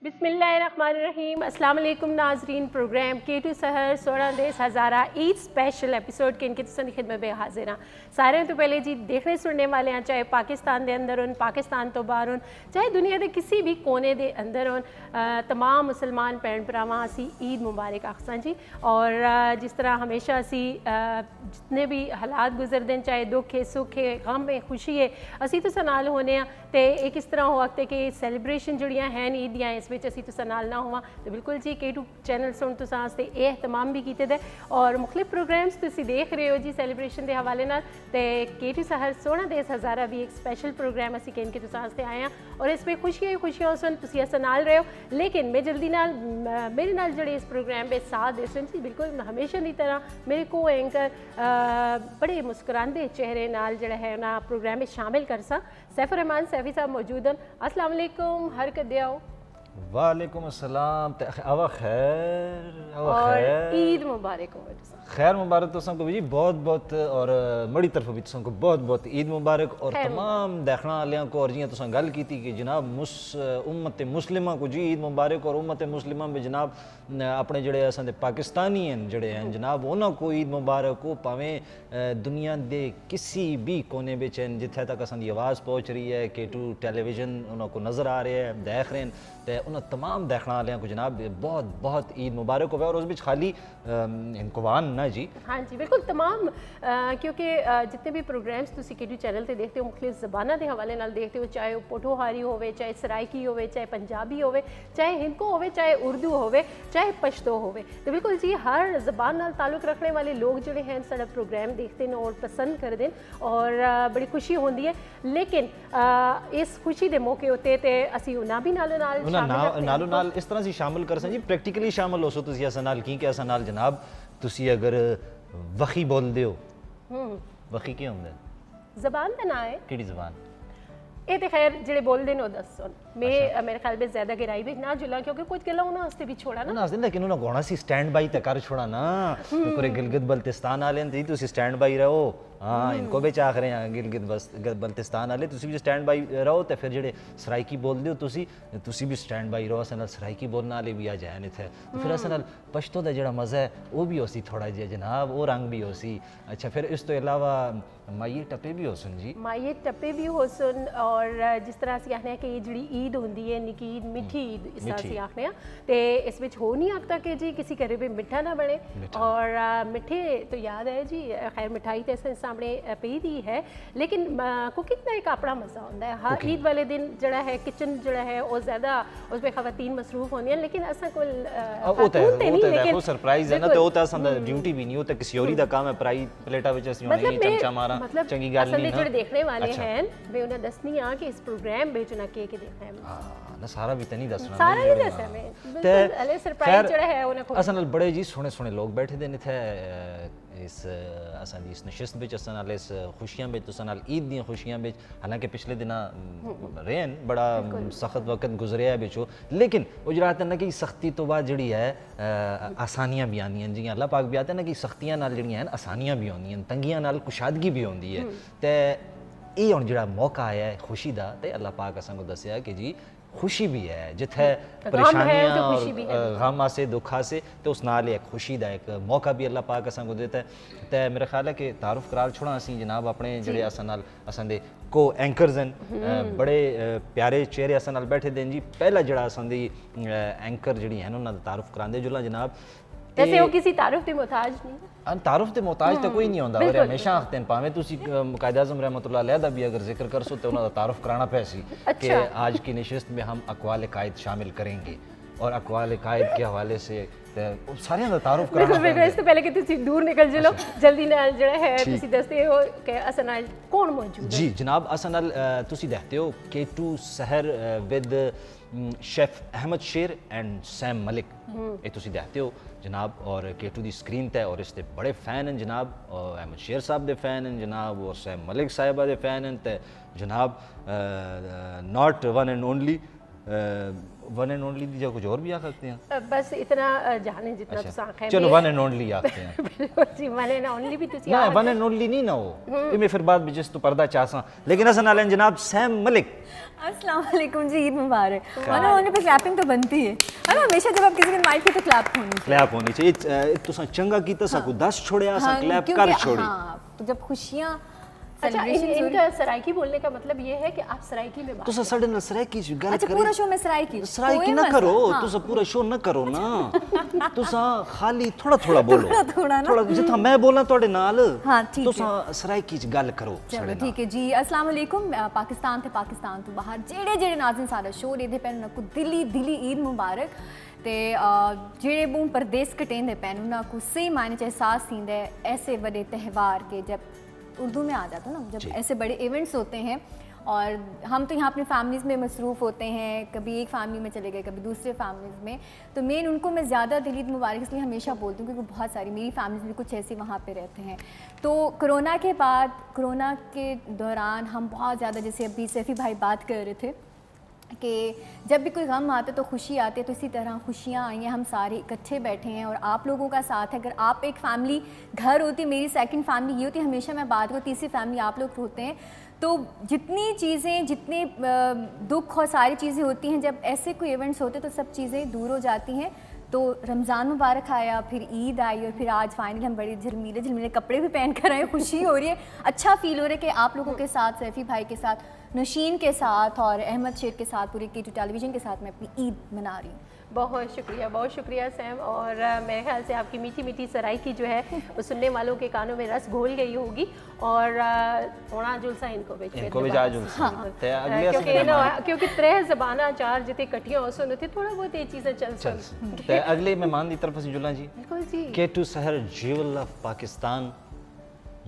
बिस्मिल्लाहिर्रहमानिर्रहीम। अस्सलाम वालेकुम नाजरीन। प्रोग्राम K2 सहर 16 देस हज़ारा ईद स्पेशल एपिसोड के इनकी तुसां दी खिदमत में हाजिर हाँ। सारे तो पहले जी देखने सुनने वाले हैं, चाहे पाकिस्तान के अंदर होन, पाकिस्तान तो बाहर होन, चाहे दुनिया के किसी भी कोने के अंदर होन, तमाम मुसलमान भैन भरावां असी ईद मुबारक आखसां जी। और जिस तरह हमेशा असी जितने भी हालात गुजरते हैं, चाहे दुख है, सुख है, गम है, खुशी है, असी तुसां नाल होने हैं। तो एक इस तरह हो वक्त है कि सैलीब्रेशन जड़ियाँ हैं ईद दियाँ, इस विच असी तुसां नाल ना होवां तो बिल्कुल जी K2 चैनल सुन तुसां वास्ते ये एहतमाम भी कीते दे और मुख्तलिफ प्रोग्राम्स तुसी देख रहे हो जी सैलीब्रेशन के हवाले नाल। ते K2 सहर 16 देस हज़ारा भी एक स्पेशल प्रोग्राम असी के इनके तुसां वास्ते आए हैं और इस पर खुशियां ही खुशियां सुन तुसी असां नाल रहे हो। लेकिन मैं जल्दी नाल मेरे नाल जड़े इस प्रोग्राम में साथ दे सन जी बिल्कुल हमेशा की तरह मेरे को एंकर बड़े मुस्कुराते चेहरे नाल जड़ा है ना प्रोग्राम में शामिल कर सा सैफुर रहमान सैफी साहब मौजूद हैं। अस्सलाम वालेकुम, हर कदे आओ। वालेकुम अस्सलाम। अवा खैर और ईद मुबारक हो। खैर मुबारक तो सबको जी बहुत बहुत और मड़ी तरफ भी तुम बहुत बहुत ईद मुबारक और तमाम देखने वाले को और जियां तुसां गल की कि जनाब उम्मत मुस्लिमा को जी ईद मुबारक और उम्मत मुस्लिमा में जनाब अपने जड़े असां पाकिस्तानी हैं जड़े हैं जनाब उन्होंने को ईद मुबारक हो भावें दुनिया के किसी भी कोने में जिथे तक असां दी आवाज़ पहुँच रही है K2 टेलीविजन उन्होंने को नज़र आ रहे हैं देख रहे हैं तो उन्होंने तमाम देखने वाले को जनाब बहुत बहुत ईद मुबारक हो। और उस बीच खाली इनकवान ना जी हाँ जी बिल्कुल तमाम क्योंकि जितने भी प्रोग्राम्स तुसी K2 चैनल ते देखते हो मुख्तलिफ ज़बाना के हवाले नाल देखते हो, चाहे वो पोठोहारी होवे, चाहे सराइकी होवे, चाहे पंजाबी होवे, चाहे हिंदको होवे, चाहे उर्दू होवे, चाहे पश्तो होवे। तो बिल्कुल जी हर ज़बान नाल ताल्लुक़ रखने वाले लोग जोड़े हैं साडा प्रोग्राम देखते हैं और पसंद करते हैं और बड़ी खुशी होती है। लेकिन इस खुशी के मौके होते तो असी उन्हां भी नालों नाल इस तरह से शामिल कर सी प्रैक्टिकली शामिल हो सो तुसी असां नाल की असां नाल जनाब तुसी अगर वखी बोलदे हो वखी क्या हुंदा ज़बान का ना है किहड़ी ज़बान ये तो खैर जेडे बोलते हैं दस मैं मेरे ख्याल में ज्यादा गहराई भी ना जुला क्योंकि कुछ गल्लां उन्होंने भी छोड़ा ना उन्होंने लेकिन उन्होंने गोना सी स्टैंड बाई ते कर छोड़ा ना पूरे गिलगित बल्तिस्तान वाले थी तुसी स्टैंड बाई रहो। हाँ इनको भी चाह रहे हैं गिलगित बल्तिस्तान वाले तुसी भी स्टैंड बाई रहो तो फिर जेडे सराइकी बोलते हो तुसी भी स्टैंड बाई रहो। असां सराइकी बोलने वाले भी आ जाए नहीं थे तो फिर असां पश्तो का जो मज़ा है वो भी हो सी थोड़ा जिहा जनाब वो रंग भी हो सी। अच्छा फिर इस तो इलावा माइये टप्पे भी हो सुन जी माइये टप्पे भी हो सुन और जिस तरह से आखने कि जी ईद होंगी है निकी ईद मिठी ईद इस तरह से आखने तो इस विच हो नहीं आखता कि जी किसी घरे में मिठा ना बने और मिठे तो याद है जी खैर मिठाई तो ऐसे सामने पी दी है लेकिन कुकिंग का एक अपना मज़ा होता है। हर ईद वाले दिन जड़ा है किचन जड़ा है वो ज़्यादा उस पर खवातीन मसरूफ होनी है लेकिन असा कोई सरप्राइज है ना तो होता है ड्यूटी भी नहीं होता किसी और दा काम है प्राई प्लेटा विच असि होनी है चमचा मारा चंगी गल नहीं ना देखने वाले हैं मैं उन्हें दसनी आ कि इस प्रोग्राम में चुना के देखना है ना सारा भी तो नहीं दसना सारा नहीं दसना मैं बिल्कुल अले सरप्राइज जड़ा है उन्हें असल बड़े जी सोने सोने लोग बैठे दे ने थे इस असां दी इस नशिस्त विच असां नाल इस खुशियां विच तुसां नाल ईद दी खुशियां विच हालांकि पिछले दिना रेन बड़ा सख्त वक्त गुजरिया है बिचो लेकिन वो जरा ना कि सख्ती तो बाद जड़ी है आसानियां भी आंदियां जियां अल्लाह पाक भी आते ना कि सख्तियां नाल जड़ियां हैं आसानियां भी होंदियां तंगियां नाल कुशादगी भी होंदी है ते ये हुण जड़ा मौका आया है खुशी दा ते अल्लाह पाक असां को दस्सिया कि जी खुशी भी है जिथे परेशानियां और गम आसे दुख आसे तो उस नाल एक खुशी दा एक मौका भी अल्लाह पाक असां को देता है। तो मेरा ख्याल है कि तारुफ करार छोड़ा असी जनाब अपने जड़े असां नाल असां दे को एंकर्स हैं बड़े प्यारे चेहरे असां नाल बैठे दे जी। पहला जड़ा असां दी एंकर जड़ी है उन्हां दा तारुफ करांदे जुला जनाब वैसे वो किसी तारुफ के मोहताज नहीं तारुफ के मोहताज तो कोई नहीं होंदा और हमेशा आखते हैं भावें तुसी कायद आज़म रहमतुल्लाह अलैह दा भी अगर जिक्र कर सो तो उन्होंने तारुफ कराना पैसी कि आज की नशिस्त में हम अक़वाल कायद शामिल करेंगे और अक़वाल कायद के हवाले से सारे दा तारुफ कराना इससे पहले कि तुसी दूर निकल चलो जल्दी नाल जड़ा है तुसी दसते हो कि असां नाल कौन मौजूद है जी जनाब असां नाल तुसी देखते हो K2 सहर विद शेफ अहमद शेर एंड सैम मलिक ये तुसी देखते हो जनाब और K2 दी स्क्रीन ते और इसके बड़े फैन हैं जनाब और अहमद शेर साहब दे फैन हैं जनाब और सैम मलिक साहिबा दे फैन हैं ते जनाब not one and only the कुछ और भी आ सकते हैं बस इतना जाने जितना तुस आखे चलो वन एंड ओनली आखते हैं बिल्कुल जी वन एंड ओनली भी तुसी ना वन एंड ओनली नहीं ना हो ये मैं फिर बाद में जिस तो पर्दा चाहसा लेकिन असन नाल जनाब सैम मलिक अस्सलाम वालेकुम जी, ईद मुबारक। है ना, होने पे क्लैपिंग तो बनती है ना, हमेशा जब आप किसी की माइक पे तो क्लैप होनी चाहिए। क्लैप होनी चाहिए। तुसा चंगा कीता साकू 10 छोड़िया सा क्लैप कर क्योंकि छोड़ी। हाँ, तो जब खुशियाँ अच्छा, इनका सराइकी बोलने का मतलब ये है कि आप सराइकी में बात तुसा साडे नाल सराइकी च गल अच्छा करे। पूरा शो में सराइकी सराइकी ना करो, तुसा पूरा शो ना करो ना। तुसा खाली थोड़ा थोड़ा बोलो, थोड़ा ना। थोड़ा जिथा मैं बोला तोड़े नाल हाँ, ठीक है। तुसा सराइकी च गल करो। चलो ठीक है जी। अस्सलाम वालेकुम। पाकिस्तान तो बाहर जेड़े जेड़े नाज़रीन सारा शो रेदे पैन उनको दिली ईद मुबारक। ते जेड़े बूं परदेस कटेंदे पैन उनको सही मायने च एहसास थींदा है ऐसे बड़े त्यौहार के, जब उर्दू में आ जाता ना, जब ऐसे बड़े इवेंट्स होते हैं और हम तो यहाँ अपनी फैमिलीज़ में मसरूफ़ होते हैं, कभी एक फैमिली में चले गए, कभी दूसरे फैमिलीज़ में, तो मेन उनको मैं ज़्यादा दिल ईद मुबारक इसलिए हमेशा बोलती हूँ क्योंकि बहुत सारी मेरी फैमिलीज़ भी कुछ ऐसी वहाँ पे रहते हैं। तो कोरोना के बाद, कोरोना के दौरान हम बहुत ज़्यादा, जैसे अभी सैफ़ी भाई बात कर रहे थे कि जब भी कोई गम आता है तो खुशी आती है, तो इसी तरह खुशियाँ आई हैं, हम सारे इकट्ठे बैठे हैं और आप लोगों का साथ है। अगर आप एक फैमिली घर होती, मेरी सेकंड फैमिली ये होती, हमेशा मैं बात को तीसरी फैमिली आप लोग होते हैं। तो जितनी चीज़ें, जितने दुख और सारी चीज़ें होती हैं, जब ऐसे कोई इवेंट्स होते तो सब चीज़ें दूर हो जाती हैं। तो रमज़ान मुबारक आया, फिर ईद आई और फिर आज फाइनली हम बड़े झिलमिले कपड़े भी पहन कर आए, खुशी हो रही है, अच्छा फील हो रहा है कि आप लोगों के साथ, सैफ़ी भाई के साथ, नशीन के साथ और अहमद शेर के साथ, पूरे K2 टेलीविज़न के साथ मैं अपनी ईद मना रही हूँ। बहुत शुक्रिया सैम। और मेरे ख्याल से आपकी मीठी मीठी सराइकी जो है वो सुनने वालों के कानों में रस घोल गई होगी। और थोड़ा जुलसा इनको भी जा जुलसा ते अगले क्योंकि त्रै ज़बाना चार जिते कट्ठियां हो सुन थे थोड़ा बहुत ये चीज़ें चल ते अगले मेहमान की तरफ से जुला जी। बिल्कुल जी। K2 शहर jewel of Pakistan,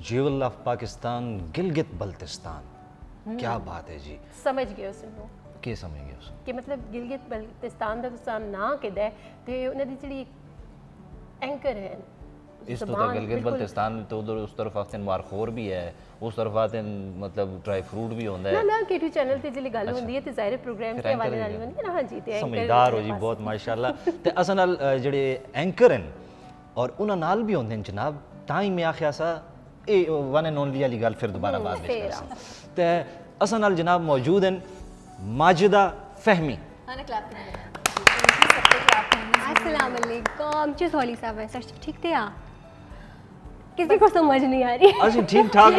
jewel of Pakistan, Gilgit Baltistan. क्या बात है जी। समझ गए उसने के समझ गए उस कि मतलब गिलगित बल्तिस्तान का ना किदा है ते उन्हें दी जेड़ी एंकर है इस तो गिलगित बल्तिस्तान तो उधर उस तरफ आते मारखोर भी है, उस तरफ आते मतलब ड्राई फ्रूट भी होता है ना K2 चैनल ते जिली गल होंदी है ते ज़ाहिर प्रोग्राम के हवाले नाल होंदी है ना। हाँ जी, ते समझदार हो जी बहुत माशाल्लाह। ते असां नाल जेड़े एंकर हैं और उन्हां नाल भी होंदे जनाब, तां ही मैं आखिया सा ए वन एंड ओनली वाली गल फिर दोबारा बाद में करसा। ते असां नाल जनाब मौजूद हैं माजिदा फहमी। अस्सलाम वालेकुम। चीज़ होली साहब है सच ठीक थे आप? किसी को समझ नहीं आ रही। अच्छा ठीक ठाक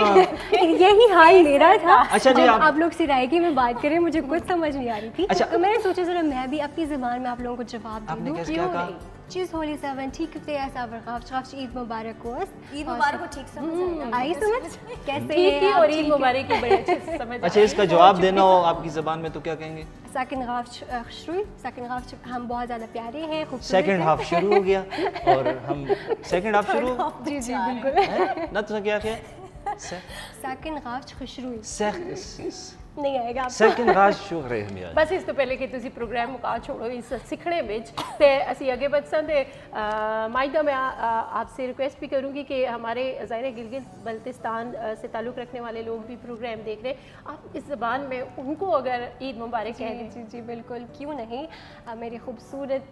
यही हाल मेरा था। अच्छा जी, आप लोग सिराइकी में बात करें, मुझे कुछ समझ नहीं आ रही थी। अच्छा। तो मैंने सोचा जरा मैं भी अपनी ज़बान में आप लोगों को जवाब दे आपने दूं। कैसे क्या कहा? चीज़ होली साहब ठीक थे ऐसा बरकाफ ईद मुबारक हो। ईद मुबारक को ठीक समझ आई समझ कैसे ठीक हैं और आप? ईद मुबारक की बड़े अच्छे से समझ। अच्छा इसका जवाब देना हो आपकी ज़बान में तो क्या कहेंगे? सेकंड हाफ हम बहुत ज़्यादा प्यारे हैं, खूबसूरत सेकंड हैं। हाफ शुरू हो गया और हम सेकंड हाफ शुरू जी जी बिल्कुल। ना तो क्या क्या सेकंड हाफ खुशरू नहीं आएगा आपको। सेकंड हाफ शुरू है बस इस तो पहले कि तुसी प्रोग्राम मुका छोड़ो इस सीखने विच ते असी आगे बढ़ ते माइदा मैं आपसे रिक्वेस्ट भी करूंगी कि हमारे ज़ाहिर गिलगित बल्तिस्तान से ताल्लुक़ रखने वाले लोग भी प्रोग्राम देख रहे हैं, आप इस ज़बान में उनको अगर ईद मुबारक कह दें। जी जी बिल्कुल, क्यों नहीं। मेरे खूबसूरत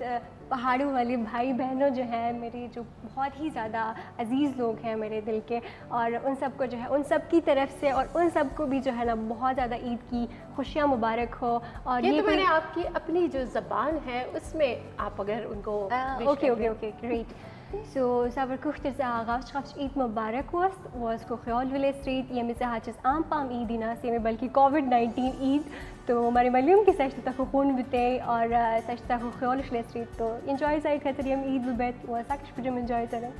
पहाड़ों वाले भाई बहनों जो हैं, मेरी जो बहुत ही ज़्यादा अजीज़ लोग हैं मेरे दिल के, और उन सबको जो है उन सब की तरफ से और उन सबको भी जो है ना बहुत ज़्यादा ईद की खुशियाँ मुबारक हो। और ये तो कोई- मैंने आपकी अपनी जो ज़बान है उसमें आप अगर उनको ओके ग्रेट। सो सबर कुख्तर से आगाज ईद मुबारक was को ख्याल विले स्ट्रीट ये में से हाचिस आम पाम ईद ना से में बल्कि कोविड-19 ईद तो हमारे मलियम की सच तक खून बिते और सच तक ख्याल विले स्ट्रीट तो एंजॉय साइड खतर हम ईद बिबत वो सच कुछ एंजॉय करें।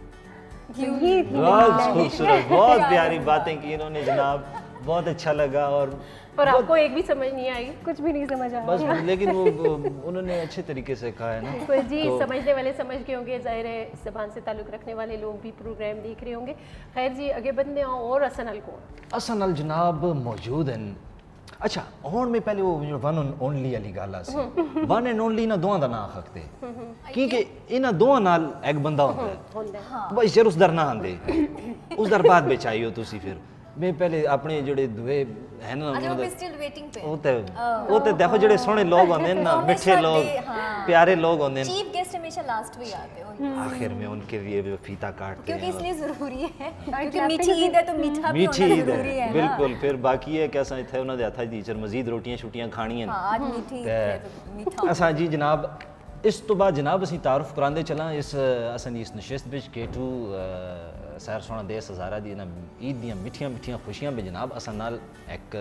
ये थी बहुत खूबसूरत, बहुत प्यारी बातें की इन्होंने जनाब, बहुत अच्छा लगा। और पर आपको एक भी समझ नहीं आई। कुछ भी नहीं समझ आया बस लेकिन वो उन्होंने अच्छे तरीके से कहा है ना। बिल्कुल जी, समझने वाले समझ गए होंगे, ज़ाहिर है इस ज़बान से ताल्लुक़ रखने वाले लोग भी प्रोग्राम देख रहे होंगे। खैर जी आगे बढ़ने और असन कौन असन अल जनाब मौजूद हैं। अच्छा और में पहले वो वन एंड ओनली वाली गल सी वन एंड ओनली ना दोवां दा नाम आखते क्योंकि इन्हां दोवां नाल एक बंदा होंदा है होंदा है। बस जर उस दर ना आंदे उस दर बाद बेच आई हो तुसी फिर میں پہلے اپنے جڑے دوے ہیں نا اچھا وہ اسٹل ویٹنگ پہ وہ تے دیکھو جڑے سونے لوگ ہوندے نا میٹھے لوگ پیارے لوگ ہوندے ہیں چیف گیسٹ ہمیشہ لاسٹ میں آتے ہیں آخر میں ان کے لیے بھی فیتا کاٹتے ہیں کیونکہ اس لیے ضروری ہے کیونکہ میٹھی عید ہے تو میٹھا بھی میٹھی ہونا عید ضروری ہے ہے بالکل پھر باقی ہے کہ اساں ایتھے انہاں دے ہتھاں دی چر مزید روٹیاں شوٹیاں کھانیاں آج میٹھی عید ہے تو میٹھا اساں جی جناب اس تو بعد جناب اسی تعارف کراندے چلاں اس اساں دی اس نشست وچ K2 سیر سونا دیس ہزارہ دی عید دیاں میٹھیاں میٹھیاں خوشیاں بھی جناب اساں نال ایک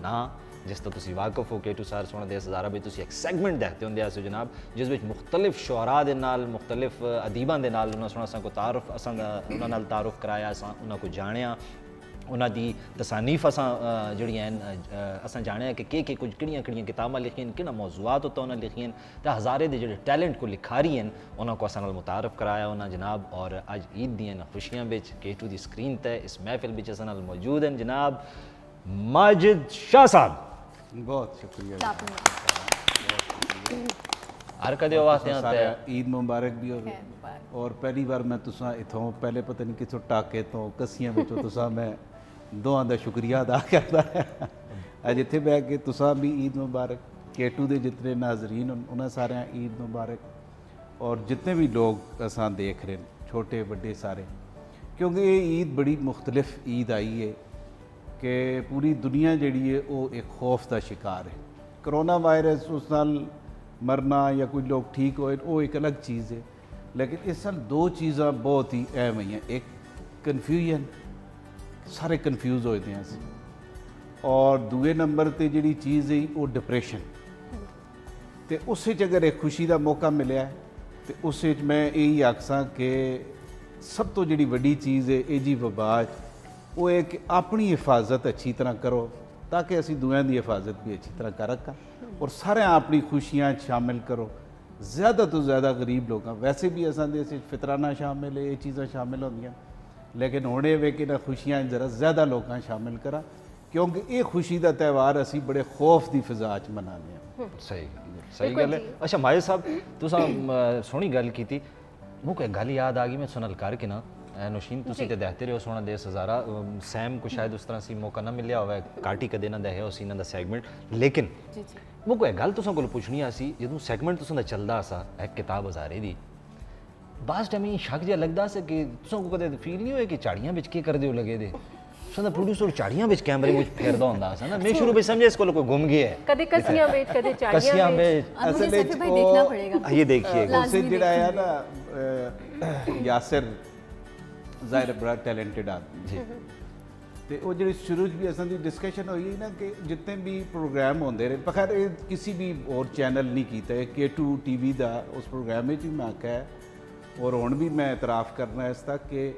نا جس تو تسی واقف ہو K2 سیر سونا دیس ہزارہ بھی تسی ایک سیگمنٹ دیکھتے ہوندے اسو جناب جس وچ مختلف شعراء دے نال مختلف ادیباں دے نال انہاں سونا اساں کو تعارف اساں انہاں نال تعارف کرایا اساں انہاں کو جانیا انہاں دی تصانیف اساں جڑیاں اساں جانیا کہ کچھ کڑیاں کتاباں لکھیاں کنا موضوعات ہوتا انہاں لکھیاں تے ہزارے دے جڑے ٹیلنٹ کو لکھاری ہیں انہاں کو اساں نال متعارف کرایا انہاں جناب اور اج عید دیاں خوشیاں وچ K2 دی سکرین تے اس محفل وچ اساں نال موجود ہیں جناب ماجد شاہ صاحب بہت شکریہ ہر کدے واسطے تے عید مبارک بھی اور پہلی بار میں تساں اتھوں پہلے پتہ نہیں کتھوں ٹاکے تو کسیاں وچوں تساں میں دوہاں دا شکریہ ادا کردا ہے اج اتھے بیٹھ کے تساں بھی عید مبارک K2 دے جتنے ناظرین انہاں سارے عید مبارک اور جتنے بھی لوگ اساں دیکھ رہے ہیں چھوٹے بڑے سارے کیونکہ یہ عید بڑی مختلف عید آئی ہے کہ پوری دنیا جڑی ہے وہ ایک خوف دا شکار ہے کرونا وائرس اس نال مرنا یا کوئی لوگ ٹھیک ہوئے وہ ایک الگ چیز ہے لیکن اس سال دو چیزاں بہت ہی اہم ہوئی ہیں ایک کنفیوژن سارے کنفیوز ہوئے تھے ہیں اور دوے نمبر تے جڑی چیز ہے وہ ڈپریشن تے اس وچ اگر ایک خوشی دا موقع ملیا ہے تے اس وچ میں یہی آکھساں کہ سب تو جڑی وڈی چیز ہے یہ جی وبا وہ ہے کہ اپنی حفاظت اچھی طرح کرو تاکہ اسی دویاں دی حفاظت بھی اچھی طرح کر رکھا اور سارے اپنی خوشیاں شامل کرو زیادہ تو زیادہ غریب لوگاں ویسے بھی اساں دے فطرانہ شامل ہے یہ چیزاں شامل ہوندیاں لیکن ہونے وے کہ خوشیاں ذرا زیادہ لوگاں شامل کرا کیونکہ یہ خوشی دا تہوار اسی بڑے خوف دی فضا چ منانے ہیں صحیح گل ہے اچھا ماجد صاحب تساں سونی گل کیتی مجھے ایک گل یاد آ گئی میں سنل کر کے نا نوشین تسی تے دیکھتے رہو سونا دیس ہزارہ سیم کو شاید اس طرح سی موقع نہ ملیا ہوئے کاٹی کدے نہ دے اسی نہ دا سیگمنٹ لیکن مجھے ایک گل تساں کول پوچھنی سی جدوں سیگمنٹ تساں دا چلدا سا ایک کتاب ہزارے دی بعض ٹائم شک جہا لگتا سا کہ تساں کو کدے فیل نہیں ہوئے کہ چاڑیاں وچ کی کردے ہو لگے دے سندا پروڈیوسر چاڑیاں وچ کیمرے وچ پھیردا ہوندا سا نا میں شروع وچ سمجھے اس کو کوئی گم گیا ہے کدے کسیاں وچ کدے چاڑیاں وچ اصل میں دیکھنا پڑے گا یہ دیکھیے اسے جڑا ہے نا یاسر ظاہر بڑا ٹیلنٹڈ آدمی جی تے وہ جڑی شروع بھی اساں دی ڈسکشن ہوئی نا کہ جتنے بھی پروگرام ہوندے رہے بخیر کسی بھی اور چینل نہیں کیتا ہے K2 ٹی وی دا اس پروگرام وچ بھی میں آکھیا ہے اور ہن بھی میں اعتراف کرنا ہے اس تک کہ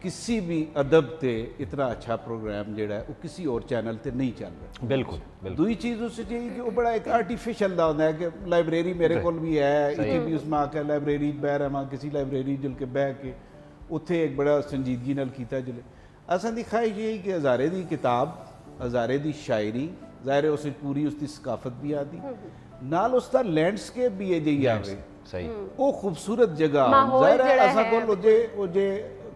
کسی بھی ادب تے اتنا اچھا پروگرام جڑا ہے وہ کسی اور چینل تے نہیں چل رہا بالکل دوئی چیز اس سے چاہیے کہ وہ بڑا ایک آرٹیفیشل دا ہوتا ہے کہ لائبریری میرے کول بھی ہے اتنے بھی اس میں آ کے لائبریری بہ رہا کسی لائبریری جل کے بہ کے اتنے ایک بڑا سنجیدگی نال کیتا جلے اساں دی خواہش یہ کہ ہزارے دی کتاب ہزارے دی شاعری ظاہر ہے اس پوری اس دی ثقافت بھی آتی نال اس دا لینڈسکیپ بھی ہے جی آوے صحیح وہ خوبصورت جگہ ظاہر ہے اساں کول او جے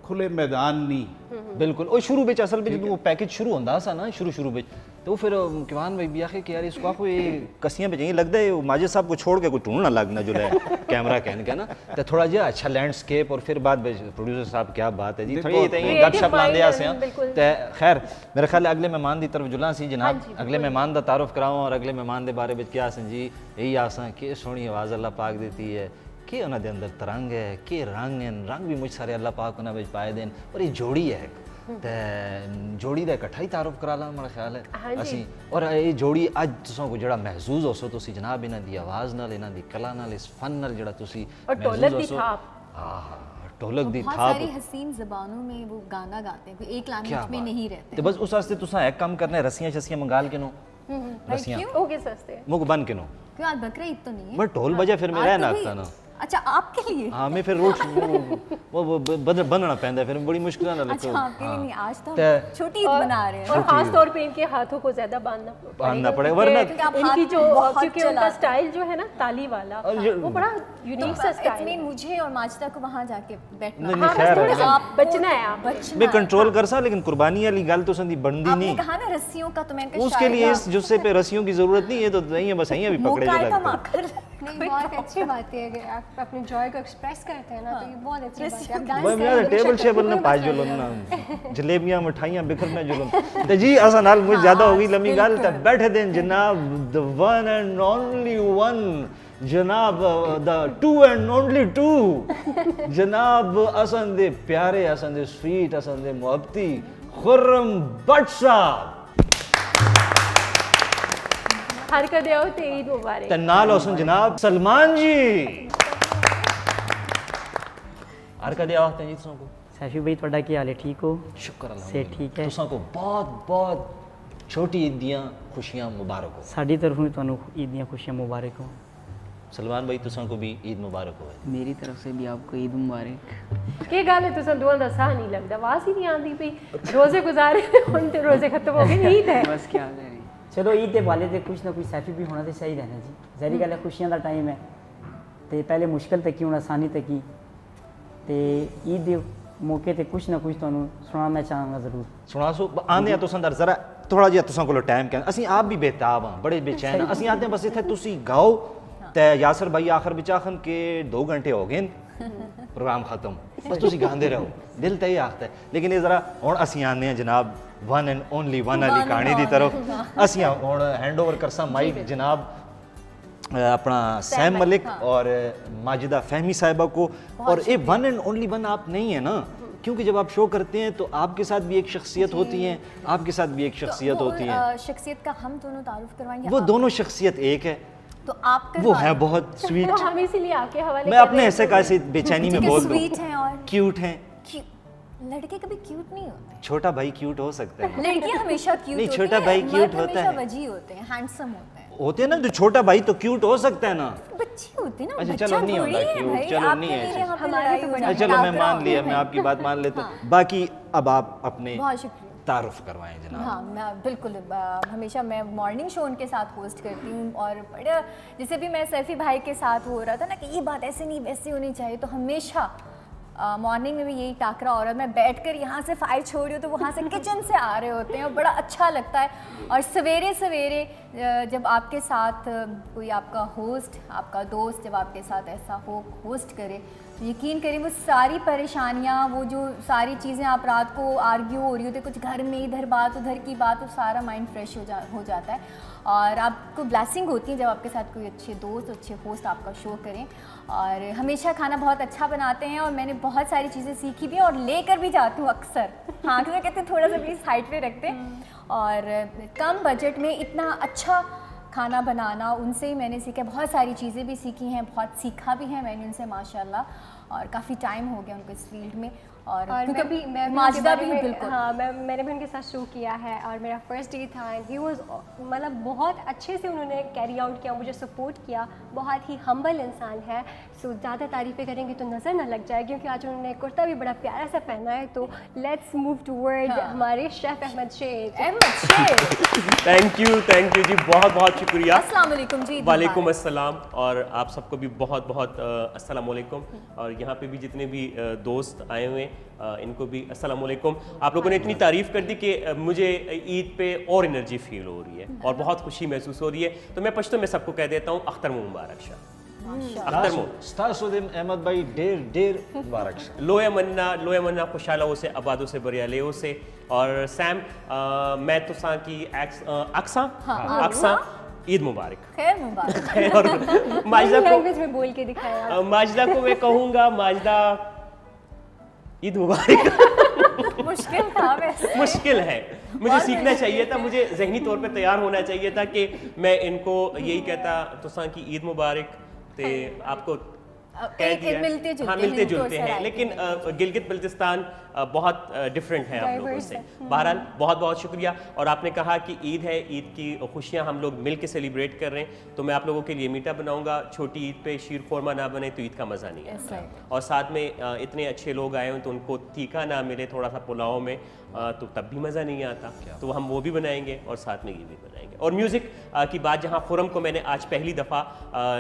کھلے میدان نہیں بالکل وہ شروع وچ اصل وچ وہ پیکج شروع ہوندا سا نا شروع وچ تو پھر کیوان بھائی بھی آخے کہ یار اس کو کوئی کسیاں پہ جائیں لگتا ہے ماجد صاحب کو چھوڑ کے کوئی ٹونڈ نہ لگنا جو ہے کیمرہ کہنے کا نا تو تھوڑا جہا اچھا لینڈسکیپ اور پھر بعد پروڈیوسر صاحب کیا بات ہے جی تھوڑی گپ شپ لاندے آسے ہیں تو خیر میرے خیال ہے اگلے مہمان دی طرف جلاں سی جناب اگلے مہمان دا تعارف کراؤں اور اگلے مہمان دے بارے وچ کیا آسن جی یہی آساں کہ سونی آواز اللہ پاک دیتی ہے کہ انہاں دے اندر ترنگ ہے کہ رنگ ہیں رنگ بھی مجھ سارے اللہ پاک انہاں وچ پائے دین اور یہ جوڑی ہے تے جوڑی دا اکٹھا ہی تعارف کرا لا میرا خیال ہے اسی اور یہ جوڑی اج تساں کو جڑا محظوظ ہو سو تسی جناب انہاں دی آواز نال انہاں دی کلا نال اس فن نال جڑا تسی محظوظ ہو سو ٹولک دی تھاپ بہت ساری حسین زبانوں میں وہ گانا گاتے ہیں کوئی ایک لینگویج میں نہیں رہتے تے بس اس واسطے تساں ایک کام کرنا ہے رسیاں شسیاں منگال کے نو رسیاں اوکے سستے مک بن کے نو کیوں آج بکرا عید تو نہیں ہے میں ٹول بجے پھر میں رہنا آتا نا اچھا آپ کے لیے ہاں میں پھر روٹ وہ بننا پہنتا ہے پھر بڑی مشکل نہ لگتا اچھا آپ کے لیے نہیں, آج تو تے- چھوٹی عید بنا رہے ہیں. اور خاص طور پہ ان کے ہاتھوں کو زیادہ باندھنا پڑے ورنہ ان کی جو کیونکہ ان کا اسٹائل جو ہے نا تالی والا وہ بڑا یونیک سا اسٹائل. مجھے اور ماجدہ کو وہاں جا کے بیٹھنا نہیں خیر ہے بچنا ہے آپ. میں کنٹرول کر سا لیکن قربانی والی گل تو سندی بندی آپ نے نہیں کہا نا رسیوں کا, تو میں اس کے لیے اس جسے پہ رسیوں کی ضرورت نہیں ہے, تو نہیں ہے بس یہیں بھی پکڑے جو لگتا ہے. نہیں بہت اچھی بات ہے اگر آپ اپنے جوائے کو ایکسپریس کرتے ہیں نا تو یہ بہت اچھی بات ہے. آپ ڈانس میں یار ٹیبل شیبل نہ پاس جو لونا جلیبیاں مٹھائیاں بکھرنا جو لونا تے جی اساں نال مجھ زیادہ ہو گئی لمبی گل تے بیٹھے دین جناب the one and only one جناب the two and only two جناب اساں دے پیارے اساں دے سویٹ اساں دے محبتی خرم بٹ صاحب ہر کدے آؤ تے عید مبارک. تے نال حسن جناب سلمان جی ہر کدے آؤ تے جی تساں کو سیفی بھائی تھوڑا کی حال ہے, ٹھیک ہو؟ شکر اللہ سے ٹھیک ہے. تساں کو بہت بہت چھوٹی عید دیاں خوشیاں مبارک ہو. ساڈی طرفوں تانوں عید دیاں خوشیاں مبارک ہوں. سلمان بھائی تساں کو بھی عید مبارک ہو. میری طرف سے بھی آپ کو عید مبارک. کی گل ہے تساں دوواں دا ساہ نہیں لگدا, آواز ہی نہیں آندی پئی. روزے گزارے ہن تے روزے ختم ہو گئے, عید ہے. بس کیا ہے, چلو عید دے والے تے کچھ نہ کچھ سیفی بھی ہونا تے صحیح رہنا جی. ظاہری گل ہے خوشیاں دا ٹائم ہے تے پہلے مشکل تے کی ہن آسانی تے کی تے عید دے موقع تے کچھ نہ کچھ تانوں سنانا میں چاہاں گا ضرور. سنا سو آندے تساں در ذرا تھوڑا جہا تساں کولو ٹائم کہ اسی آپ بھی بےتاب ہاں, بڑے بے چین ہاں. اسی آتے ہیں بس اتنے تسی گاؤ تے یاسر بھائی آخر بچ آخن کہ 2 گھنٹے ہو گئے پروگرام ختم, بس تسی گاندے رہو, دل تے ہی آختا ہے. لیکن یہ ذرا ہن اسی آنے ہیں جناب ون اینڈ اونلی ون والی کہانی دی طرف. اسی ہن ہینڈ اوور کرساں مائک جناب اپنا سیم ملک اور ماجدہ فہمی صاحبہ کو. اور یہ ون اینڈ اونلی ون آپ نہیں ہیں نا, کیونکہ جب آپ شو کرتے ہیں تو آپ کے ساتھ بھی ایک شخصیت ہوتی ہیں, آپ کے ساتھ بھی ایک شخصیت ہوتی ہیں. شخصیت کا ہم دونوں تعارف کروائیں گے. وہ دونوں شخصیت ایک ہے, تو آپ وہ ہے بہت سویٹ. تو ہم اسی لیے آپ کے حوالے میں اپنے ایسے کیسے بے چینی میں بول دوں, سویٹ ہیں اور کیوٹ ہیں. لڑکے کبھی کیوٹ نہیں ہوتے, چھوٹا بھائی کیوٹ ہو سکتا ہے. لڑکیاں ہمیشہ کیوٹ نہیں, ہوتی چھوٹا ہیں, بھائی کیوٹ مرد ہوتا ہے. ہمیشہ وجی ہوتے ہیں, ہینڈسم ہوتے ہیں. ہوتے ہیں نا, تو چھوٹا بھائی تو کیوٹ ہو سکتا ہے نا. بچے ہوتے ہیں نا, اچھا چلو نہیں ہوتا کیوٹ, چلو نہیں ہے. ہمارے تو چلو میں مان لیا, میں آپ کی بات مان لیتا ہوں. باقی اب آپ اپنے بہت شکریہ تعارف کروائیں جناب. ہاں میں بالکل ہمیشہ میں مارننگ شو ان کے ساتھ ہوسٹ کرتی ہوں, اور بڑا جیسے بھی میں سیفی بھائی کے ساتھ ہو رہا تھا نا کہ یہ بات ایسے نہیں ویسے ہونی چاہیے, تو ہمیشہ مارننگ میں بھی یہی ٹاکرا ہو رہا ہے. میں بیٹھ کر یہاں سے فائل چھوڑ رہی ہوں تو وہاں سے کچن سے آ رہے ہوتے ہیں, اور بڑا اچھا لگتا ہے. اور سویرے سویرے جب آپ کے ساتھ کوئی آپ کا ہوسٹ, آپ کا دوست جب آپ کے ساتھ ایسا ہوسٹ کرے, تو یقین کریں وہ ساری پریشانیاں, وہ جو ساری چیزیں آپ رات کو آرگیو ہو رہی ہوتی, کچھ گھر میں ادھر بات ادھر کی بات, وہ سارا مائنڈ فریش ہو جاتا ہے. اور آپ کو بلیسنگ ہوتی ہے جب آپ کے ساتھ کوئی اچھے دوست, اچھے ہوسٹ آپ کا شو کریں. اور ہمیشہ کھانا بہت اچھا بناتے ہیں, اور میں نے بہت ساری چیزیں سیکھی بھی ہیں اور لے کر بھی جاتی ہوں اکثر. ہاں کیونکہ کہتے ہیں تھوڑا سا پلیز ہائٹ پہ رکھتے ہیں. اور کم بجٹ میں اتنا اچھا کھانا بنانا ان سے ہی میں نے سیکھا. بہت ساری چیزیں بھی سیکھی ہیں, بہت سیکھا بھی ہے میں نے ان سے ماشاء اللہ, اور کافی ٹائم ہو گیا ان کو اس فیلڈ میں. اور میں ماجدہ بھی بالکل, ہاں میں نے بھی ان کے ساتھ شو کیا ہے, اور میرا فرسٹ ڈے تھا, اینڈ ہی واز مطلب بہت اچھے سے انہوں نے کیری آؤٹ کیا, مجھے سپورٹ کیا. بہت ہی ہمبل انسان ہے, سو زیادہ تعریفیں کریں گے تو نظر نہ لگ جائے, کیونکہ آج انہوں نے کرتا بھی بڑا پیارا سا پہنا ہے. تو لیٹس موو ٹورڈ ہمارے chef Ahmad Sheikh. Thank you جی, بہت بہت شکریہ. السلام علیکم جی. وعلیکم السلام, اور آپ سب کو بھی بہت بہت السلام علیکم. اور یہاں پہ بھی جتنے بھی دوست آئے ہوئے ان کو بھی السلام علیکم. آپ لوگوں نے اتنی تعریف کر دی کہ مجھے عید پہ اور انرجی فیل ہو رہی ہے اور بہت خوشی محسوس ہو رہی ہے. تو میں پشتو میں سب کو کہہ دیتا ہوں اختر مبارک شاہ. اختر ستاسودم احمد بھائی ډیر مبارک شه. لویا منا خوشحالہ ہو سے, آبادوں سے, بریالے ہو سے. اور سیم میں تو ساں کی اکساں عید مبارک, خیر مبارک. اور ماجدہ لینگویج میں بول کے دکھایا. ماجدہ کو میں کہوں گا ماجدہ عید مبارک. مشکل تھا ویسے, مشکل ہے, مجھے سیکھنا چاہیے تھا, مجھے ذہنی طور پہ تیار ہونا چاہیے تھا کہ میں ان کو یہی کہتا تو ساں کی عید مبارک. تے آپ کو کہہ دیا, ملتے ہاں ملتے جلتے ہیں, لیکن گلگت بلتستان बहुत डिफरेंट है आप लोगों से। बहरहाल बहुत बहुत शुक्रिया। और आपने कहा कि ईद है, ईद की खुशियाँ हम लोग मिल के सेलिब्रेट कर रहे हैं, तो मैं आप लोगों के लिए मीठा बनाऊँगा। छोटी ईद पे शीर खोरमा ना बने तो ईद का मज़ा नहीं आता। और साथ में इतने अच्छे लोग आए हों तो उनको तीखा ना मिले थोड़ा सा पुलाव में, तो तब भी मज़ा नहीं आता। तो हम वो भी बनाएंगे और साथ में ये भी बनाएंगे। और म्यूज़िक की बात, जहाँ खुरम को मैंने आज पहली दफ़ा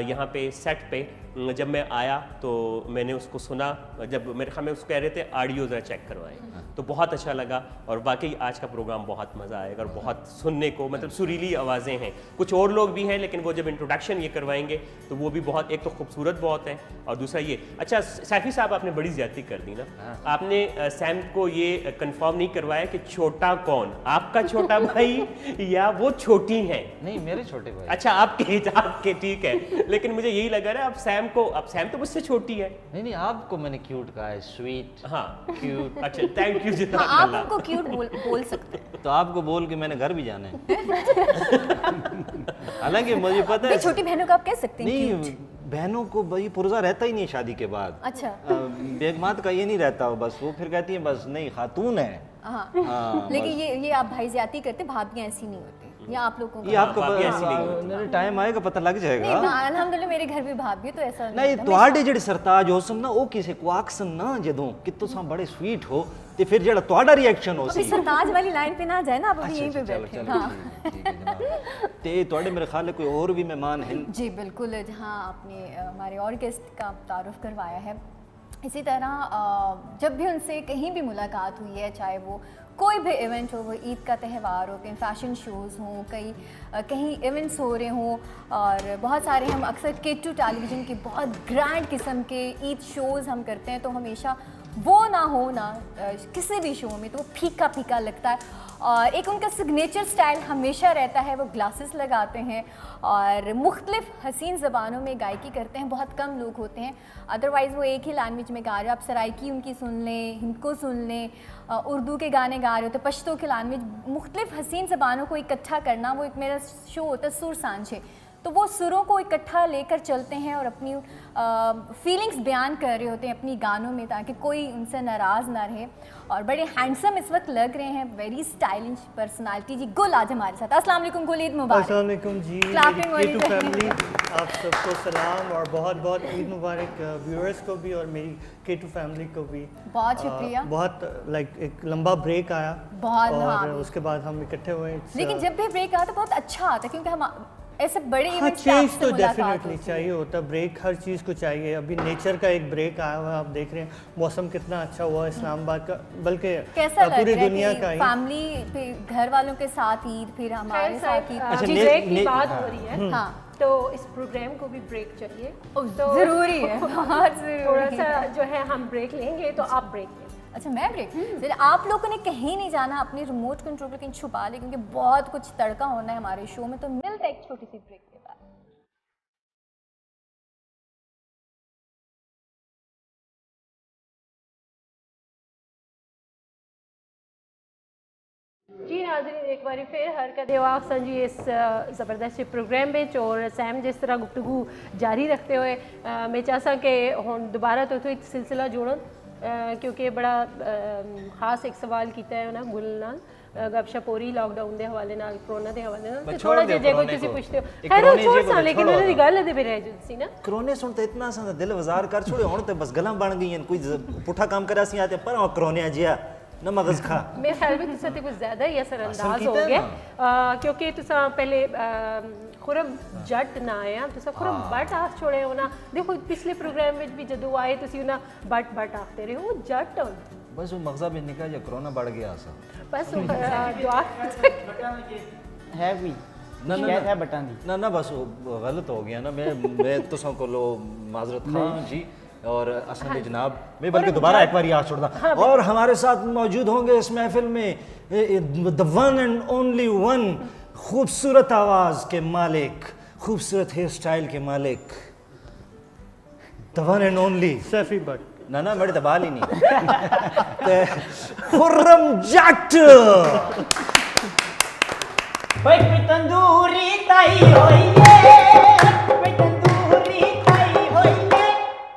यहाँ पे सेट पे जब मैं आया तो मैंने उसको सुना, जब मेरे ख्याल में उसको कह रहे थे ऑडियो ज़रा चेक करवाएं, तो बहुत अच्छा लगा। और वाकई आज का प्रोग्राम बहुत मज़ा आएगा और बहुत सुनने को, मतलब सुरीली आवाज़ें हैं। कुछ और लोग भी हैं लेकिन वो जब इंट्रोडक्शन ये करवाएंगे तो वो भी बहुत, एक तो खूबसूरत बहुत है और दूसरा ये। अच्छा सैफी साहब, आपने बड़ी ज़्यादती कर दी ना। आपने सैम को ये कंफर्म नहीं करवाया कि छोटा कौन, आपका छोटा भाई या वो छोटी हैं? नहीं, मेरे छोटे भाई। अच्छा आपके ठीक है, लेकिन मुझे यही लगा ना, अब सैम तो मुझसे छोटी है। नहीं, आपको मैंने क्यूट कहा है, स्वीट। हाँ क्यूट, अच्छा थैंक यू जितना। आप उनको क्यूट बोल सकते हैं। तो आपको बोल के मैंने घर भी जाना है। हालांकि मुझे पता है छोटी बहनों को आप कह सकते हैं नहीं, बहनों को भाई पुर्जा रहता ही नहीं शादी के बाद। अच्छा। बेगमात का ये नहीं रहता, बस वो फिर कहती है बस नहीं खातून है। हाँ, लेकिन ये आप भाई ज्यादा करते, भाभियां ऐसी नहीं होती। ये आप लोगों ये आपको मेरे टाइम आएगा पता लग जाएगा। अल्हम्दुलिल्लाह मेरे घर भी भाभी तो ऐसा नहीं, ਤੁਹਾਡੇ ਜਿਹੜੇ ਸਰਤਾਜ ਹੋ ਸਨ ਨਾ, ਉਹ ਕਿਸੇ ਕੋ ਆਖਸਨ ਨਾ ਜਦੋਂ ਕਿ ਤੁਸੀਂ ਬੜੇ ਸਵੀਟ ਹੋ ਤੇ ਫਿਰ ਜਿਹੜਾ ਤੁਹਾਡਾ ਰਿਐਕਸ਼ਨ ਹੋ ਸੀ। अभी सरताज वाली लाइन पे ना जाए ना, आप अभी यहीं पे बैठे। हाँ ठीक है जनाब। ते ਤੁਹਾਡੇ मेरे ख्याल है कोई और भी मेहमान हैं? जी बिल्कुल, जहाँ आपने हमारे और गेस्ट का तारुफ करवाया है, इसी तरह जब भी उनसे कहीं भी मुलाकात हुई है, चाहे वो कोई भी इवेंट हो, वो ईद का त्यौहार हो, कहीं फैशन शोज़ हों, कहीं इवेंट्स हो रहे हों, और बहुत सारे हम अक्सर K2 टेलीविज़न के बहुत ग्रैंड किस्म के ईद शोज़ हम करते हैं, तो हमेशा वो ना हो ना किसी भी शो में तो वो फीका फीका लगता है। और एक उनका सिग्नेचर स्टाइल हमेशा रहता है, वो ग्लासेस लगाते हैं और मुख्तलिफ हसीन ज़बानों में गायकी करते हैं। बहुत कम लोग होते हैं, अदरवाइज़ वो एक ही लैंग्वेज में गा रहे हो। आप सराइकी उनकी सुन लें, हिंद को सुन लें, उर्दू के गाने गा रहे हो तो पश्तो के लैंग्वेज, मुख्तलिफ हसीन ज़बानों को इकट्ठा करना, वो एक मेरा शो होता है सुर सांझे, तो वो सुरों को इकट्ठा लेकर चलते हैं और अपनी फीलिंग्स बयान कर रहे होते हैं अपनी गानों में, ताकि कोई उनसे नाराज़ ना रहे। और बड़े हैंडसम इस वक्त लग रहे हैं, वेरी स्टाइलिश पर्सनालिटी। जी गुल आज हमारे साथ। अस्सलाम वालेकुम गुल, ईद मुबारक। अस्सलाम वालेकुम जी, Clapping मेरी वाली K2 फैमिली, आप सबको सलाम और बहुत बहुत ईद मुबारक व्यूअर्स को भी और मेरी K2 फैमिली को भी। बहुत शुक्रिया। बहुत एक लंबा ब्रेक आया बहुत, और हाँ, उसके बाद हम इकट्ठे हुए। लेकिन जब भी ब्रेक आता बहुत अच्छा आता, क्योंकि हम ऐसे बड़े हर इवेंट्स चीज़ तो डेफिनेटली चाहिए होता, ब्रेक हर चीज़ को चाहिए। अभी नेचर का एक ब्रेक आया हुआ है, आप देख रहे हैं मौसम कितना अच्छा हुआ है इस्लामाबाद का, बल्कि कैसा पूरी लग रहा दुनिया है का कि ही। फैमिली फिर घर वालों के साथ ईद, फिर हमारे साथ ईद। अच्छा, जी ब्रेक की बात हो रही है, हाँ तो इस प्रोग्राम को भी ब्रेक चाहिए, तो ज़रूरी है, बहुत ज़रूरी थोड़ा है। सा जो है हम ब्रेक लेंगे, तो आप ब्रेक लें। अच्छा मैं ब्रेक, चलिए आप लोगों ने कहीं नहीं जाना, अपनी रिमोट कंट्रोल कहीं छुपा ले, क्योंकि बहुत कुछ तड़का होना है हमारे शो में। तो मिलते हैं एक छोटी सी ब्रेक के बाद। जी नाज़रीन, एक बार फिर हर का देवाक संजी इस ज़बरदस्त प्रोग्राम में और सैम जिस तरह गुफ्तगू जारी रखते हुए मैं चाहता कि हुण दोबारा तो सिलसिला जोड़न, क्योंकि बड़ा खास एक सवाल किया है ना गुल नाल गपशप हो रही लॉकडाउन के हवाले नाल, कोरोना के हवाले नाल, थोड़ा जिहा जे कोई तुसीं पुछदे हो खैर वो छोड़ सा, लेकिन उन्हां दी गल ते फिर रह जुसी ना। कोरोने सुन ते इतना सा दिल वजार कर छोड़े, हुण ते बस गलां बन गई, कोई पुठा काम करा सी आते पर कोरोना जिया ना मगज खा। मेरे ख्याल में तुसा ते कुछ ज़्यादा ही असरअंदाज असल हो कीता है गया, ना। क्योंकि तुसा पहले खुरम जट ना आया, तुसा खुरम बट आख छोड़े हो ना। देखो पिछले प्रोग्राम में भी जदों आए तुसी ना बट आखते रहे हो, जट हो बस वो मगजा भी निकल जा, कोरोना बढ़ गया सा बस वो दुआ है भी ना शिकायत है बटां दी। ना बस वो गलत हो गया ना। मैं तुसां को लो माजरत खां जी, और असल जनाब मैं बल्कि दोबारा एक बार याद छोड़ता। और हमारे साथ मौजूद होंगे इस महफिल में द वन एंड ओनली वन, खूबसूरत आवाज़ के मालिक, खूबसूरत हेयर स्टाइल के मालिक, the one and only Saifi but ना मेरे तो बाल ही नहीं खुर्रम जट। कोई तंदूरी ताई होइए, कोई तंदूरी ताई होइए,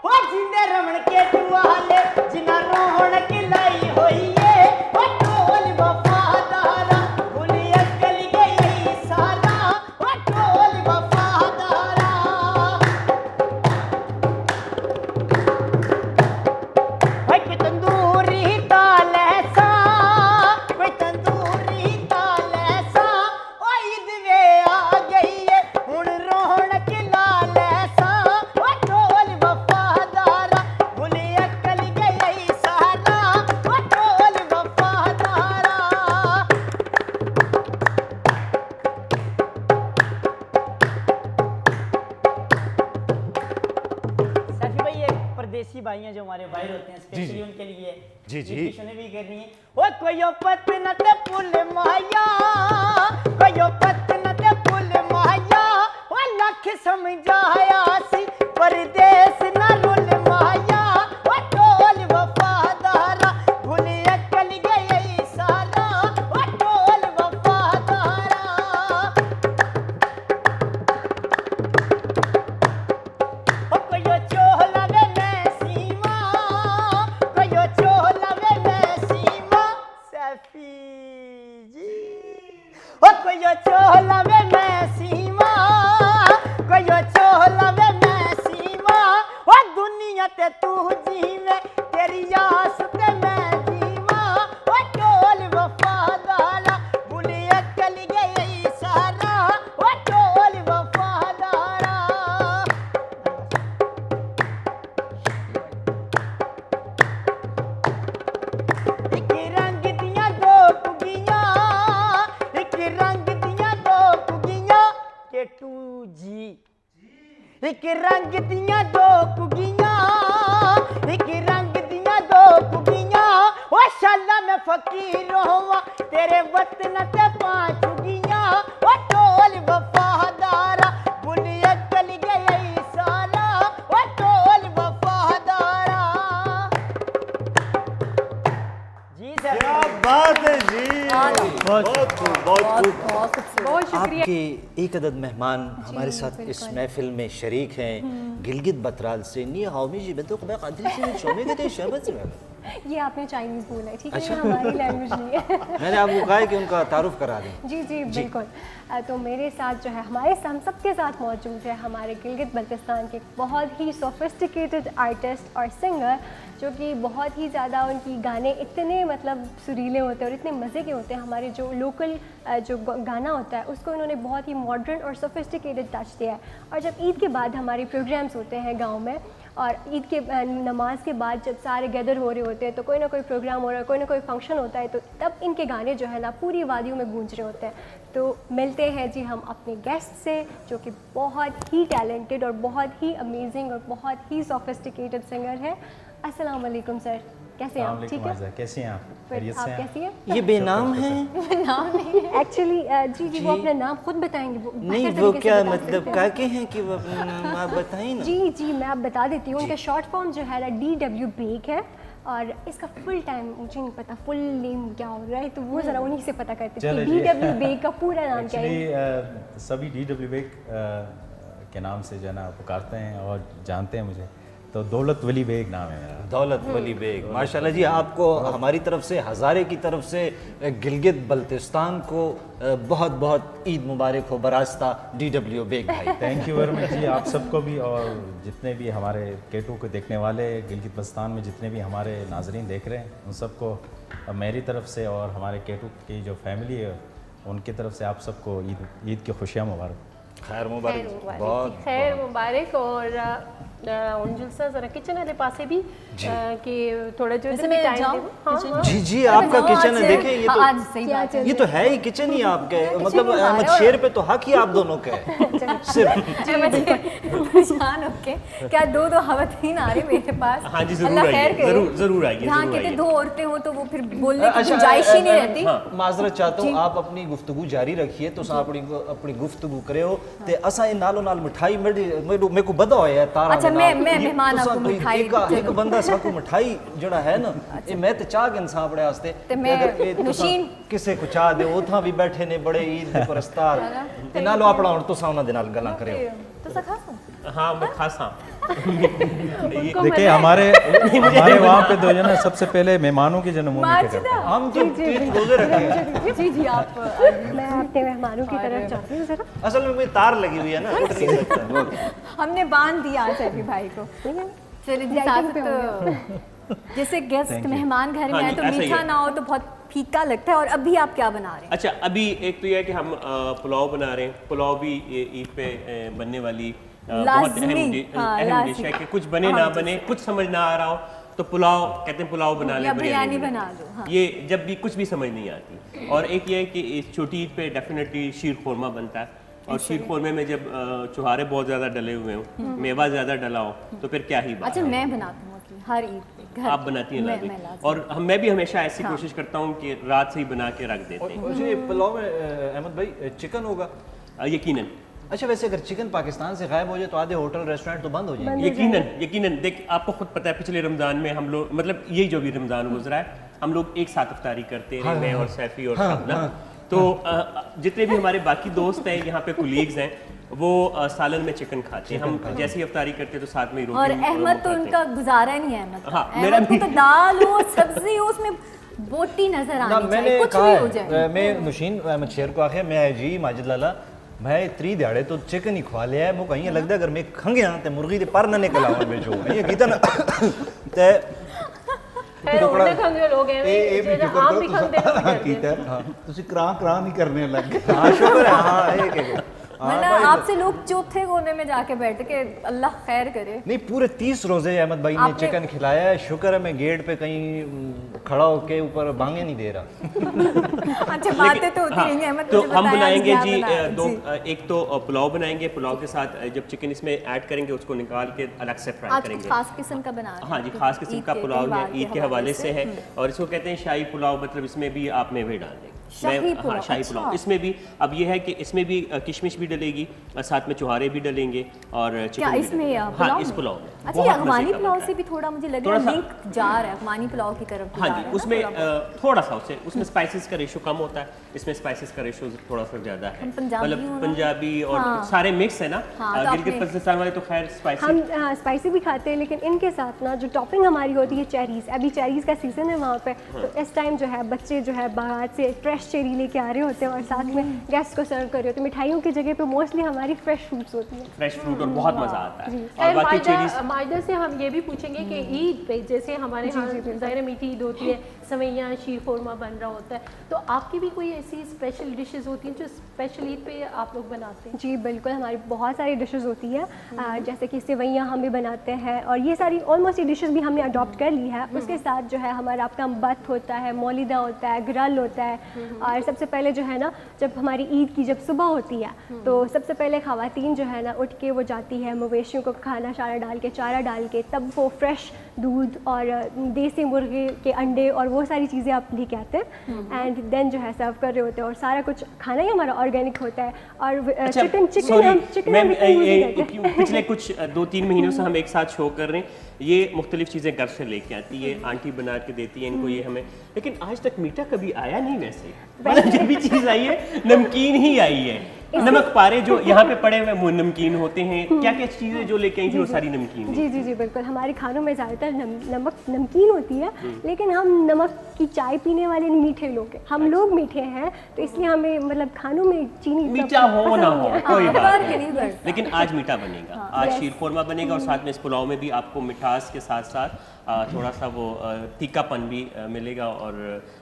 ओ जिंदे रमण के दुआले जिना रोहण की लाई होइए। پردیسی بھائی ہیں جو ہمارے باہر ہوتے ہیں اسپیشلی ان کے لیے جی جی انہیں بھی کرنی ہے. او کوئی پتن تے پل مایا کوئی پتن تے پل مایا او لکھ سمجھایا سی پردیس نہ رول مایا او ٹول وفادارا بھول اکل گئی سارا او ٹول وفادارا. او کوئی چولا وے میں سیما کوئی چولا وے میں سیما سیفی جی. او کوئی چولا وے میں سیما کوئی چولا وے میں سیما او دنیا تے تو جیویں تیری آس تے میں جیواں او ٹول وفادارا بھول اکل گئی سارا او ٹول وفادارا. ایک رنگ دیاں دو کگیاں ایک رنگ دیاں دو کگیاں کہ تو جی. ایک رنگ دیاں دو کگیاں ایک رنگ دیاں دو کگیاں او شالا میں فقیر ہواں تیرے وطن تے پانچ گیاں او ٹول وفادارا بھول اکل گئی سارا او ٹول وفادارا. جی سر کیا بات ہے جی. بہت خوب بہت خوب. بہت آپ شکریہ. کے ایک عدد مہمان ہمارے ساتھ اس محفل میں شریک ہیں گلگت بترال سے. نی ہاؤمی جی بتو قبا قادری سے شومے کے تے شربت سے یہ آپ نے چائنیز بولا ہے ٹھیک ہے یہ ہماری لینگویج نہیں ہے. میں نے آپ کو کہا ہے کہ ان کا تعارف کرا دیں. جی جی بالکل. تو میرے ساتھ جو ہے ہمارے ہم سب کے ساتھ موجود ہے ہمارے گلگت بلتستان کے بہت ہی سوفسٹیکیٹڈ آرٹسٹ اور سنگر جو کہ بہت ہی زیادہ ان کی گانے اتنے مطلب سریلے ہوتے ہیں اور اتنے مزے کے ہوتے ہیں. ہمارے جو لوکل جو گانا ہوتا ہے اس کو انہوں نے بہت ہی ماڈرن اور سوفسٹیکیٹڈ ٹچ دیا ہے. اور جب عید کے بعد ہمارے پروگرامس ہوتے ہیں گاؤں میں اور عید کے نماز کے بعد جب سارے گیدر ہو رہے ہوتے ہیں تو کوئی نہ کوئی پروگرام ہو رہا ہے کوئی نہ کوئی فنکشن ہوتا ہے تو تب ان کے گانے جو ہے نا پوری وادیوں میں گونج رہے ہوتے ہیں. تو ملتے ہیں جی ہم اپنے گیسٹ سے جو کہ بہت ہی ٹیلنٹڈ اور بہت ہی امیزنگ اور بہت ہی سوفسٹیکیٹڈ سنگر ہے. السلام علیکم سر, کیسے ہیں آپ؟ ٹھیک ہے, کیسی ہیں آپ؟ خیریت آپ سے ہیں؟ کیسی ہیں؟ یہ بے نام ہیں نام نہیں ایکچولی جی جی وہ اپنا نام خود بتائیں گے. نہیں وہ کیا مطلب کہتے ہیں کہ وہ آپ بتائیں نا. جی جی میں آپ بتا دیتی ہوں ان کا شارٹ فارم جو ہے نا DW بیگ ہے اور اس کا فل ٹائم مجھے نہیں پتا فل نیم کیا ہو رہا ہے تو وہ ذرا انہیں سے پتہ کرتے ہیں کہ DW بیگ کا پورا نام کیا ہے. ایکچولی سبھی DW بیگ کے نام سے جو ہے نا پکارتے ہیں اور جانتے ہیں مجھے, تو دولت ولی بیگ نام ہے میرا. دولت ولی بیگ, ماشاءاللہ جی. آپ کو ہماری طرف سے ہزارے کی طرف سے گلگت بلتستان کو بہت بہت عید مبارک ہو براستہ DW بیگ بھائی. تھینک یو ویری مچ جی آپ سب کو بھی اور جتنے بھی ہمارے K2 کو دیکھنے والے گلگت بلتستان میں جتنے بھی ہمارے ناظرین دیکھ رہے ہیں ان سب کو میری طرف سے اور ہمارے K2 کی جو فیملی ہے ان کی طرف سے آپ سب کو عید کی خوشیاں مبارک. خیر مبارک, بہت خیر مبارک. اور انجلسا ذرا کچن والے پاسے بھی کہ تھوڑا جو ہے ٹائم. جی جی آپ کا کچن ہے دیکھیں یہ تو یہ تو ہے ہی کچن ہی آپ کے مطلب احمد شیر پہ تو حق ہی آپ دونوں کا ہے صرف. پریشان ہو کے کیا دو خواتین آ رہے میرے پاس. ہاں جی ضرور آئیے, ضرور آئیے. جہاں کہتے دو عورتیں ہوں تو وہ پھر بولنے کی گنجائش ہی نہیں رہتی. معذرت چاہتا ہوں آپ اپنی گفتگو جاری رکھیے تو اپنی گفتگو کرے ہو تے اساں ان نالو نال مٹھائی میرے کو بدا ہویا ہے تارا. اچھا میں مہمان آپ کو مٹھائی ایک بندہ سا کو مٹھائی جڑا ہے نا یہ میں تے چاہ گن سا بڑے واسطے تے میں نشین کسے کو چاہ دے اوتھاں بھی بیٹھے نے بڑے عید دے پرستار تے نالو اپنا ہن تساں انہاں دے نال گلاں کریو. تو سکھا ہاں میں خاصا دیکھیں ہمارے وہاں پہ جو ہے نا سب سے پہلے مہمانوں کی جنم بھومی کے کرتے ہیں. ہم تو روزے رکھے ہیں. جی جی آپ میں اپنے مہمانوں کی طرف چاہتی ہوں ذرا. اصل میں تار لگی ہوئی ہے نا اٹھ نہیں سکتا. ہم نے باندھ دیا سیفی بھائی کو. چلیے جی ساتھ جیسے گیسٹ مہمان گھر میں آئے تو میٹھا نہ ہو تو بہت پھیکا لگتا ہے. اور ابھی آپ کیا بنا رہے ہیں؟ اچھا ابھی ایک تو یہ ہے کہ ہم پلاؤ بنا رہے ہیں. پلاؤ بھی عید پہ بننے والی بہت اہم ڈش ہے کہ کچھ بنے نہ بنے کچھ سمجھ نہ آ رہا ہو تو پلاؤ کہتے ہیں پلاؤ بنا لیں, بریانی بنا دو. یہ جب بھی کچھ بھی سمجھ نہیں آتی. اور ایک یہ ہے کہ اس چھوٹی عید پہ ڈیفینیٹلی شیر خورمہ بنتا ہے اور شیر خورمے میں جب چوہارے بہت زیادہ ڈلے ہوئے ہوں میوہ زیادہ ڈلا ہو تو پھر کیا ہی بات. اچھا میں بناتی ہوں ہر عید پہ گھر آپ بناتی ہیں لازمی, اور میں بھی ہمیشہ ایسی کوشش کرتا ہوں کہ رات سے ہی بنا کے رکھ دیتے ہیں. مجھے پلاؤ میں احمد بھائی چکن ہوگا یقیناً. اچھا ویسے اگر چکن پاکستان سے غائب ہو جائے تو آدھے ہوٹل ریسٹورینٹ تو بند ہو جائیں گے. یقیناً دیکھ آپ کو خود پتہ ہے پچھلے رمضان میں ہم لوگ مطلب یہی جو بھی رمضان گزرا ہے ہم لوگ ایک ساتھ افطاری کرتے رہے, میں اور سیفی اور شبنم. تو جتنے بھی ہمارے باقی دوست ہیں یہاں پہ کولیگز ہیں وہ سالن میں چکن کھاتے ہیں. ہم جیسے ہی افطاری کرتے تو ساتھ میں ہی روٹی. اور احمد تو ان کا گزارا نہیں ہے. احمد ہاں میرا احمد کو تو دال ہو سبزی ہو اس میں بوٹی نظر آنی چاہیے, کچھ بھی ہو جائے. میں نوشین احمد شیر کو آخیا میں جی ماجد لالا میں 3 دیہڑے تو چکن ہی کھوا لیا ہے, وہ کہیں لگتا ہے اگر میں کھنگیا تے مرغی دے پر نہ نکل آواں بیچو یہ کیتا نا تے ਉਹਨੇ ਖੰਗੇ ਲੋਕ ਐਵੇਂ ਜਿਹੜਾ ਆਮ ਵੀ ਖੰਗਦੇ ਨੇ ਕੀਤਾ ਤੁਸੀਂ ਕਰਾਂ ਨਹੀਂ ਕਰਨੇ ਲੱਗ ਗਏ. ہاں شکر ہے. ہاں ایک ورنہ آپ سے لوگ چوتھے کونے میں جا کے بیٹھ کے اللہ خیر کرے. نہیں پورے 30 روزے احمد بھائی نے چکن کھلایا ہے. شکر ہے میں گیٹ پہ کہیں کھڑا ہو کے اوپر بانگے نہیں دے رہا. اچھا باتیں تو ہوتی رہیں گے احمد. تو ہم بنائیں گے جی دو, ایک تو پلاؤ بنائیں گے. پلاؤ کے ساتھ جب چکن اس میں ایڈ کریں گے اس کو نکال کے الگ سے فرائی کریں گے. خاص قسم کا بنا. ہاں جی خاص قسم کا پلاؤ ہے, عید کے حوالے سے ہے, اور اس کو کہتے ہیں شاہی پلاؤ. مطلب اس میں بھی آپ میوے ڈال دیں. ہاں شاہی پلاؤ. اس میں بھی اب یہ ہے کہ اس میں بھی کشمش بھی ڈلے گی, ساتھ میں چوہارے بھی ڈلیں گے اور چکن اس میں ہاں اس پلاؤ میں. اچھا افغانی پلاؤ سے بھی تھوڑا مجھے لگ رہا ہے لنک جا رہا ہے افغانی پلاؤ کی طرف. ہاں جی اس میں تھوڑا سا اس میں اسپائسز کا ریشو کم ہوتا ہے, اس میں اسپائسز کا ریشو تھوڑا سا زیادہ ہے. مطلب پنجابی اور سارے مکس ہے نا. گلگت بلتستان والے تو خیر اسپائسی ہم اسپائسی بھی کھاتے ہیں, لیکن ان کے ساتھ نا جو ٹاپنگ ہماری ہوتی ہے چیریز. ابھی چیریز کا سیزن ہے وہاں پہ, تو اس ٹائم جو ہے بچے جو ہے باہر سے فریش چیری لے کے آ رہے ہوتے ہیں اور ساتھ میں گیسٹ کو سرو کر رہے ہوتے ہیں. مٹھائیوں کی جگہ پہ موسٹلی ہماری فریش فروٹس ہوتی ہیں, فریش فروٹ, اور بہت مزہ آتا ہے. اور باقی چیریز مائدہ سے ہم یہ بھی پوچھیں گے کہ عید پہ جیسے ہمارے یہاں ظاہر میٹھی عید ہوتی ہے, سویاں شیر خورمہ بن رہا ہوتا ہے, تو آپ کی بھی کوئی ایسی اسپیشل ڈشز ہوتی ہیں جو اسپیشل عید پہ آپ لوگ بناتے ہیں؟ جی بالکل, ہماری بہت ساری ڈشز ہوتی ہیں, جیسے کہ سویاں ہم بھی بناتے ہیں, اور یہ ساری آلموسٹ یہ ڈشز بھی ہم نے اڈاپٹ کر لی ہے. اس کے ساتھ جو ہے ہمارا آپ کا بت ہوتا ہے, مولیدہ ہوتا ہے, گرل ہوتا ہے. اور سب سے پہلے جو ہے نا جب ہماری عید کی جب صبح ہوتی ہے تو سب سے پہلے خواتین جو ہے نا اٹھ کے وہ جاتی ہے مویشیوں کو کھانا شارہ ڈال کے, چارہ ڈال کے, تب وہ فریش دودھ اور دیسی مرغے کے انڈے اور وہ ساری چیزیں آپ لے کے آتے ہیں, اینڈ دین جو ہے سرو کر رہے ہوتے ہیں. اور سارا کچھ کھانا ہی ہمارا آرگینک ہوتا ہے. اور چکن پچھلے کچھ 2-3 مہینوں سے ہم ایک ساتھ شو کر رہے ہیں, یہ مختلف چیزیں گھر سے لے کے آتی ہے, آنٹی بنا کے دیتی ہے ان کو یہ ہمیں, لیکن آج تک میٹھا کبھی آیا نہیں. ویسے جب بھی چیز آئی ہے نمکین ہی آئی ہے. نمک پارے جو یہاں پہ پڑے ہوئے نمکین ہوتے ہیں, کیا کیا چیزیں جو لے کے آئی تھی وہ ساری نمکین ہیں. جی جی جی بالکل, ہمارے کھانوں میں زیادہ تر نمک نمکین ہوتی ہے, لیکن ہم نمک کی چائے پینے والے میٹھے لوگ ہیں. ہم لوگ میٹھے ہیں تو اس لیے ہمیں مطلب کھانوں میں چینی میٹھا ہو نہ ہو کوئی بات نہیں, لیکن آج میٹھا بنے گا, آج شیر خورمہ بنے گا, اور ساتھ میں اس پلاؤ میں بھی آپ کو مٹھاس کے ساتھ ساتھ تھوڑا سا وہ تیکھا پن بھی ملے گا اور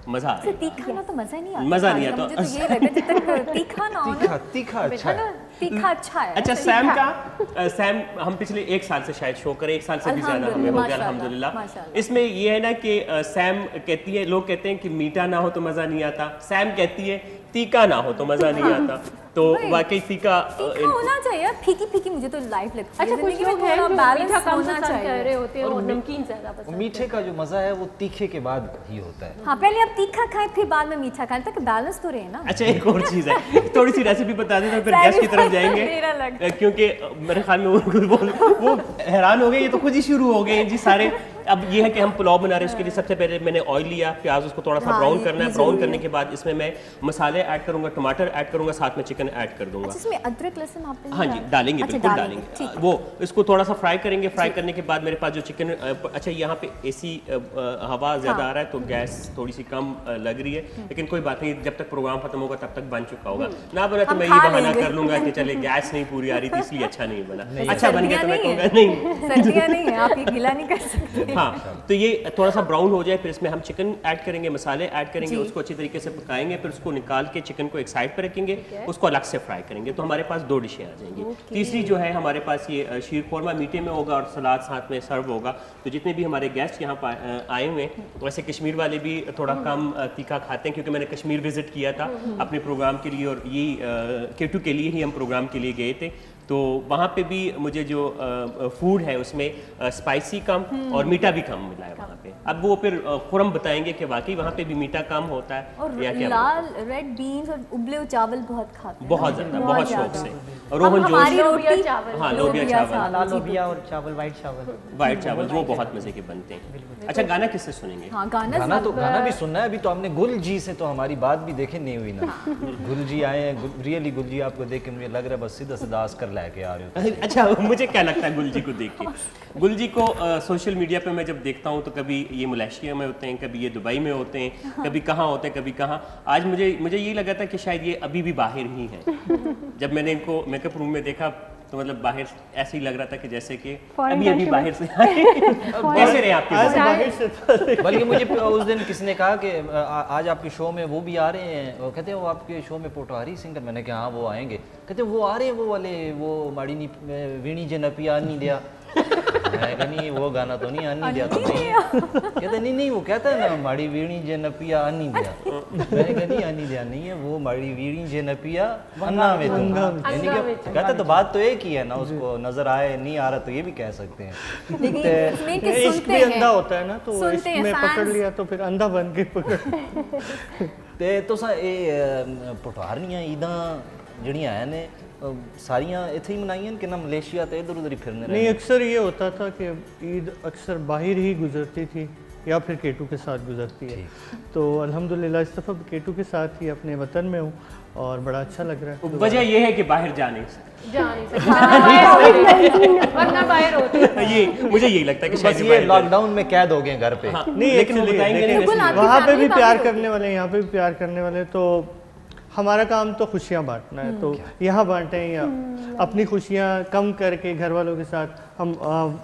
مزہ آئے گا. تیکھا نا تو مزہ نہیں آتا. مزہ نہیں آتا. مجھے تو یہ لگا جب تک تیکھا نہ ہو نا, تیکھا اچھا ہے. تیکھا اچھا ہے. اچھا سیم کا سیم ہم پچھلے 1 سال سے شاید شو کریں, 1 سال سے بھی زیادہ ہمیں ہو گیا الحمدللہ. اس میں یہ ہے نا کہ سیم کہتی ہے, لوگ کہتے ہیں کہ میٹھا نہ ہو تو مزہ نہیں آتا, سیم کہتی ہے تیکھا نہ ہو تو مزہ نہیں آتا. تو واقعی تیکھا ہونا چاہیے. پھیکی پھیکی مجھے تو لائف لگتی ہے. اچھا کچھ لوگ ہیں جو میٹھا کم پسند کر رہے ہوتے ہیں اور نمکین زیادہ پسند. میٹھے کا جو مزہ ہے وہ تیکھے کے بعد ہی ہوتا ہے. ہاں پہلے آپ تیکھا کھائیں پھر بعد میں میٹھا کھائیں تاکہ بیلنس تو رہے نا. اچھا ایک اور چیز ہے, تھوڑی سی ریسیپی بتا دیں تو پھر گیسٹ کی طرف جائیں گے, کیونکہ میرے خیال میں وہ حیران ہو گئے, یہ تو خود ہی شروع ہو گئے ہیں جی سارے. اب یہ ہے کہ ہم پلاؤ بنا رہے ہیں, اس کے لیے سب سے پہلے میں نے آئل لیا, پیاز اس کو تھوڑا سا براؤن کرنا ہے. براؤن کرنے کے بعد اس میں میں مسالے ایڈ کروں گا, ٹماٹر ایڈ کروں گا, ساتھ میں چکن ایڈ کر دوں گا. اس میں ادرک لہسن آپ نے ہاں جی ڈالیں گے, بالکل ڈالیں گے. وہ اس کو تھوڑا سا فرائی کریں گے. فرائی کرنے کے بعد میرے پاس جو چکن, اچھا یہاں پہ اے سی ہوا زیادہ آ رہا ہے تو گیس تھوڑی سی کم لگ رہی ہے, لیکن کوئی بات نہیں, جب تک پروگرام ختم ہوگا تب تک بن چکا ہوگا. نہ بنا تو میں یہ بہانہ کر لوں گا کہ چلے گیس نہیں پوری آ رہی تھی اس لیے اچھا نہیں بنا. اچھا بن گیا تو میں کہوں گا نہیں, سردیاں نہیں ہیں, آپ یہ گلا نہیں کر سکتے. ہاں تو یہ تھوڑا سا براؤن ہو جائے, پھر اس میں ہم چکن ایڈ کریں گے, مسالے ایڈ کریں گے, اس کو اچھی طریقے سے پکائیں گے, پھر اس کو نکال کے چکن کو ایک سائڈ پہ رکھیں گے, اس کو الگ سے فرائی کریں گے. تو ہمارے پاس 2 ڈشیں آ جائیں گی. تیسری جو ہے ہمارے پاس یہ شیر خورمہ میٹھے میں ہوگا اور سلاد ساتھ میں سرو ہوگا. تو جتنے بھی ہمارے گیسٹ یہاں آئے ہوئے ہیں, ویسے کشمیر والے بھی تھوڑا کم تیکھا کھاتے ہیں, کیونکہ میں نے کشمیر وزٹ کیا تھا اپنے پروگرام کے لیے, اور یہی کیٹو کے لیے ہی ہم پروگرام کے لیے گئے تھے. تو وہاں پہ بھی مجھے جو فوڈ ہے اس میں اسپائسی کم اور میٹھا بھی کم ملا ہے وہاں پہ. اب وہ پھر خرم بتائیں گے کہ واقعی وہاں پہ بھی میٹھا کم ہوتا ہے اور یا کیا. لال ریڈ بینز اور ابلے ہوئے چاول بہت کھاتے ہیں بہت زیادہ, بہت شوق سے. روہن روہن جوش, روٹی ہاں لوبیا چاول, لال لوبیا اور چاول وائٹ چاول, وہ بہت مزے کے بنتے ہیں. اچھا گانا کس سے سنیں گے؟ ہاں گانا بھی سننا ہے. ابھی تو ہم نے گل جی سے تو ہماری بات بھی دیکھے نہیں ہوئی نا. گل جی آئے ہیں, ریئلی گل جی آپ کو دیکھ کے مجھے لگ رہا ہے بس سیدھا سیدھا آسکر لے کے آ رہے ہو. اچھا مجھے کیا لگتا ہے گل جی کو دیکھ کے, گل جی کو سوشل میڈیا پہ میں جب دیکھتا ہوں تو کبھی یہ ملیشیا میں ہوتے ہیں, کبھی یہ دبئی میں ہوتے ہیں, کبھی کہاں ہوتے ہیں, کبھی کہاں. آج مجھے یہی لگا تھا کہ شاید یہ ابھی بھی باہر ہی ہیں. جب میں نے ان کو میک اپ روم میں دیکھا تو مطلب باہر ایسے ہی لگ رہا تھا کہ جیسے کہ ابھی باہر سے آئے. کیسے رہے آپ کے؟ بلکہ مجھے اس دن کسی نے کہا کہ آج آپ کے شو میں وہ بھی آ رہے ہیں, وہ کہتے ہیں وہ آپ کے شو میں پوٹوہاری سنگر. میں نے کہا ہاں وہ آئیں گے. کہتے ہیں وہ آ رہے ہیں وہ والے, وہ ماڑی نہیں ویڑی جے نپی آ نہیں دیا. میں کہا نہیں وہ گانا تو نہیں آنی دیا. تو کہتے نہیں وہ کہتا ہے نا ماڑی ویڑی جے نپیا آنی دیا. میں نے کہا نہیں آنی دیا نہیں ہے, وہ ماڑی ویڑی جے نپیا انگا میں تو. کہتا تو بات تو ایک ہی ہے نا, اس کو نظر آئے نہیں آ رہا تو یہ بھی کہہ سکتے ہیں. عشق بھی اندھا ہوتا ہے نا, تو عشق میں پکڑ لیا تو پھر اندھا بن کے پکڑ. تے تساں اے پٹوہاریاں عیداں جڑیاں ہیں نے ساریاں اتھے ہی منائیاں کہ نہ ملیشیا تے ادھر ادھر ہی پھرنے رہے؟ نہیں, اکثر یہ ہوتا تھا کہ عید اکثر باہر ہی گزرتی تھی یا پھر کیٹو کے ساتھ گزرتی ہے. تو الحمدللہ اس دفعہ کیٹو کے ساتھ ہی اپنے وطن میں ہوں اور بڑا اچھا لگ رہا ہے. وجہ یہ ہے کہ باہر جا نہیں سکتے, یہ مجھے یہی لگتا ہے کہ بس یہ لاک ڈاؤن میں قید ہو گئے گھر پہ. نہیں, لیکن وہاں پہ بھی پیار کرنے والے, یہاں پہ بھی پیار کرنے والے. تو ہمارا کام تو خوشیاں بانٹنا ہے, تو یہاں بانٹیں یا اپنی خوشیاں کم کر کے گھر والوں کے ساتھ ہم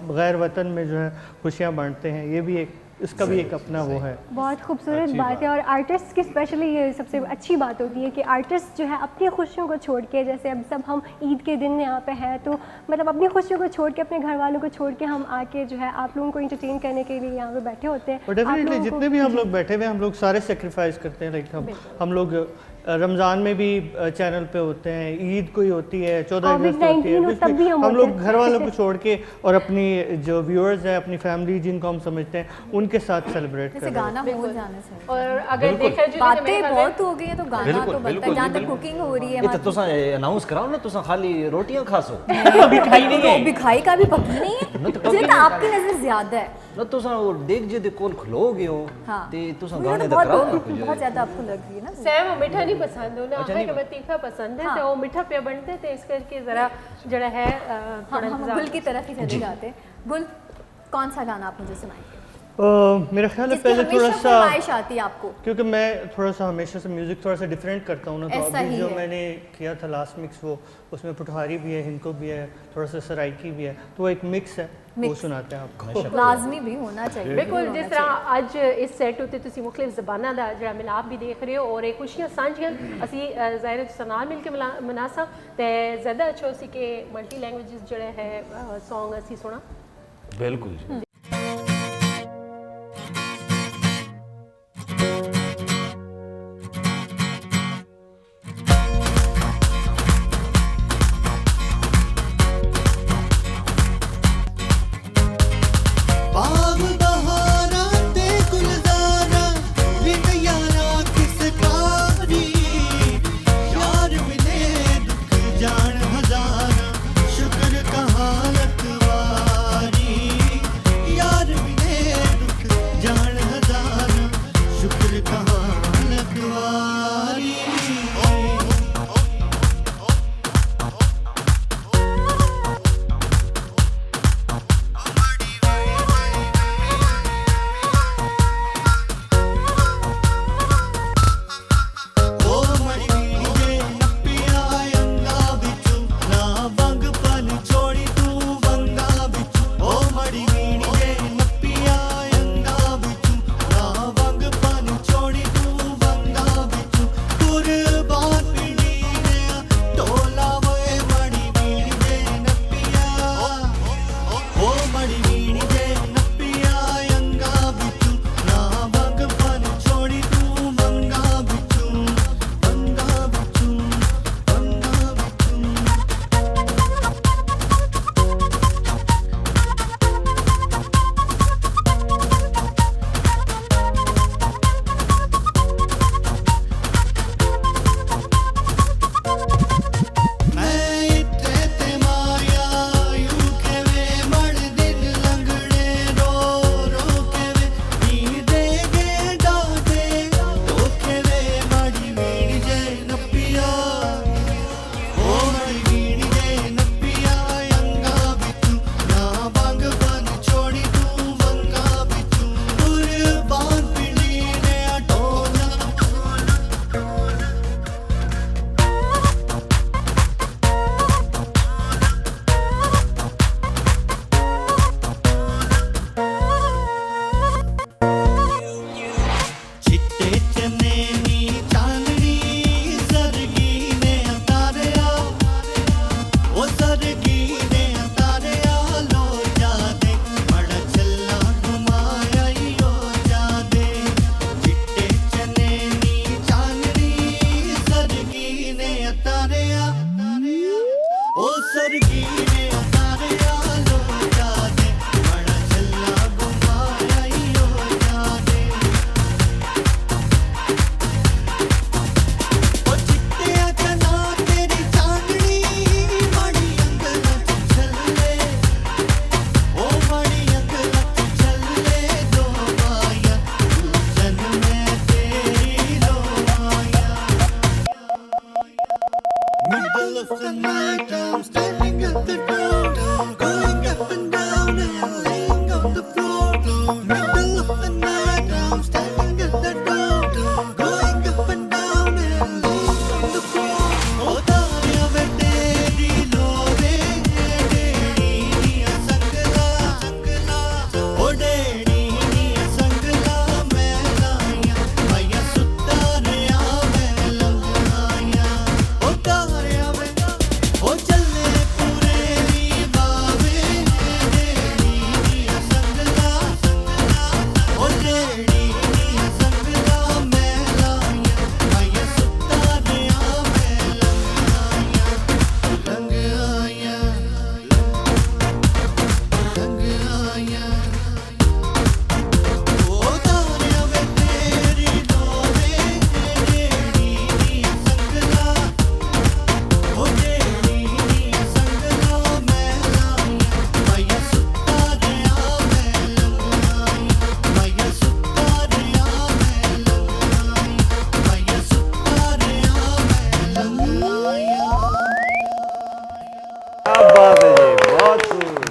غیر وطن میں جو ہے خوشیاں بانٹتے ہیں. یہ بھی ایک, اس کا بھی ایک اپنا وہ ہے. بہت خوبصورت بات ہے. اور آرٹسٹ کی اسپیشلی یہ سب سے اچھی بات ہوتی ہے کہ آرٹسٹ جو ہے اپنی خوشیوں کو چھوڑ کے, جیسے اب سب ہم عید کے دن یہاں پہ ہیں تو مطلب اپنی خوشیوں کو چھوڑ کے اپنے گھر والوں کو چھوڑ کے ہم آ کے جو ہے آپ لوگوں کو انٹرٹین کرنے کے لیے یہاں پہ بیٹھے ہوتے ہیں. اور ڈیفینیٹلی جتنے بھی ہم لوگ بیٹھے ہوئے ہم لوگ سارے سیکریفائز کرتے ہیں. لائک ہم لوگ رمضان میں بھی چینل پہ ہوتے ہیں, عید کوئی ہوتی ہے, 14 اگست ہوتی ہے, ہم لوگ گھر والوں کو چھوڑ کے اور اپنی جو ویورز ہیں, اپنی فیملی جن کو ہم سمجھتے ہیں, ان کے ساتھ سیلیبریٹ کرتے ہیں. گانا ہو جانا چاہیے. اور اگر دیکھا جائے باتیں بہت ہو گئی ہیں تو گانا تو بنتا ہے. جہاں تک کوکنگ ہو رہی ہے یہ تو تساں اناؤنس کراؤ نا, تساں خالی روٹیاں کھاسو, بکھائی نہیں ہے, بکھائی کا بھی پکی نہیں ہے. مجھے تو آپ کی نظر زیادہ ہے نہ, تساں وہ دیکھ جے دے کول کھلو گے ہو تے تساں گانے دا بہت کراؤ. بہت زیادہ آپ کو لگ رہی ہے نا. سیم میٹھا نہیں پسند ہونا ہے کہ میں تیکھا پسند ہے, تو وہ میٹھا پہ بنتے تھے اس کر کے ذرا جڑا ہے ہم گل کی طرف ہی چلے جاتے ہیں. گل, کون سا گانا آپ مجھے سنائیں گے؟ میرا خیال ہے پہلے تھوڑا سا, فرمائش آتی ہے آپ کو, کیونکہ میں تھوڑا سا ہمیشہ سے میوزک تھوڑا سا ڈفرینٹ کرتا ہوں نا. تو ابھی جو میں نے کیا تھا لاسٹ مکس, وہ اس میں پٹوہاری بھی ہے, ہندکو بھی ہے, تھوڑا سا سرائکی بھی ہے, تو وہ ایک مکس ہے, وہ سناتے ہیں آپ کو. لازمی بھی ہونا چاہیے. بالکل, جس طرح اج اس سیٹ اتنے تسی مختلف زباناں دا جڑا ملاپ بھی دیکھ رہے ہو اور ایک خوشیاں سانجھیاں اسی ظاہر سنال مل کے مناسا تے زیادہ اچھا اسی کہ ملٹی لینگویجز جڑے ہے سانگ اسی سنا. بالکل جی. جان ہزار شکر کا حالت واری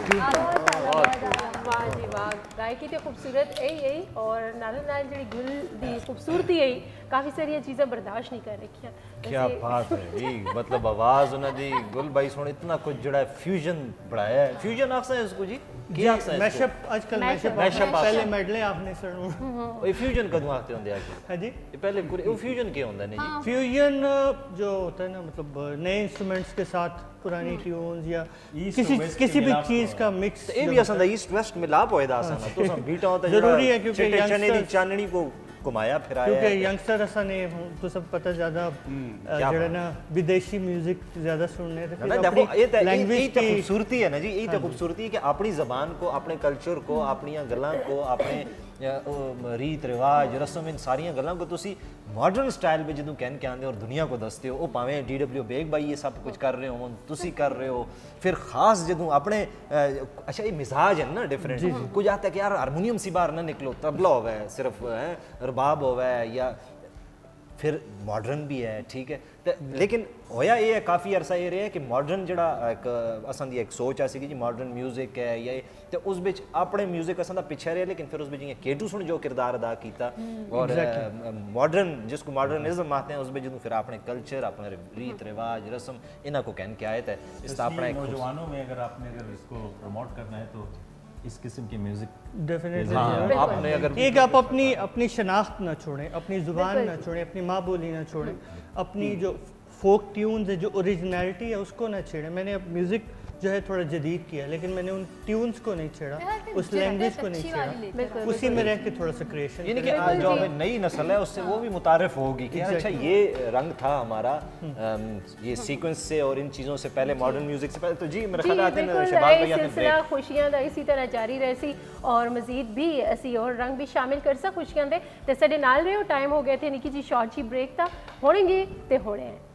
वाह जी वाह, गायकी तो खूबसूरत है और नाल नाल जी गुल दी खूबसूरती है काफ़ी सारी चीज़ें बर्दाश्त नहीं कर रखी। क्या बात है जी, मतलब आवाज़ उन्होंने दी गुल भाई सोने इतना कुछ जड़ा फ्यूजन बढ़ाया है, फ्यूजन आखसा है उसको जी, क्या आखसा है इसको? मैशअप आजकल मैशअप मैशअप पहले मेडले आपने सुना ये फ्यूजन कदों आखते होंगे आगे? हाँ जी, ये पहले वो फ्यूजन क्या होता है नहीं जी? फ्यूजन जो होता है ना, मतलब नए इंस्ट्रूमेंट्स के साथ पुरानी ट्यून्स या East और West किसी के भी मिलाप चीज़ को- का मिक्स ये भी आसान था, ईस्ट वेस्ट मिलाप होए दा आसान तो सब बीटा होता जरूरी है क्योंकि चिट्टे चने दी youngsters- चांदनी को घुमाया फिराया क्योंकि यंगस्टर ऐसा नहीं है तो सब पता ज़्यादा क्या जड़ा ना विदेशी म्यूजिक ज़्यादा सुनने थे ना देखो ये तो लैंग्वेज तो की खूबसूरती है ना जी, ये तो खूबसूरती है कि अपनी ज़बान को, अपने कल्चर को, अपनी गल्लां को, अपने रीत रिवाज रस्म इन सारियां गल्लां को तुसी मॉडर्न स्टाइल में जदों कहन के आंदे और दुनिया को दसते हो, वो भावें DW बेग भाई ये सब कुछ कर रहे हो, तुसी कर रहे हो, फिर खास जदों अपने अच्छा ये मिजाज है ना डिफरेंट, कुछ आता है कि यार हारमोनियम सी बाहर ना निकलो, तबला होवे सिर्फ रबाब होवे या फिर मॉडर्न भी है, ठीक है तो लेकिन होया ये है काफ़ी अरसा ये रहा है कि मॉडर्न जड़ा एक असां दी एक सोच आ सी कि जी मॉडर्न म्यूजिक है या तो उस बिच अपने म्यूजिक असां दा पिछे रहे, लेकिन फिर उस बिच केटू सुन जो किरदार अदा किया और मॉडर्न जिसको मॉडर्निज्म आते हैं उस बिच जो फिर अपने कल्चर, अपने रीत रिवाज रस्म इन्हां को कहन के आए थे इसका अपना एक नौजवानों में अगर इसको प्रमोट करना है तो इस किस्म की म्यूजिक डेफिनेटली आपने अगर एक आप अपनी शनाख्त ना छोड़ें, अपनी ज़ुबान ना छोड़ें, अपनी माँ बोली ना छोड़ें, अपनी जो फोक ट्यून्स है, जो ओरिजिनलिटी है उसको ना छेड़ें। मैंने अब म्यूज़िक जो है थोड़ा जदीद किया, लेकिन मैंने उन ट्यून्स को नहीं छेड़ा, उस लैंग्वेज को नहीं छेड़ा, उसी में रह के थोड़ा सा क्रिएशन। यानी कि आज जो हमें नई नस्ल है उससे वो भी मुतारिफ होगी कि अच्छा ये रंग था हमारा ये सीक्वेंस से और इन चीज़ों से पहले, मॉडर्न म्यूजिक से पहले। तो जी मेरे ख्याल आते हैं शहबाज भाई आते सिलसिला खुशियां दा इसी तरह जारी रहसी और मजीद भी असी और रंग भी शामिल कर सा खुशियां दे ते साडे नाल रहे हो। टाइम हो गया थे निकी जी शॉर्ट जी ब्रेक था, होणगे ते होणे हैं।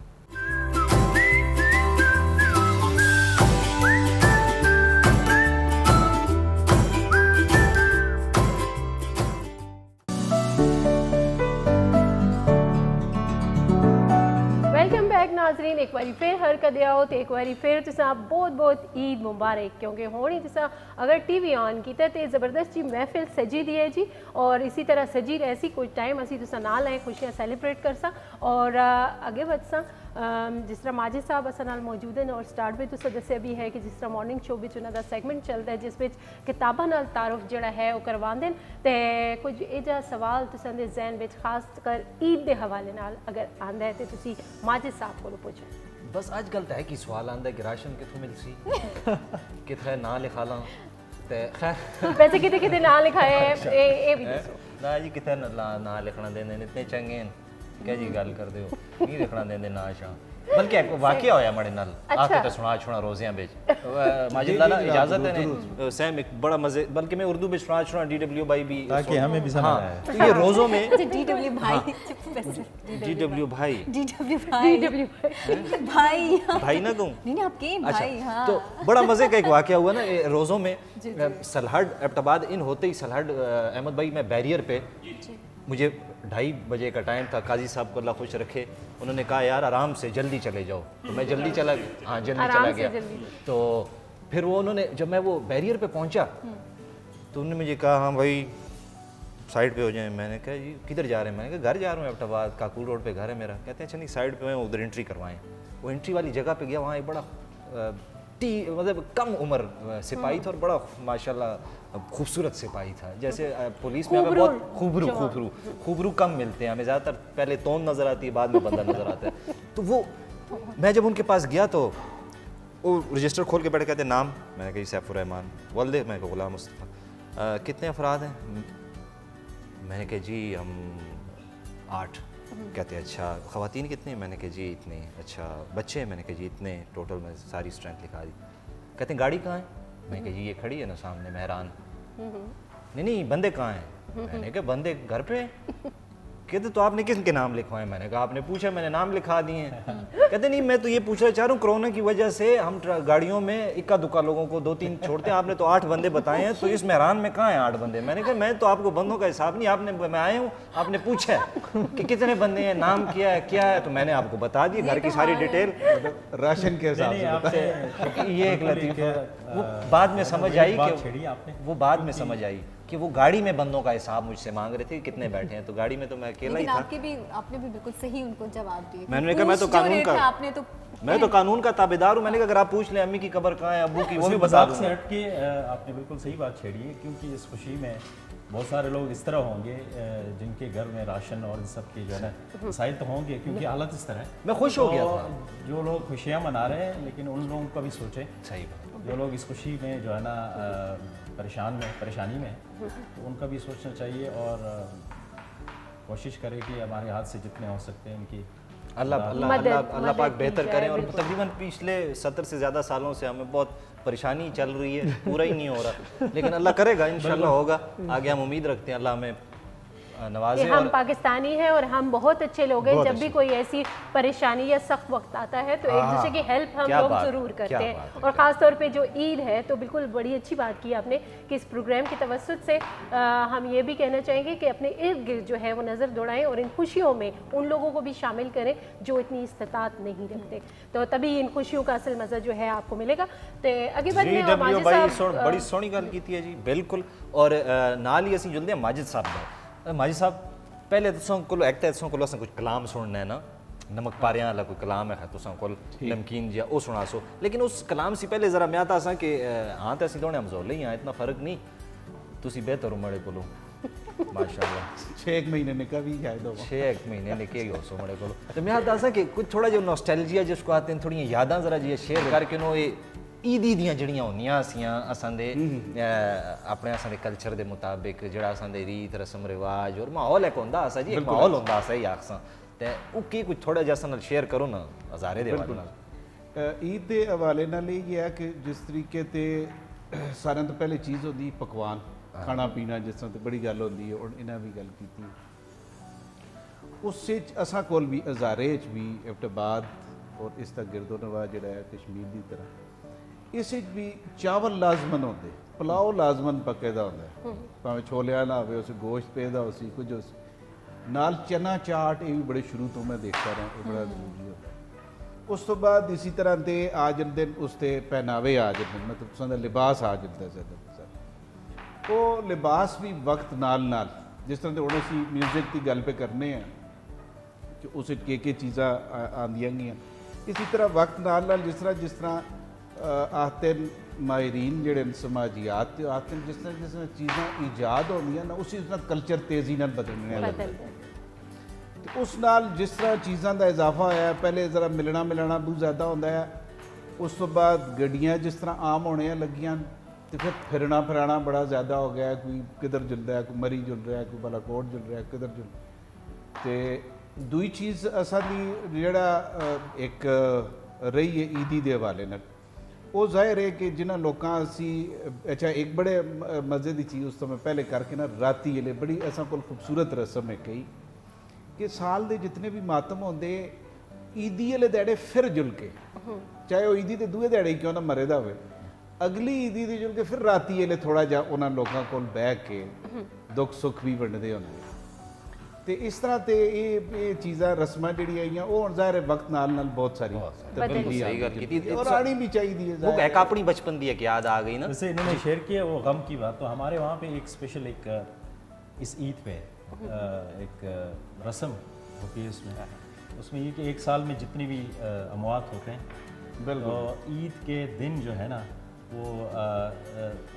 वेलकम बैक नाजरीन, एक बारी फिर हर कदे आओ तो एक बारी फिर तुसा बहुत बहुत ईद मुबारक, क्योंकि होनी तुसा अगर टीवी ऑन किया तो ज़बरदस्त जी महफिल सजी दी है जी और इसी तरह सजी रहसी कुछ टाइम असी तुसा नाल आए खुशियां सेलिब्रेट कर सा और अगे बद सा जिस तरह माजिद साहब असा नाल मौजूद हैं और स्टार्ट में तुसा दस्या भी है कि जिस तरह मॉर्निंग शो विच उन्हां दा सेगमेंट चलता है जिस विच किताबां नाल तारुफ जिहड़ा है वो करवांदे न ते कुछ एजा सवाल तुसां दे ज़हन विच खास कर ईद के हवाले नाल अगर आंदा है तो तुसी माजिद साहब को पूछो। बस अजकल तो है कि सवाल आंदा है कि राशन कितों मिलसी किथे ना लिखा ला ते खैर वैसे किते किते ना लिखाए ए भी दसो ना जी किथे ना लिखना देंदे ने इतने चंगे हैं क्या जी गल कर दे हो नहीं लिखना देंदे ना शां बल्कि एक वाकया होया मड़े नाल आके तो सुना रोज़ियां बेच माजिद लाला इजाजत है ने सैम एक बड़ा मजे बल्कि मैं उर्दू में सुना DW भाई भी ताकि हमें भी समझ आए। तो ये रोज़ों में DW भाई DW भाई DW भाई भाई भाई ना कहूँ नहीं आपके भाई हाँ तो बड़ा मज़े का एक वाक़या हुआ ना रोज़ों में सलहट एबटाबाद इन होते ही सलहट अहमद भाई मैं बैरियर पे मुझे 2:30 बजे का टाइम था, काजी साहब को अल्लाह खुश रखे, उन्होंने कहा यार आराम से जल्दी चले जाओ, तो मैं जल्दी चला गया तो फिर वो उन्होंने जब मैं वो बैरियर पे पहुंचा तो उन्होंने मुझे कहा हाँ भाई साइड पे हो जाए। मैंने कहा जी किधर जा रहे हैं? मैंने कहा घर जा रहा हूँ एबटाबाद, काकूल रोड पे घर है मेरा। कहते हैं अच्छा नहीं साइड पे उधर एंट्री करवाएं। वो एंट्री वाली जगह पे गया, वहाँ एक बड़ा मतलब कम उम्र सिपाही था और बड़ा माशाल्लाह खूबसूरत सिपाही था। जैसे पुलिस में हमें बहुत खूबरू कम मिलते हैं, हमें ज़्यादातर पहले तोन नज़र आती है बाद में बंदा नज़र आता है। तो वो मैं जब उनके पास गया तो वो रजिस्टर खोल के बैठे, कहते नाम, मैंने कहा सैफुर रहमान, वल्दे मैं गुलाम मुस्तफ़ा, कितने अफराद हैं? मैंने कहा जी हम 8। कहते अच्छा ख़वातीन कितने? मैंने कहा जी इतने। अच्छा बच्चे? मैंने कहा जी इतने। टोटल में सारी स्ट्रेंथ लिखा दी। कहते हैं गाड़ी कहाँ है? मैंने कहा जी ये खड़ी है ना सामने मेहरान। नहीं बंदे कहाँ हैं? मैंने कहा बंदे घर पे। کہتے تو آپ نے کس کے نام لکھوائے؟ میں نے کہا آپ نے پوچھا، میں نے نام لکھا دیے ہیں۔ کہتے نہیں میں تو یہ پوچھنا چاہ رہا ہوں کرونا کی وجہ سے ہم گاڑیوں میں اکا دکا لوگوں کو 2-3 چھوڑتے ہیں، آپ نے تو 8 بندے بتائے ہیں، تو اس مہران میں کہاں ہیں 8 بندے؟ میں نے کہا میں تو آپ کو بندوں کا حساب نہیں، آپ نے میں آئے ہوں آپ نے پوچھا ہے کہ کتنے بندے ہیں، نام کیا ہے کیا ہے، تو میں نے آپ کو بتا دی گھر کی ساری ڈیٹیل راشن کے حساب سے بتایا۔ یہ ایک لطیفہ وہ بعد میں سمجھ آئی کہ وہ بعد میں سمجھ آئی کہ وہ گاڑی میں بندوں کا حساب مجھ سے مانگ رہے تھے کہ کتنے بیٹھے ہیں، تو گاڑی میں تو میں اکیلا ہی تھا۔ آپ نے بھی بالکل صحیح ان کو جواب دیا۔ میں نے کہا میں تو قانون کا تابعدار ہوں، میں نے کہا اگر آپ پوچھ لیں امی کی قبر کہاں ہے، ابو کی، وہ بھی بتا دوں۔ سے ہٹ کے آپ نے بالکل صحیح بات چھیڑی ہے، کیونکہ اس خوشی میں بہت سارے لوگ اس طرح ہوں گے جن کے گھر میں راشن اور ان سب کے جو ہے نا مسائل تو ہوں گے، کیونکہ حالت اس طرح ہے۔ میں خوش ہو گیا تھا جو لوگ خوشیاں منا رہے ہیں، لیکن ان لوگوں کا بھی سوچیں، صحیح بات، جو لوگ اس خوشی میں جو ہے نا پریشانی میں تو ان کا بھی سوچنا چاہیے، اور کوشش کرے کہ ہمارے ہاتھ سے جتنے ہو سکتے ہیں ان کی اللہ پاک بہتر کریں۔ اور تقریباً پچھلے 70 سے زیادہ سالوں سے ہمیں بہت پریشانی چل رہی ہے، پورا ہی نہیں ہو رہا، لیکن اللہ کرے گا، انشاءاللہ ہوگا، آگے ہم امید رکھتے ہیں اللہ ہمیں نوازے۔ ہم پاکستانی ہیں اور ہم بہت اچھے لوگ ہیں، جب بھی کوئی ایسی پریشانی یا سخت وقت آتا ہے تو ایک دوسرے کی ہیلپ ہم لوگ ضرور کرتے ہیں، اور خاص طور پہ جو عید ہے تو بالکل بڑی اچھی بات کی آپ نے کہ اس پروگرام کی توسط سے ہم یہ بھی کہنا چاہیں گے کہ اپنے ارد گرد جو ہے وہ نظر دوڑائیں اور ان خوشیوں میں ان لوگوں کو بھی شامل کریں جو اتنی استطاعت نہیں رکھتے، تو تبھی ان خوشیوں کا اصل مزہ جو ہے آپ کو ملے گا۔ تو اگے بڑھتے ہیں ماجد صاحب، بڑی سونی گل کی ہے جی، بالکل، اور نال ہی اسی جلدی ماجد صاحب ماجد صاحب پہلے تساں کول ایک تے تساں کول اساں کچھ کلام سننا ہے نا، نمک پاریاں والا کوئی کلام ہے تساں کول نمکین جیا او سنا سو، لیکن اس کلام سے پہلے ذرا میں آتا سا کہ ہاں تے اسی دونے ہمزولے ہی ہاں، اتنا فرق نہیں، تسی بہتر ہو مڑے کولو ماشاءاللہ۔ 6 مہینے نکا بھی شاید ہو 6 مہینے نکے ہی ہو سو مڑے کولو، تو میں آتا سا کہ کچھ تھوڑا جو نوسٹیلجیا جس کو آتے ہیں، تھوڑی یاداں ذرا جی شیئر کر کے نو عیدی دیاں جڑیاں ہونیاں سیاں اساں دے اپنے اساں دے کلچر دے مطابق، جڑا اساں دے ریت رسم رواج اور ماحول ایک ہوندا اسا جی، ایک ماحول ہوندا اسا ہی آکھساں، تے او کی کچھ تھوڑا جیسا نال شیئر کرو نا ہزارے دے حوالے نال۔ عید دے حوالے نال یہ ہے کہ جس طریقے تے سارے تو پہلے چیز ہوندی پکوان، کھانا پینا، جس طرح تے بڑی گل ہوندی ہے، اور انہاں بھی گل کیتی اس سے اساں کول بھی ہزارے چ بھی ابتباد اور اس دا گرد و نواح جڑا ہے کشمیر دی طرح اس بھی چاول لازمن ہوندے، پلاؤ لازمن پکے دا ہوندا ہے، پاویں چھولیاں نہ ہوئے اسے گوشت پے دا ہو سی کچھ نال چنا چاٹ، یہ بھی بڑے شروع تو میں دیکھتا رہا، یہ بڑا ضروری ہوتا ہے۔ اس تو بعد اسی طرح دے آ جاندے اس تے پہناوے آ جاندے، مطلب پسند لباس آ جاتا ہے زیادہ پسند، وہ لباس بھی وقت نال جس طرح ہن اسی میوزک کی گل پہ کرنے ہیں کہ اس کی چیزاں آندیاں گیاں، اسی طرح وقت نال جس طرح آتے ماہرین جڑے سماجیات آتے ہیں، جس طرح چیزاں ایجاد ہوندی ہیں نا، اسی طرح کلچر تیزی نال بدلنے لگتا ہے، تو اس نال جس طرح چیزاں دا اضافہ ہوا ہے، پہلے ذرا ملنا بہت زیادہ ہوتا ہے، اس تو بعد گڈیاں جس طرح عام ہونے لگیاں، تو پھر پھرانا بڑا زیادہ ہو گیا ہے، کوئی کدھر جل رہا ہے، کوئی مری جل رہا ہے، کوئی بالا کوٹ جل رہا ہے، کدھر جل، تو دوئی چیز اساں دی جڑا ایک رہی ہے عیدی دے حوالے نال، وہ ظاہر ہے کہ جنہاں لوکاں اسی اچھا ایک بڑے مزے دی چیز اس تو میں پہلے کر کے نا راتی ویلے بڑی ایسا کوئی خوبصورت رسم ہے کئی کہ سال دے جتنے بھی ماتم ہوندے عیدی والے دیہڑے پھر جل کے، چاہے وہ عیدی دے دوے دیہڑے ہی کیوں نہ مرے دا ہوئے، اگلی عیدی دی جل کے پھر راتی ویلے تھوڑا جا انہاں لوکاں کول بیٹھ کے دکھ سکھ بھی ونڈدے ہوندے، تے اس طرح تے یہ چیزاں رسماں جڑی آئیاں وہ ظاہر وقت نال بہت ساری تبدیلی اور آنی بھی چاہیے، وہ ایک اپنی بچپن دی ایک یاد آ گئی نا، جیسے انہوں نے شیئر کیا وہ غم کی بات، تو ہمارے وہاں پہ ایک اسپیشل ایک اس عید پہ ایک رسم ہوتی ہے، اس میں یہ کہ ایک سال میں جتنی بھی اموات ہوتے ہیں تو عید کے دن جو ہے نا وہ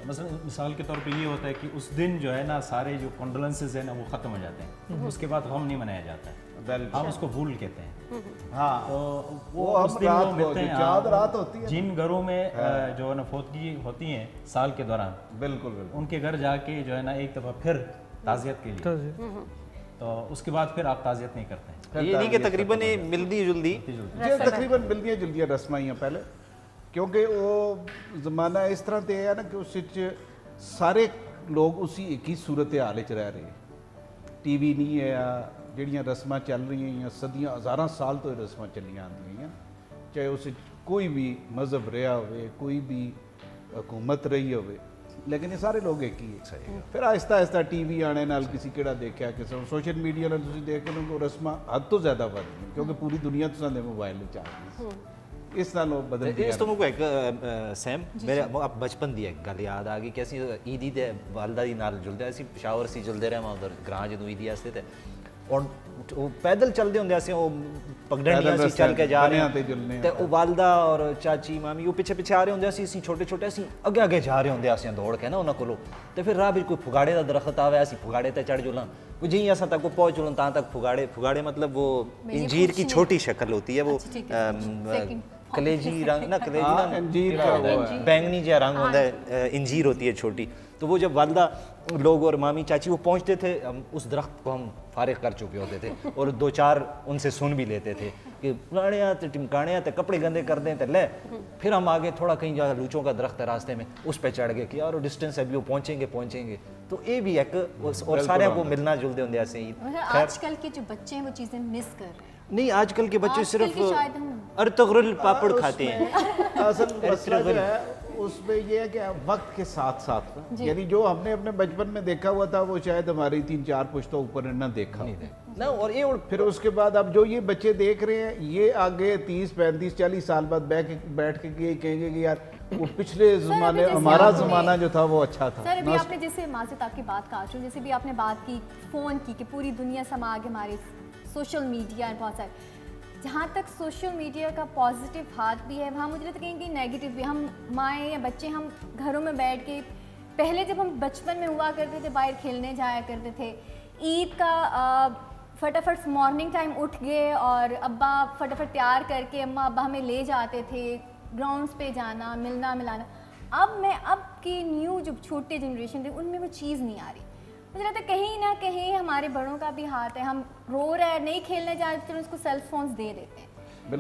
مثلا مثال کے طور پہ یہ ہوتا ہے کہ اس دن جو ہے نا سارے جو کنڈولنسز ہیں نا وہ ختم ہو جاتے ہیں، اس کے بعد غم نہیں منایا جاتا ہے، ہم اس کو بھول کہتے ہیں، ہاں تو وہ اس دن وہ ملتے ہیں جن گھروں میں جو ہے نا فوتگی ہوتی ہیں سال کے دوران، بالکل ان کے گھر جا کے جو ہے نا ایک دفعہ پھر تعزیت کے لیے، تو اس کے بعد پھر آپ تعزیت نہیں کرتے ہیں، یہ نہیں کہ تقریباً ملدی جلدی تقریباً ملدیاں جلدیاں رسماں ہی ہیں پہلے، کیونکہ وہ زمانہ اس طرح تے ہے نا کہ اس سارے لوگ اسی ایک ہی صورت حال رہ رہے، ٹی وی نہیں ہے، ਜਿਹੜੀਆਂ ਰਸਮਾਂ ਚੱਲ ਰਹੀਆਂ ਜਾਂ ਸਦੀਆਂ ਹਜ਼ਾਰਾਂ ਸਾਲ ਤੋਂ ਇਹ ਰਸਮਾਂ ਚੱਲੀਆਂ ਆਉਂਦੀਆਂ, ਚਾਹੇ ਉਸ 'ਚ ਕੋਈ ਵੀ ਮਜ਼ਹਬ ਰਿਹਾ ਹੋਵੇ, ਕੋਈ ਵੀ ਹਕੂਮਤ ਰਹੀ ਹੋਵੇ, ਲੇਕਿਨ ਇਹ ਸਾਰੇ ਲੋਕ ਇੱਕ ਹੀ ਹੈ। ਫਿਰ ਆਹਿਸਤਾ ਆਹਿਸਤਾ ਟੀਵੀ ਆਣੇ ਨਾਲ ਕਿਸੇ ਕਿਹੜਾ ਦੇਖਿਆ, ਕਿਸੇ ਸੋਸ਼ਲ ਮੀਡੀਆ ਨਾਲ ਤੁਸੀਂ ਦੇਖ ਕੇ ਉਹ ਰਸਮਾਂ ਹੱਦ ਤੋਂ ਜ਼ਿਆਦਾ ਵੱਧ ਗਈਆਂ, ਕਿਉਂਕਿ ਪੂਰੀ ਦੁਨੀਆ ਤੁਸਾਂ ਦੇ ਮੋਬਾਈਲ ਵਿੱਚ ਆ ਗਈ। ਇਸ ਨਾਲ ਉਹ ਬਦਲ ਗਿਆ। ਇਸ ਤੋਂ ਮੈਨੂੰ ਇੱਕ ਸੈਮ ਮੇਰੇ ਬਚਪਨ ਦੀ ਇੱਕ ਗੱਲ ਯਾਦ ਆ ਗਈ ਕਿ ਅਸੀਂ ਈਦੀ ਦੇ ਵਾਲਦਾ ਦੀ ਨਾਲ ਜੁਲਦੇ ਅਸੀਂ ਪਿਸ਼ਾਵਰ ਸੀ ਜੁਲਦੇ ਰਹੇ ਉਧਰ ਗ੍ਰਾਂ ਜਦੋਂ ਈਦੀ ਆਸਤੇ ਤੇ ਔਰ ਉਹ ਪੈਦਲ ਚੱਲਦੇ ਹੁੰਦੇ ਅਸੀਂ ਉਹ ਪਗਡੰਡੀਆਂ ਸੀ ਚੱਲ ਕੇ ਜਾ ਰਹੇ ਹਾਂ ਤੇ ਉਹ ਵਾਲਦਾ ਔਰ ਚਾਚੀ ਮਾਮੀ ਉਹ ਪਿੱਛੇ ਪਿੱਛੇ ਆ ਰਹੇ ਹੁੰਦੇ ਸੀ, ਅਸੀਂ ਛੋਟੇ ਛੋਟੇ ਅਸੀਂ ਅੱਗੇ ਅੱਗੇ ਜਾ ਰਹੇ ਹੁੰਦੇ ਅਸੀਂ ਦੌੜ ਕੇ ਨਾ ਉਹਨਾਂ ਕੋਲੋਂ। ਤੇ ਫਿਰ ਰਾਹ ਵਿੱਚ ਕੋਈ ਫੁਗਾੜੇ ਦਾ ਦਰਖਤ ਆਵੇ, ਅਸੀਂ ਫੁਗਾੜੇ ਤੇ ਚੜ जुलन जी ऐसा तक वो पहुँच जुलन तहाँ तक फुगाड़े मतलब वो इंजीर की छोटी शक्ल होती है, वो कलेजी रंग ना कलेजी ना अंजीर का बैंगनी जो रंग होता है, इंजीर होती है छोटी। तो वो जब वालदा लोग और मामी चाची वो पहुँचते थे, उस दरख्त को हम फारिग कर चुके होते थे और दो चार उनसे सुन भी लेते थे कि पुराने आते टिमकाने आते कपड़े गंदे कर दें तो ले। फिर हम आगे थोड़ा कहीं जा लूचों का दरख्त है रास्ते में, उस पर चढ़ गए कि यार वो डिस्टेंस है अभी वो पहुँचेंगे। तो ये भी एक और सारे को मिलना जुलते होंगे ऐसे ही। आजकल के जो बच्चे हैं वो चीज़ें मिस कर रहे हैं। नहीं आजकल के बच्चे सिर्फ अर्तगरुल पापड़ खाते हैं। असल मसला जो है उसमें ये है कि वक्त के साथ साथ यानी जो हमने अपने बचपन में देखा हुआ था वो शायद हमारी 3-4 पुश्तों ऊपर न देखा ना, और ये और फिर उसके बाद अब जो ये बच्चे देख रहे हैं ये आगे 30-35-40 साल बाद बैठ के ये कहेंगे कि यार वो पिछले ज़माने हमारा ज़माना जो था वो अच्छा था। सर अभी आपने जैसे माजिद आपकी बात काट रही हूँ, जैसे भी आपने बात की फ़ोन की कि पूरी दुनिया समा आगे हमारे सोशल मीडिया और बहुत सारे, जहाँ तक सोशल मीडिया का पॉजिटिव हाथ भी है वहाँ मुझे लगता है कि नेगेटिव भी। हम माएँ या बच्चे हम घरों में बैठ के पहले जब हम बचपन में हुआ करते थे बाहर खेलने जाया करते थे, ईद का फटाफट मॉर्निंग टाइम उठ गए और अब्बा फटाफट तैयार करके अम्मा अब्बा हमें ले जाते थे ग्राउंड्स पे जाना मिलना मिलाना। अब की न्यू जो छोटे जनरेशन थे उनमें वो चीज़ नहीं आ रही। मुझे लगता है कहीं ना कहीं हमारे बड़ों का भी हाथ है, हम रो रहे हैं नहीं खेलने जा रहे तो उसको सेल फोन्स दे देते हैं।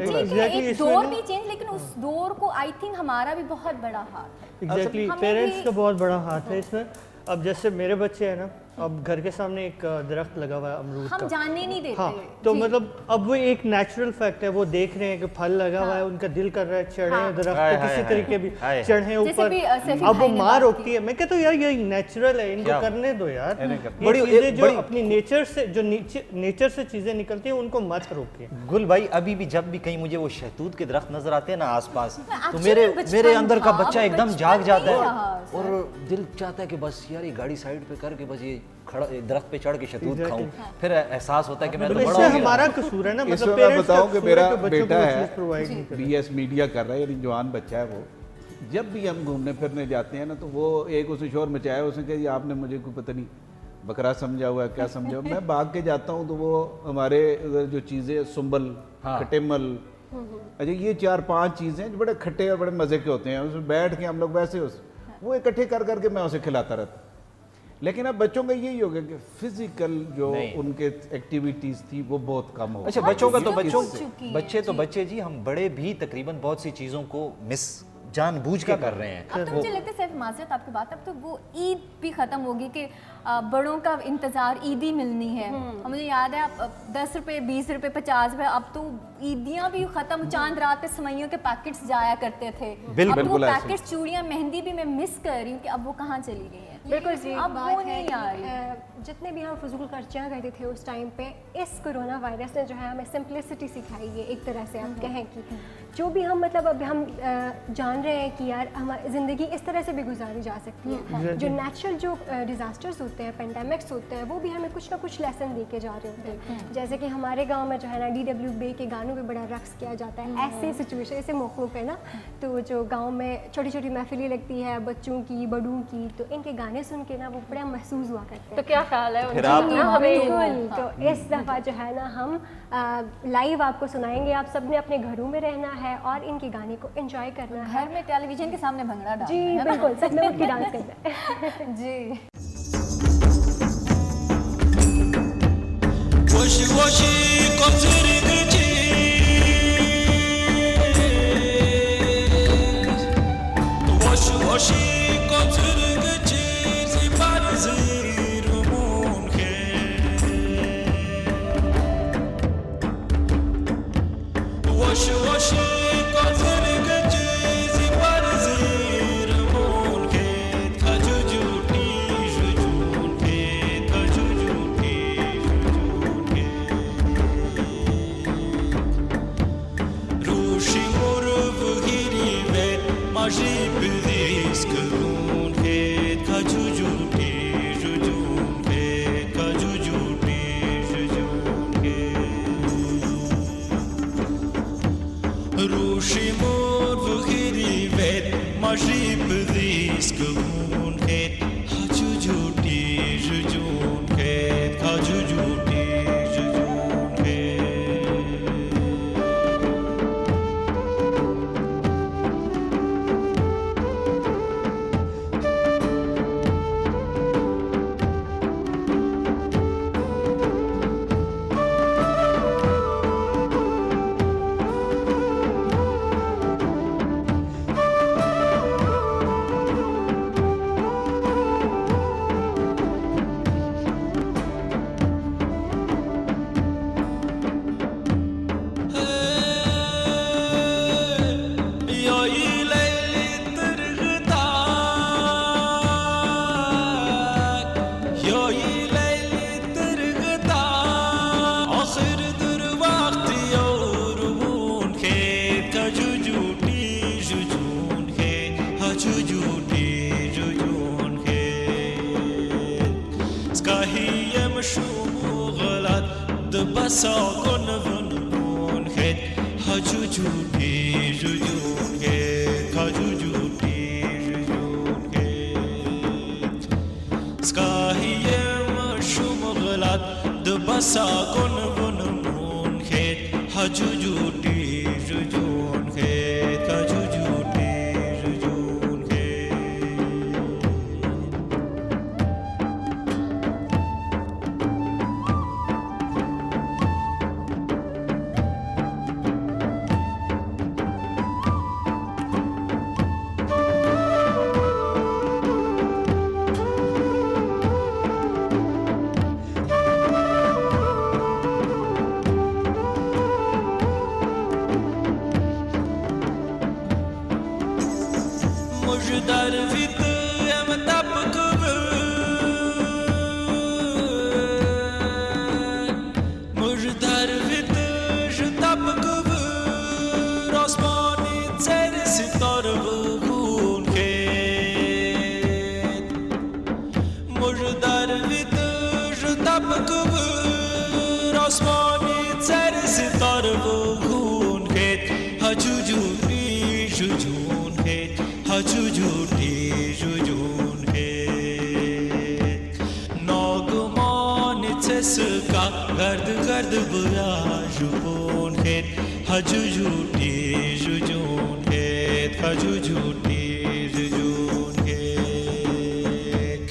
ठीक है एक दौर भी चेंज, लेकिन उस दौर को आई थिंक हमारा भी बहुत बड़ा हाथ है। एग्जैक्टली पेरेंट्स का बहुत बड़ा हाथ है इसमें। अब जैसे मेरे बच्चे हैं ना, अब घर के सामने एक दरख्त लगा हुआ है अमरूद का, हम जानने नहीं देते। हाँ, तो मतलब अब वो एक नेचुरल फैक्ट है, वो देख रहे हैं कि फल लगा हुआ है, उनका दिल कर रहा है चढ़े दरख्त पे किसी तरीके भी चढ़े ऊपर। अब वो माँ रोकती है, मैं कहता हूँ यार ये नेचुरल है, इनको करने दो यार। ये चीजें जो अपनी नेचर से जो नेचर से चीजें निकलती हैं उनको मत रोकिए। गुल भाई अभी भी जब भी कहीं मुझे वो शहतूत के दरख्त नजर आते हैं ना आसपास, तो मेरे अंदर का बच्चा एकदम जाग जाता है और दिल चाहता है कि बस यार ये गाड़ी साइड पे करके बस ये खड़ा दरख्त पे चढ़ के शहतूत खाऊं। फिर एहसास होता है कि मैं तो बड़ा हो गया। हमारा कसूर है ना, मतलब मैं बताऊं कि मेरा बेटा है बीएस मीडिया कर रहा है, यानी जवान बच्चा है वो, जब भी हम घूमने फिरने जाते हैं ना तो वो एक उसे शोर मचाया, उसने कहा आपने मुझे कोई पता नहीं बकरा समझा हुआ है क्या समझा। मैं भाग के जाता हूँ तो वो हमारे उधर जो चीज़ें सुंबल खटेमल, अच्छा ये 4-5 चीज़ें जो बड़े खट्टे और बड़े मज़े के होते हैं, उसमें बैठ के हम लोग वैसे वो इकट्ठे कर करके मैं उसे खिलाता रहता। लेकिन अब बच्चों का यही हो गया कि फिजिकल जो उनके एक्टिविटीज थी वो बहुत कम हो। अच्छा बच्चों का तो बच्चे तो बच्चे जी, हम बड़े भी तकरीबन बहुत सी चीज़ों को मिस जानबूझ के कर रहे हैं। अब तो मुझे लगता है सिर्फ माजरत आपकी बात, अब तो वो ईद भी ख़त्म होगी कि बड़ों का इंतज़ार ईदी मिलनी है। और मुझे याद है आप 10 रुपये 20 रुपये 50 रुपये, अब तो ईदियाँ भी ख़त्म, चांद रात पे सेवइयों के पैकेट्स जाया करते थे। अब वो पैकेट्स चूड़ियाँ मेहंदी भी मैं मिस कर रही हूँ कि अब वो कहाँ चली गई है। बिल्कुल जी, अब वो नहीं आ रही। जितने भी हम फजूल खर्चियाँ करते थे उस टाइम पे, इस कोरोना वायरस ने जो है हमें सिंपलिसिटी सिखाई है। एक तरह से आप कहें कि जो भी हम मतलब अब हम जान रहे हैं कि यार हमारी ज़िंदगी इस तरह से भी गुजारी जा सकती है। जो नेचुरल जो डिज़ास्टर्स होते हैं, पेंडेमिक्स होते हैं, वो भी हमें कुछ ना कुछ लेसन दे के जा रहे होते हैं। जैसे कि हमारे गाँव में जो है ना DW बे के गानों पर बड़ा रक्स किया जाता है ऐसे सिचुएशन, ऐसे मौक़ों पर ना, तो जो गाँव में छोटी छोटी महफिलें लगती है बच्चों की बड़ों की, तो इनके गाने सुन के ना वो बड़ा महसूस हुआ करते हैं। तो क्या ख्याल है फिर आप बिल्कुल, तो इस दफ़ा जो है ना हम लाइव आपको सुनाएंगे। आप सब ने अपने घरों में रहना है और इनके गाने को एंजॉय करना है। घर में टेलीविजन के सामने भंगड़ा डालना जी है ना? बिल्कुल, सब में उठ के डांस करना है। जी گون کھیت ہجو جھوٹی رجون کھیت ہجو جھوٹی رجون کھیت ساکن ونون کھیت ہجو جھوٹی رجون کھیت ہجو جھوٹی رجون کھیت سکاہی مشوم غلط دبساکن ونون کھیت ہجو جھوٹی رجون کھیت ہجو جھوٹی رجون کھیت در ویت ام تپ مردر ویت تپ آسمانی تر ستار بخون کھیت مردر ویت تپ آسمانی تر ستار بخون کھیت ہجو جھوٹی رجون کھیت ہجو جھوٹی رجون کھیت ناگمان چسکا گرد گرد بیا رپون کھیت ہجو جھوٹی رجون کھیت ہجو جھوٹی رجون کھیت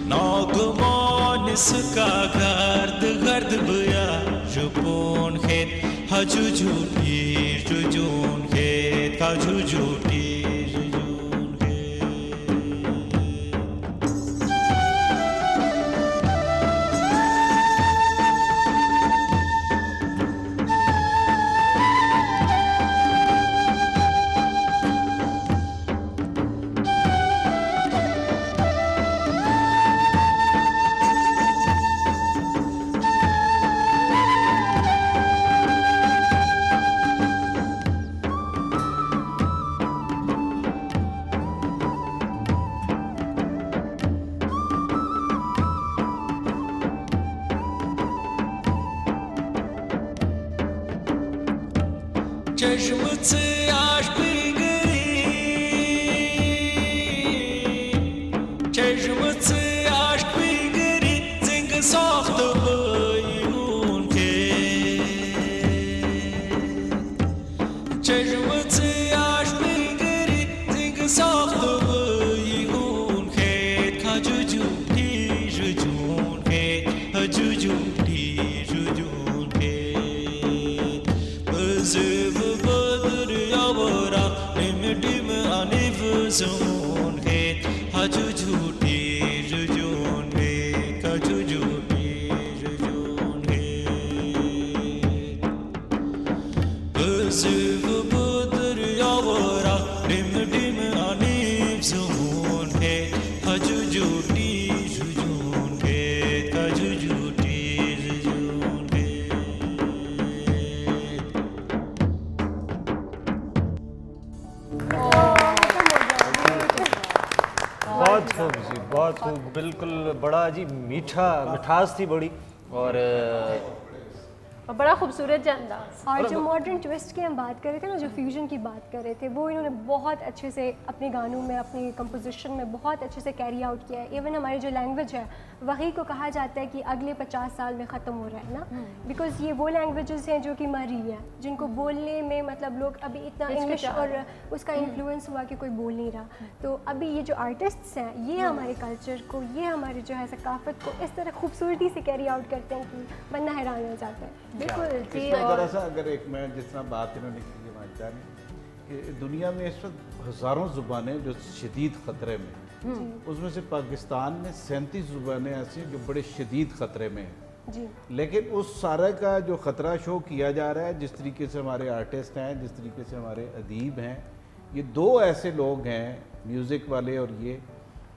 ناگمان سکا گرد گرد بیا رپون کھیت ہجو جھوٹی رجون کھیت ہجو جھوٹی چشم سے عشق گری چشم سے عشق گری زنگ ساخت بیرون کے چشم سے عشق گری زنگ ساخت بیرون کے ہجو جھوٹی رجون کے ہجو جھوٹی رجون کے زون کھیت ہجو جھوٹی رجون کھیت ہجو جھوٹی رجون کھیت بزرگ بدر یاورا ڈم ڈم انیف زون کھیت ہجو جھوٹی رجون کھیت ہجو جھوٹی رجون کھیت بہت خوب جی بہت خوب بالکل بڑا جی میٹھا مٹھاس تھی بڑی اور اور بڑا خوبصورت جا انداز. اور جو ماڈرن ٹویسٹ کی ہم بات کر رہے تھے نا, جو فیوژن کی بات کر رہے تھے, وہ انہوں نے بہت اچھے سے اپنے گانوں میں, اپنی کمپوزیشن میں بہت اچھے سے کیری آؤٹ کیا ہے. ایون ہماری جو لینگویج ہے وہی کو کہا جاتا ہے کہ اگلے 50 سال میں ختم ہو رہا ہے نا, بیکاز یہ وہ لینگویجز ہیں جو کہ مر رہی ہیں, جن کو بولنے میں مطلب لوگ ابھی اتنا انگلش اور اس کا انفلوئنس ہوا کہ کوئی بول نہیں رہا. تو ابھی یہ جو آرٹسٹس ہیں یہ ہمارے کلچر کو, یہ ہمارے جو ہے ثقافت کو اس طرح خوبصورتی سے کیری آؤٹ کرتے ہیں کہ بندہ حیران ہو جاتا ہے. بالکل جی. ذرا سا اگر ایک میں جس طرح بات انہوں نے کی ہے کہ دنیا میں اس وقت ہزاروں زبانیں جو شدید خطرے میں, اس میں سے پاکستان میں 37 زبانیں ایسی ہیں جو بڑے شدید خطرے میں ہیں. جی. لیکن اس سارے کا جو خطرہ شو کیا جا رہا ہے, جس طریقے سے ہمارے آرٹسٹ ہیں, جس طریقے سے ہمارے ادیب ہیں, یہ دو ایسے لوگ ہیں میوزک والے اور یہ,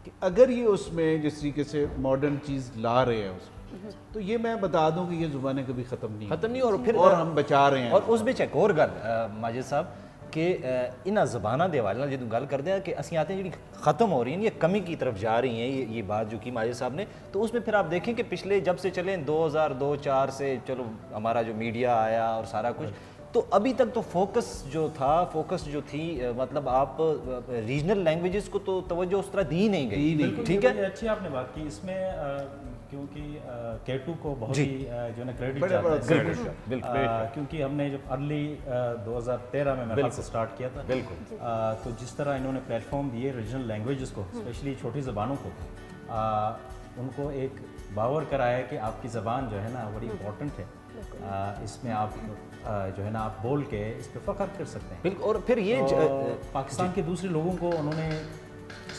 کہ اگر یہ اس میں جس طریقے سے ماڈرن چیز لا رہے ہیں اس میں, تو یہ میں بتا دوں کہ یہ زبانیں کبھی ختم نہیں اور پھر اور ہم بچا رہے ہیں. اور اس بچ ایک اور گل ماجد صاحب کہ انہاں زباناں دے حوالے نال جدوں گل کردے ہیں کہ اسی آتے ہیں جڑی ختم ہو رہی ہیں, یہ کمی کی طرف جا رہی ہیں, یہ بات جو کی ماجد صاحب نے, تو اس میں پھر آپ دیکھیں کہ پچھلے جب سے چلیں 2002-4 سے چلو ہمارا جو میڈیا آیا اور سارا کچھ, تو ابھی تک تو فوکس جو تھی مطلب آپ ریجنل لینگویجز کو تو توجہ اس طرح دی نہیں گئی. ٹھیک ہے, اچھی آپ نے بات کی اس میں, کیونکہ K2 کو بہت ہی جو ہے کریڈٹ جاتا ہے, کیونکہ ہم نے جب ارلی 2013 میں میرے خیال سے اسٹارٹ کیا تھا, بالکل, تو جس طرح انہوں نے پلیٹ فارم دیے ریجنل لینگویجز کو, اسپیشلی چھوٹی زبانوں کو, ان کو ایک باور کرایا کہ آپ کی زبان جو ہے نا بڑی امپورٹنٹ ہے, اس میں آپ جو ہے نا آپ بول کے اس پہ فخر کر سکتے ہیں. بالکل. اور پھر یہ پاکستان کے دوسرے لوگوں کو انہوں نے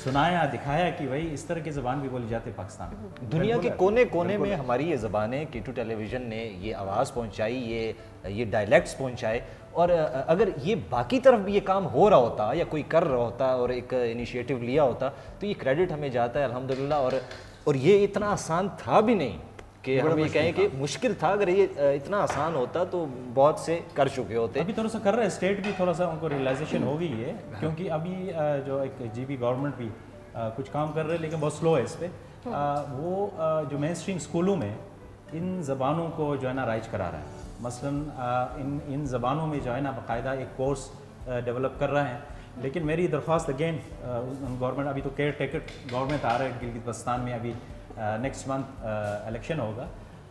سنایا, دکھایا کہ بھائی اس طرح کی زبان بھی بولی جاتی ہے پاکستان میں. دنیا کے کونے کونے میں ہماری یہ زبانیں K2 ٹیلی ویژن نے یہ آواز پہنچائی, یہ ڈائلیکٹس پہنچائے, اور اگر یہ باقی طرف بھی یہ کام ہو رہا ہوتا یا کوئی کر رہا ہوتا اور ایک انیشیٹو لیا ہوتا تو یہ کریڈٹ ہمیں جاتا ہے الحمدللہ. اور یہ اتنا آسان تھا بھی نہیں کہ ہم یہ کہیں کہ مشکل تھا, اگر یہ اتنا آسان ہوتا تو بہت سے کر چکے ہوتے. ابھی تھوڑا سا کر رہے ہیں, اسٹیٹ بھی تھوڑا سا ان کو ریئلائزیشن ہو گئی ہے, کیونکہ ابھی جو ایک GB گورنمنٹ بھی کچھ کام کر رہے ہیں لیکن بہت سلو ہے اس پہ. وہ جو مین اسٹریم اسکولوں میں ان زبانوں کو جو ہے نا رائج کرا رہا ہے, مثلاً ان زبانوں میں جو ہے نا باقاعدہ ایک کورس ڈیولپ کر رہے ہیں. لیکن میری درخواست اگین گورنمنٹ, ابھی تو کیئر ٹیکر گورنمنٹ آ رہا ہے گلگت بلتستان میں, ابھی نیکسٹ منتھ الیکشن ہوگا,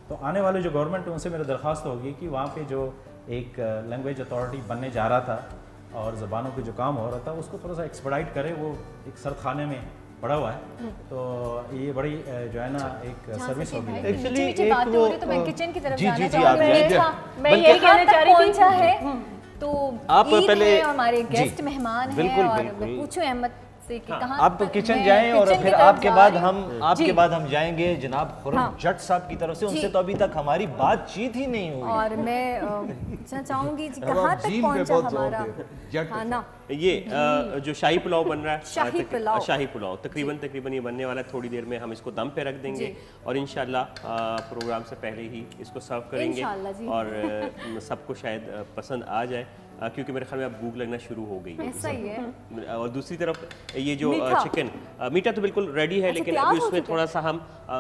تو آنے والے جو گورنمنٹ ان سے میری درخواست ہوگی کہ وہاں پہ جو ایک لینگویج اتھارٹی بننے جا رہا تھا اور زبانوں کے جو کام ہو رہا تھا اس کو تھوڑا سا ایکسپیڈائٹ کرے. وہ ایک سرد خانے میں پڑا ہوا ہے, تو یہ بڑی جو ہے نا ایک سروس ہوگی. ایکچولی ایک وہ تو میں کچن کی طرف جی جانا جی چاہوں گی. میں یہی کہنا چاہ رہی تھی, تو آپ عید پہلے ہے, ہمارے گیسٹ مہمان ہیں, اور میں پوچھوں احمد سے کہ کہاں آپ کچن جائیں, اور پھر آپ کے بعد ہم جائیں گے جناب خرم جٹ صاحب کی طرف سے. ان سے تو ابھی تک ہماری بات چیت ہی نہیں ہوئی, اور میں چاہوں گی کہاں تک پہنچا ہمارا کھانا. یہ جو شاہی پلاؤ بن رہا ہے, شاہی پلاؤ تقریباً یہ بننے والا ہے. تھوڑی دیر میں ہم اس کو دم پہ رکھ دیں گے اور انشاءاللہ پروگرام سے پہلے ہی اس کو سرو کریں گے, اور سب کو شاید پسند آ جائے, کیونکہ میرے خیال میں اب بھوک لگنا شروع ہو گئی ہے. اور دوسری طرف یہ جو چکن میٹھا تو بالکل ریڈی ہے, لیکن ابھی اس میں تھوڑا سا ہم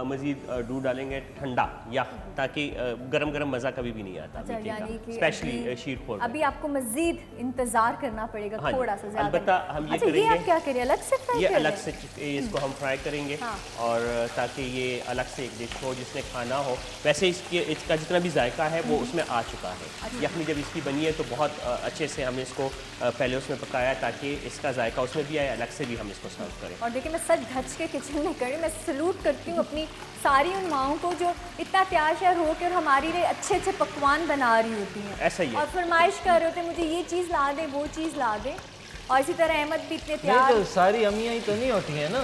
مزید دودھ ڈالیں گے ٹھنڈا, یا تاکہ گرم گرم مزہ کبھی بھی نہیں آتا میٹھے کا, اسپیشلی شیر خورما. ابھی آپ کو مزید انتظار کرنا پڑے گا تھوڑا سا زیادہ. البتہ ہم یہ کریں گے, آپ کیا کریں, الگ سے فرائی یہ الگ سے اس کو ہم فرائی کریں گے, اور تاکہ یہ الگ سے ایک ڈش ہو جس نے کھانا ہو. ویسے اس کا جتنا بھی ذائقہ ہے وہ اس میں آ چکا ہے. یخنی جب اس کی بنی ہے تو بہت اچھے سے ہم نے اس کو پہلے اس میں پکایا تاکہ اس کا ذائقہ اس میں بھی آئے, الگ سے بھی ہم اس کو سرو کریں. اور دیکھیں میں سچ دھج کے کچن میں کری, میں سلوٹ کرتی ہوں اپنی ساری ان ماؤں کو جو اتنا تیار شیار ہو کے اور ہمارے لیے اچھے اچھے پکوان بنا رہی ہوتی ہیں. ایسا ہی ہے, اور فرمائش کر رہے ہوتے ہیں مجھے یہ چیز لا دیں, وہ چیز لا دیں. اور اسی طرح احمد بھی اتنے تیار. ساری امیاں ہی تو نہیں ہوتی ہیں نا,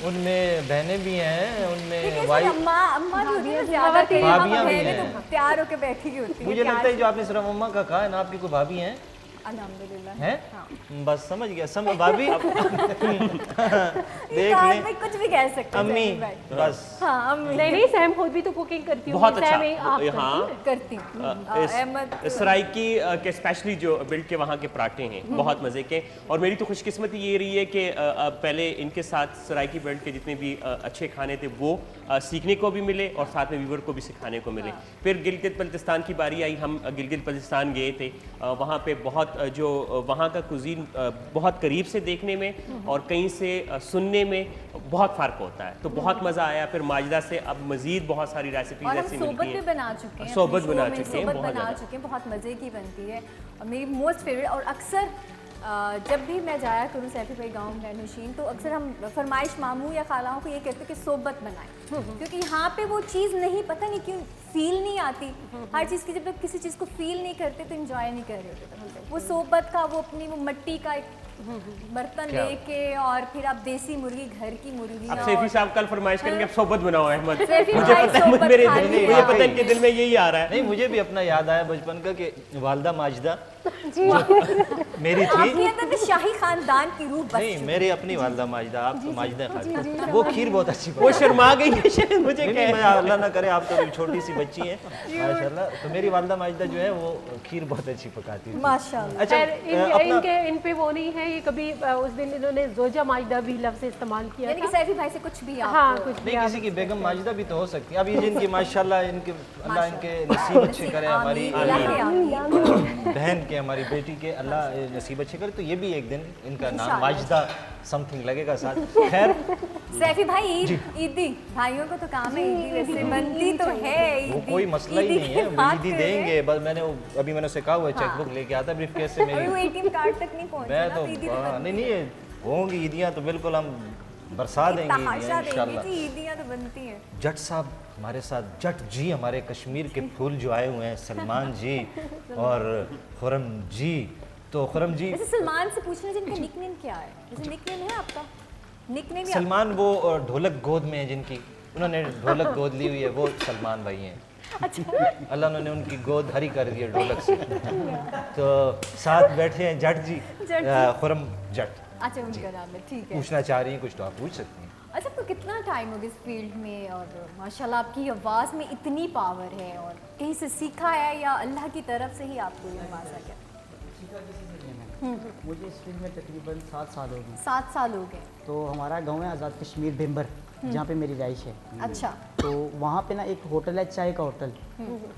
ان میں بہنیں بھی ہیں, ان میں اماں جو ہوتی ہیں زیادہ بھابیاں بھی ہیں, تو تیار ہو کے بیٹھی ہوئی ہوتی ہیں. مجھے لگتا ہے جو آپ نے صرف اماں کا کہا ہے نا, آپ کی کوئی بھابھی ہیں؟ अल्हम्दुलिल्लाह हैं बस समझ गया समझ भाभी ये देख कार ले में कुछ भी कह सकते हैं अम्मी सैफी भाई। बस हाँ अम्मी नहीं नहीं सैम खुद भी तो कुकिंग करती हूँ बहुत अच्छा आप हाँ करती हूँ अहमद सराइकी के स्पेशली जो बिल्ड के वहाँ के पराठे हैं बहुत मज़े के। और मेरी तो खुशकिस्मती ये रही है कि पहले इनके साथ सराइकी बिल्ड के जितने भी अच्छे खाने थे वो सीखने को भी मिले और साथ में व्यूवर को भी सिखाने को मिले। फिर गिलगित बल्तिस्तान की बारी आई, हम गिलगित बल्तिस्तान गए थे, वहाँ पे बहुत जो वहाँ का कुजीन बहुत करीब से देखने में और कहीं से सुनने में बहुत फ़र्क होता है, तो बहुत मज़ा आया। फिर माजिदा से अब मज़ीद बहुत सारी रेसिपीज और हम ऐसी सोबत मिलती भी हैं, बना चुके हैं सोबत अपने बना शो में, चुके हैं, सोबत बहुत बना ज़्यादा। चुके हैं, बहुत मज़े की बनती है और मेरी मोस्ट फेवरेट। और अक्सर जब भी मैं जाया करूँ सैफी भाई गाँव में नशीन, तो अक्सर हम फरमाइश मामू या खालाओं को ये कहते हैं कि सोबत बनाएं, क्योंकि यहाँ पे वो चीज़ नहीं, पता नहीं क्यों फील नहीं आती। हर चीज़ की जब तक किसी चीज़ को फील नहीं करते तो एंजॉय नहीं कर रहे होते। वो सोबत का वो अपनी वो मिट्टी का एक बर्तन लेके और फिर आप देसी मुर्गी, घर की मुर्गी। अब सैफी साहब कल फरमाइश करेंगे अब सोबत बनाओ अहमद। सैफी मुझे भाई पता है सोबत मेरे खानी मुझे है। पता है इनके दिल में यही आ रहा है। नहीं मुझे भी अपना याद आया बचपन का कि वालदा माजिदा मेरी थी आपके अंदर तो शाही खानदान की रूह बस नहीं चुकी है। मेरी अपनी वालदा माजिदा आप तो माजिदा खाती वो खीर बहुत अच्छी वो शर्मा गई है शायद मुझे नहीं, कह मैं अल्लाह ना करे आप तो अभी छोटी सी बच्ची हैं माशाल्लाह, तो मेरी वालदा माजिदा जो है वो खीर बहुत अच्छी पकाती थी। माशाल्लाह। अच्छा खैर इनके इन पे वो नहीं है ये कभी उस दिन इन्होंने जोजा माजिदा भी लफ्ज़ इस्तेमाल किया यानी कि था। सैफी भाई से कुछ भी आप हाँ कुछ भी नहीं किसी की बेगम माजिदा भी तो हो सकती है। अब ये जिनकी माशाल्लाह इनके अल्लाह इनके नसीब अच्छे करे, हमारी बहन के हमारी बेटी के अल्लाह नसीब अच्छे करे, तो ये भी एक दिन इनका नाम माजिदा समथिंग लगेगा साथ। खैर सैफी भाई ईदी भाइयों को तो काम है, ईदी वैसे बनती तो है वो ईदी। कोई मसला ही ईदी नहीं की है, वो बात ईदी कर रहे हैं। देंगे बस। मैंने अभी मैंने उसे कहा हुआ है चेकबुक लेके आता ब्रीफकेस से अभी वो मेरी एटीएम कार्ड तक नहीं पहुंचा मैं ना, तो ईदी तो हाँ, बनती नहीं नहीं होंगी ईदियाँ तो बिल्कुल हम बरसा देंगे तहाशा ईदियाँ देंगे इंशाल्लाह। जी, ईदियाँ तो बनती हैं। जट साहब हमारे साथ, जट जी हमारे कश्मीर के फूल जो आए हुए हैं, सलमान जी और खुरम जी। तो खुरम जी वैसे सलमान से पूछना जिनका निकनेम क्या है, वैसे निकनेम है आपका? निकनेम या सलमान वो ढोलक गोद में है जिनकी, उन्होंने ढोलक गोद ली हुई है, वो सलमान भाई हैं। अल्लाह ने उनकी गोद हरी कर दी है ढोलक से। तो साथ बैठे हैं जट जी, खुरम जट। अच्छा उनका नाम है, ठीक है। पूछना चाह रही हैं कुछ तो आप पूछ सकती हैं। अच्छा आपको कितना टाइम हो गया इस फील्ड में, और माशाल्लाह आपकी आवाज़ में इतनी पावर है, और कहीं से सीखा है या अल्लाह की तरफ से ही आपको ये आवाज़ आ गया? मुझे इस फील्ड में तकरीबन 7 साल हो गए। 7 साल हो गए। तो हमारा गांव है आज़ाद कश्मीर बेम्बर, जहाँ पे मेरी रिहाइश है। अच्छा। तो वहाँ पे ना एक होटल है, चाय का होटल।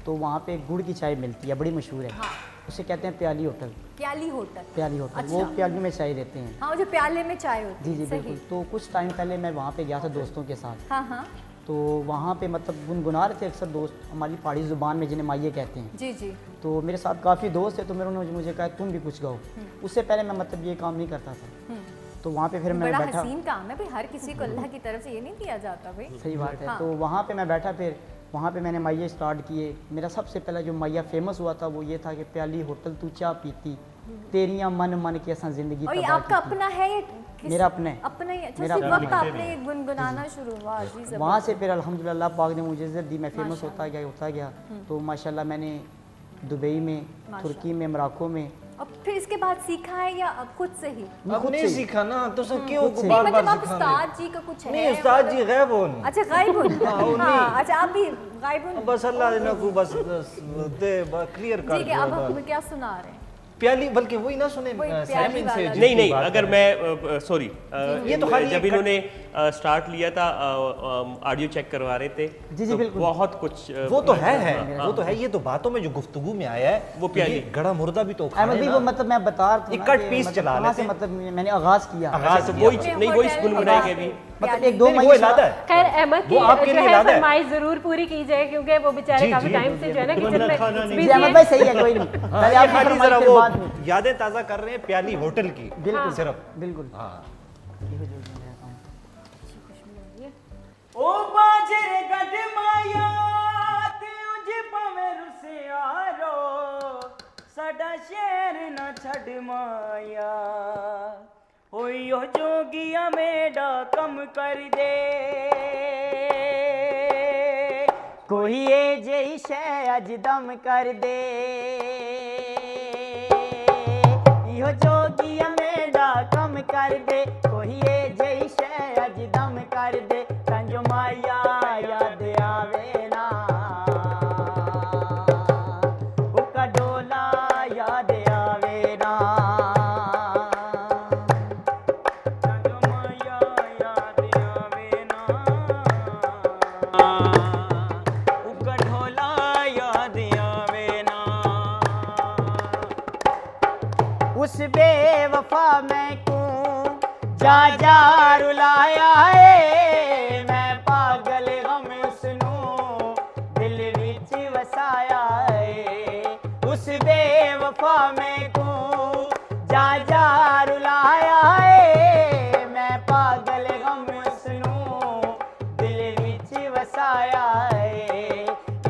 तो वहाँ पे गुड़ की चाय मिलती है, बड़ी मशहूर है। हाँ। उसे कहते हैं प्याली होटल। प्याली होटल। प्याली होटल, अच्छा। वो प्याली में चाय देते हैं। हाँ, वो जो प्याले में चाय होती जी है। जी सही। बिल्कुल। तो कुछ टाइम पहले मैं वहाँ पे गया था दोस्तों के साथ। हाँ हाँ तो वहाँ पे मतलब गुनगुना रहे थे अक्सर दोस्त हमारी पहाड़ी ज़ुबान में, जिन्हें माइये कहते हैं। जी जी। तो मेरे साथ काफ़ी दोस्त थे, तो उन्होंने मुझे कहा तुम भी कुछ गाओ। उससे पहले मैं मतलब ये काम नहीं करता था। तो वहाँ पे फिर मैं बड़ा बैठा। हसीन काम है भाई, हर किसी को अल्लाह की तरफ से ये नहीं दिया जाता भाई। सही बात है। हाँ। तो वहाँ पे मैं बैठा, फिर वहाँ पे मैंने माइये स्टार्ट किए। मेरा सबसे पहला जो माइया फेमस हुआ था वो ये था कि प्याली होटल तू चाह पीती, तेरियां मन मन के असा जिंदगी और ये तबाह आपका कीती। अपना है या मेरा अपना है। अपना ही? अच्छा, मेरा उसी अपना वक्त आपने गुनगुनाना शुरू हुआ जी। वहाँ से फिर अल्हम्दुलिल्लाह पाक ने मुझे इज्जत दी, मैं फेमस होता गया। तो माशाल्लाह मैंने दुबई में, तुर्की में, मोरक्को में। और फिर इसके बाद सीखा है या अब खुद से ही? अब नहीं सीखा ना तो सब क्यों खुद से। बार नहीं, बार मतलब आप सिखाने? उस्ताद जी का कुछ है? नहीं उस्ताद जी गैब हो अच्छा गायब हो। हाँ, अच्छा आप भी गायब हो। बस अल्लाह ने को बस दे क्लियर कर ठीक है, अब दिया। हम क्या सुना रहे हैं? प्याली बल्कि वही ना सुने वही प्याली सैमिन से वाला। जिनकी नहीं नहीं, बात अगर कर मैं सॉरी ये तो खाली जब एक इन्होंने स्टार्ट लिया था ऑडियो चेक करवा रहे थे जी, तो बिल्कुल। बहुत कुछ वो तो है वो तो है। ये तो बातों में जो गुफ्तगू में आया है वो प्याली। ये गड़ा मुर्दा भी तो अहमद खाए भाई ना। वो मतलब मैं बता रहा हूँ ये ना कट कि पीस मतलब चला कहाँ लेते से हैं। मतलब मैंने आगाज़ किया। आगाज़ तो किया। वही नहीं वही गुनगुनाएंगे अभी। प्याली। मतलब एक दो नहीं, वो महीने इरादा है। खैर अहमद की वो आपके जो लिए है इरादा है। फरमाइश जरूर पूरी की जाए, क्योंकि वो बेचारे जी, काफी जी, टाइम से जो है ना किचन में खाना नहीं। जी busy अहमद हैं। भाई सही है, कोई नहीं। हाँ, पहले ये आपकी खाली फरमाइश जरा फिर वो बाद में। यादें ताज़ा कर रहे हैं प्याली होटल की बिल्कुल सिर्फ। बिल्कुल। हाँ ओ बाजरे गड माया ते उज पवे रुसियारो साडा शहर ना छड़ माया होई ओ जोगिया मेरा कम कर दे कोई ए जई शै अज दम कर दे इहो जोगी मेरा कम कर दे कोई ये जई शै अज दम कर दे तंजो माया याद आवे ना उका डोला याद आवे ना तंजो माया याद आवे ना उका ढोला याद आवे ना उस बेवफा मैं को जा जा रुलाया है मैं पागल गम उसनू दिल विच वसाया है उस बेवफा मैं को जा जा रुलाया है मैं पागल गम उसनू दिल विच वसाया है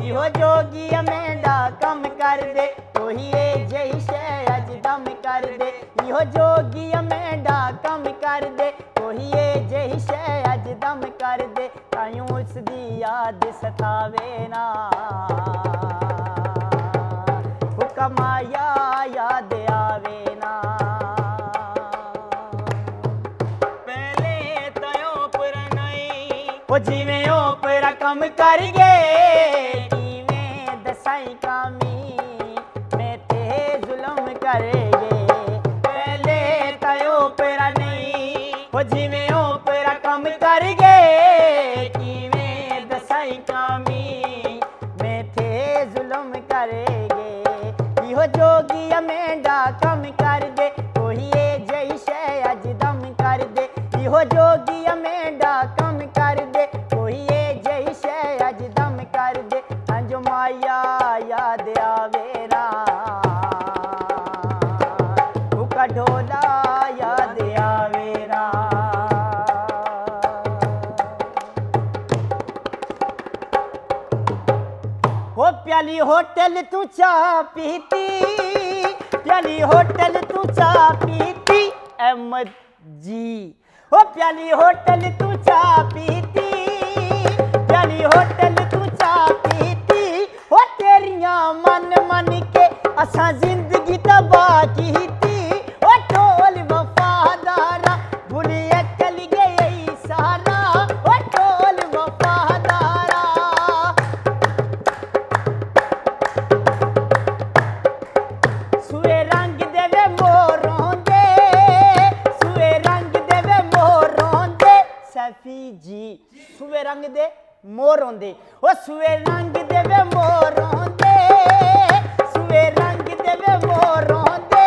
इहो जोगी मेरा कम कर दे कोई जई शै अज दम कर दे इहो जोगी मेरा कम कर दे कोई जई शै अज दम कर दे तायूं उसदी याद सतावे ना हुक्म आया याद आवे ना पहले तयो पर नहीं ओ जिवें ओपरा कम कर गए इवें दसाई कामी मैं ते जुल्म कर गए पहले तयो पेरा नहीं ओ जिवें ओपरा कम कर गए किवें दसाई कामी मैं थे जुल्म कर गए इहो जोगी मेरा कम कर दे कोई जई शै अज दम कर दे इहो जोगी मेरा कम कर दे कोई जई शै अज दम कर दे तंजो माया याद आवे ना उका ढोला याद आवे ना ओ प्याली होटल तू चाह पीती प्याली होटल तू चाह पीती अहमद जी ओ प्याली होटल तू चाह पीती प्याली होटल तू चाह पीती ओ तेरियां मन मन के असां जिंदगी तबाह कीती ओ ढोल वफादारा भुली अकल गई सारा ओ ढोल वफादारा सुए रंग देवे मोरों दे सुए रंग देवे मोरों दे सैफी जी सुए रंग दे मोरों दे ओ सुए रंग देवे मोरों दे सुए रंग देवे मोरों दे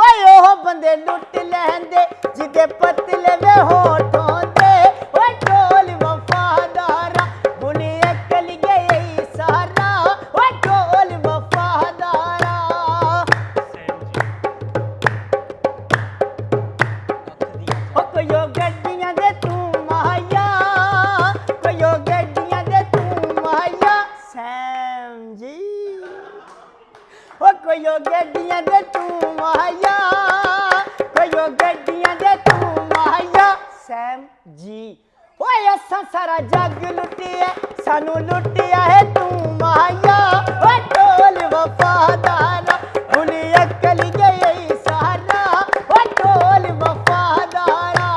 ओए ओह बंदे लुट लैंदे जिदे पतले वे होठों दे ओ ढोल वफादारा भुली अकल गई सारा ओ ढोल वफादारा ओ कोयो गड्डियां दे तू माया कोयो गड्डियां दे तू माया सैम जी ओ कोयो गड्डियां दे तू माया कोयो गड्डियां दे तू माया सैम जी ओए असां सारा जग लुटिया सानू लुटिया है तू माया ओ ढोल वफादारा भुली अकल गई सारा ओ ढोल वफादारा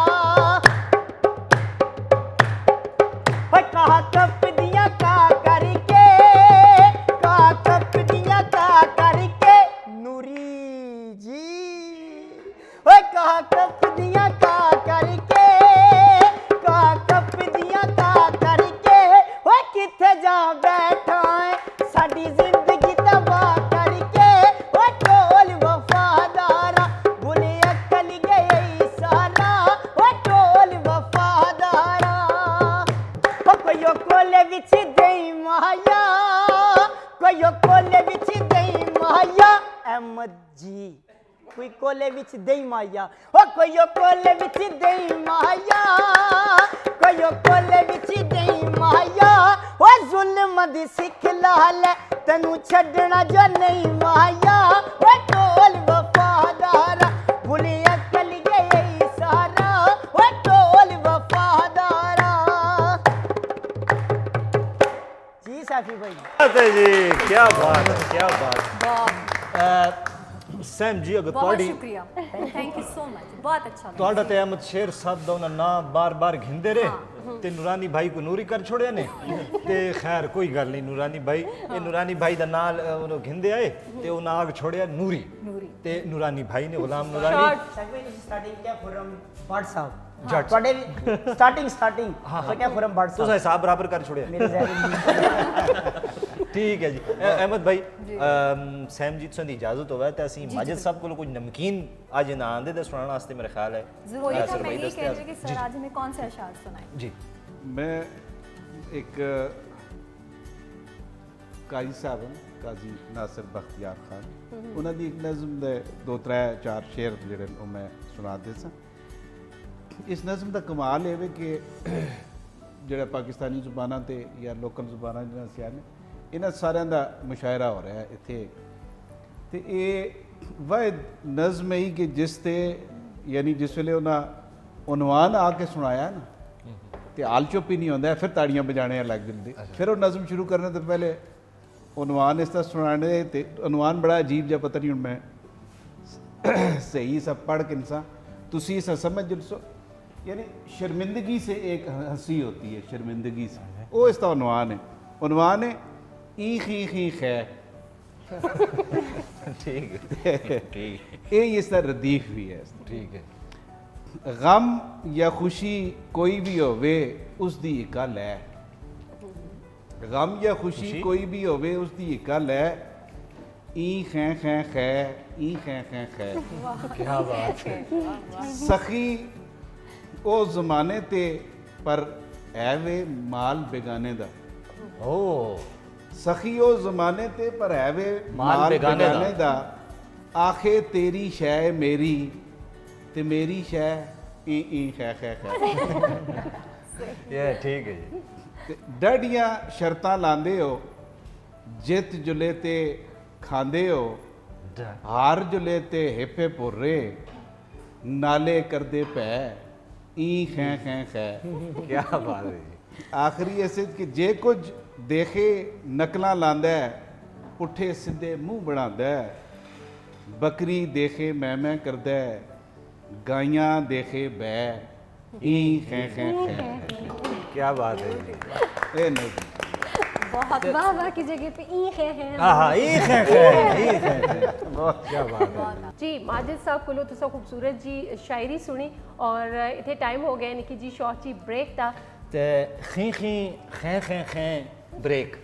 ओ कहा कप दिया का करके कहा कप दिया का करके नूरी जी ओ कहा कप दिया का करके कहा कप दिया का करके ओ किथे जा बैठा है साडी जिंदगी तबाह करके ओ ढोल वफादारा भुली अकल गई सारा ओ ढोल वफादारा ओ कोयो कोले विच देई माया कोयो कोले विच देई माया अहमद जी कोई कोले विच देई माया ओ कोयो कोले विच देई माया कोयो कोले विच देई माया ओ जुल्म दी सिख ला ले तैनू छड्डना जो नहीं माया ओ ढोल वफादारा भुली अकल गई सारा ओ ढोल वफादारा जी साफी भाई बात है जी, क्या बात है, क्या बात। سیم جی اگر بہت تواڈی شکریہ، تھینک یو سو مچ، بہت اچھا لگا۔ تواڈا تے احمد شیر صاحب دا انہاں نام بار بار گھندے رہے تے نورانی بھائی کو نوری کر چھوڑیا نے تے خیر کوئی گل نہیں، نورانی بھائی اے نورانی بھائی دا نال انہوں گھندے آئے تے انہاں آگ چھوڑیا نوری تے نورانی بھائی نے غلام نورانی سٹارٹنگ کیا خرم بٹ صاحب جٹ تواڈے سٹارٹنگ تو کیا خرم بٹ تو صاحب حساب برابر کر چھوڑیا میرے ذہن ٹھیک ہے جی احمد بھائی سیم جی تساں دی اجازت ہوے تے اسی ماجد صاحب کو کچھ نمکین اج نہ آندے تے سنانا واسطے میرے خیال ہے ضرور یہ تھا، میں یہ کہہ رہی ہوں کہ سر آج ہمیں کون سے اشعار سنائیں؟ جی میں ایک قاضی صاحب ہیں قاضی ناصر بختیار خان انہاں دی ایک نظم دے 2-3-4 شعر جڑے او میں سنا دے سا۔ اس نظم دا کمال ہے کہ جڑا پاکستانی زباناں تے یا لوکل زباناں جنہاں سیانے انہاں ساریاں دا مشاعرہ ہو رہا ہے اتھے تے اے واحد نظم ہے کہ جس تے یعنی جس ویلے انہاں عنوان آ کے سنایا نا تے آل چپ ہی نہیں ہوندا ہے، پھر تاڑیاں بجانے لگ جلدی، پھر وہ نظم شروع کرنے تو پہلے عنوان اس طرح سنانے تے عنوان بڑا عجیب جا پتہ نہیں ہوں میں صحیح سا پڑھ کے انسان تسی سا سمجھ جلسو، یعنی شرمندگی سے ایک ہنسی ہوتی ہے، شرمندگی سے وہ اس کا عنوان ہے ای خی خی خے ٹھیک ہے یہ اس کا ردیف بھی ہے۔ ٹھیک ہے غم یا خوشی کوئی بھی ہووے اس دی ایک گل ہے، غم یا خوشی کوئی بھی ہووے اس دی ایک گل ہے، ای خیں خیں خے ای خیں خیں خے کیا بات ہے۔ سخی او زمانے تے پر اے وے مال بیگانے دا، او سخی او زمانے تے پر اے وے مال بیگانے دا، آخے تیری شے میری تے میری شے ای ای خے خے خے یہ ٹھیک ہے جی۔ ڈڈیاں شرطاں لاندے ہو، جت جلے تے کھاندے ہو، ہار جلے تے ہپے پورے نالے کردے پے ای خیں خیں خے کیا بات ہے جی۔ آخری ایسے کہ جے کچھ دیکھے نقلاں لاندا ہے، پٹھے سدھے منہ بنادا ہے، بکری دیکھے میں کردہ ہے، گائیاں دیکھے بے ای خیں خیں خے کیا بات ہے جی۔ اے نہیں بہت واہ واہ کی جگہ پہ ای خے ہیں ہاں ای خیں خیں ای خیں خیں بہت کیا بات ہے جی ماجد صاحب کو تسا خوبصورت جی شاعری سنی اور اتنے ٹائم ہو گیا نکی جی شارٹ جی بریک تھا تے خیں خیں خیں خیں خیں بریک۔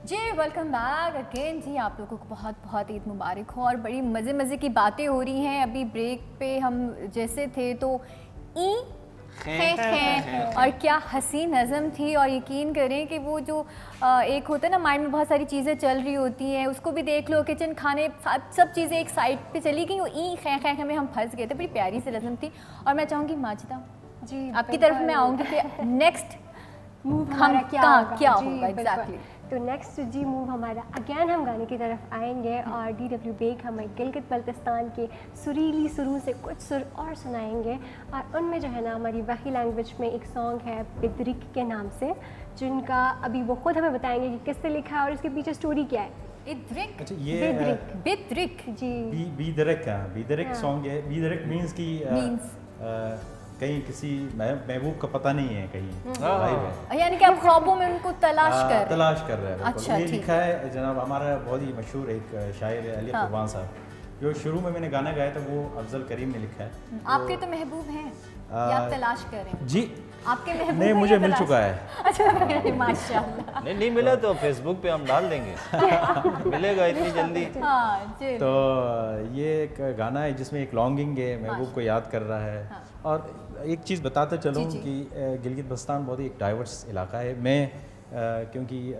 جی ویلکم بیک اگین جی، آپ لوگوں کو بہت بہت عید مبارک ہو اور بڑی مزے مزے کی باتیں ہو رہی ہیں۔ ابھی بریک پہ ہم جیسے تھے تو ای خیں خیں اور کیا حسین نظم تھی، اور یقین کریں کہ وہ جو ایک ہوتا ہے نا مائنڈ میں بہت ساری چیزیں چل رہی ہوتی ہیں، اس کو بھی دیکھ لو، کچن کھانے سب چیزیں ایک سائڈ پہ چلی گئیں، وہ ای خیں خیں میں ہم پھنس گئے تھے۔ بڑی پیاری سی نظم تھی، اور میں چاہوں گی ماجدہ جی آپ کی طرف میں آؤں گی کہ نیکسٹ موو ہم ہمارا کیا جی، ہوگا بالکل۔ ایگزیکٹلی۔ تو نیکسٹ جی موو ہمارا اگین ہم گانے کی طرف آئیں گے اور ڈی ڈبلیو بیگ ہمیں گلگت بلتستان کے سریلی سروں سے کچھ سر اور سنائیں گے، اور ان میں جو ہے نا ہماری وحی لینگویج میں ایک سانگ ہے بدرک کے نام سے، جن کا ابھی وہ خود ہمیں بتائیں گے کہ کس سے لکھا ہے اور اس کے پیچھے سٹوری کیا ہے۔ اچھا یہ بدرک جی بیدرک کا بیدرک سانگ ہے۔ بیدرک مینس کی کہیں کسی محبوب کا پتہ نہیں ہے، کہیں غائب ہے، یعنی کہ آپ خوابوں میں ان کو تلاش کر رہے ہیں۔ اچھا یہ لکھا ہے جناب ہمارا بہت ہی مشہور ایک شاعر ہے علی قربان صاحب، جو شروع میں نے گانا گایا تھا وہ افضل کریم نے لکھا ہے۔ آپ کے تو محبوب ہیں یا آپ تلاش کر رہے ہیں؟ جی آپ کے محبوب نہیں، مجھے مل چکا ہے۔ اچھا ماشاء اللہ، نہیں ملا تو فیس بک پہ ہم ڈال دیں گے، ملے گا اتنی جلدی۔ ہاں جی۔ تو یہ ایک گانا ہے جس میں ایک لانگنگ ہے، محبوب کو یاد کر رہا ہے۔ اور ایک چیز بتاتا چلوں کہ گلگت بلتستان بہت ہی ایک ڈائیورس علاقہ ہے۔ میں کیونکہ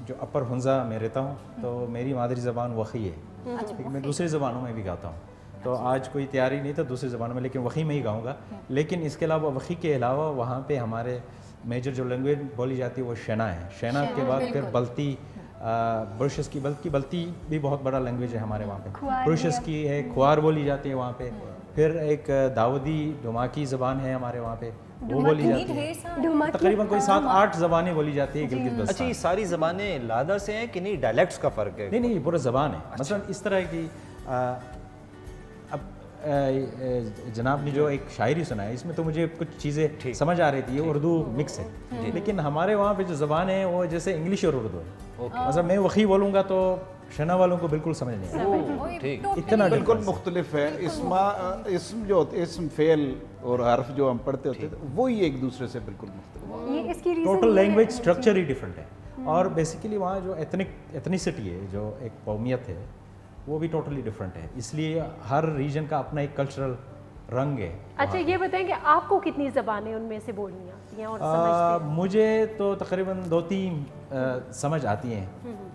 جو اپر ہنزا میں رہتا ہوں تو میری مادری زبان وخی ہے، لیکن میں دوسری زبانوں میں بھی گاتا ہوں، تو آج کوئی تیاری نہیں تھا دوسری زبانوں میں، لیکن وخی میں ہی گاؤں گا۔ لیکن اس کے علاوہ وخی کے علاوہ وہاں پہ ہمارے میجر جو لینگویج بولی جاتی ہے وہ شینا ہے۔ شینا کے بعد پھر بلتی ब्रशेस की बल्ती भी बहुत बड़ा लैंग्वेज है हमारे वहाँ पे। ख्वार ब्रशेस की है, ख्वार बोली जाती है वहाँ पे। फिर एक दाऊदी डुमाकी ज़बान है हमारे वहाँ पे, वो बोली जाती है। तकरीबन कोई 7-8 ज़बानें बोली जाती है गिलगित अच्छा, बल्तिस्तान। ये सारी ज़बानें लादा से हैं कि नहीं, डायलेक्ट्स का फ़र्क है? नहीं, पूरा ज़बान है। मसलन इस तरह की जनाब ने जो एक शायरी सुना है, इसमें तो मुझे कुछ चीज़ें समझ आ रही थी, ये उर्दू मिक्स है। लेकिन हमारे वहाँ पे जो ज़बान है वो जैसे इंग्लिश और उर्दू है। मतलब मैं वही बोलूँगा तो शना वालों को बिल्कुल समझ नहीं आएगा। ठीक, इतना बिल्कुल मुख्तलिफ है। इसम जो होते, इसम फेल और हर्फ जो हम पढ़ते होते थे, वही एक दूसरे से बिल्कुल मुख्तलिफ। ये इसकी रीज़न टोटल लैंग्वेज स्ट्रक्चर ही डिफरेंट है। और बेसिकली वहाँ जो एथनिसिटी है, जो एक कौमियत है, वो भी टोटली डिफरेंट है। इसलिए हर रीजन का अपना एक कल्चरल रंग है। अच्छा, ये बताएं कि आपको कितनी ज़बानें उनमें से बोलनी आती हैं और समझते हैं? मुझे तो तकरीबन 2-3 समझ आती हैं।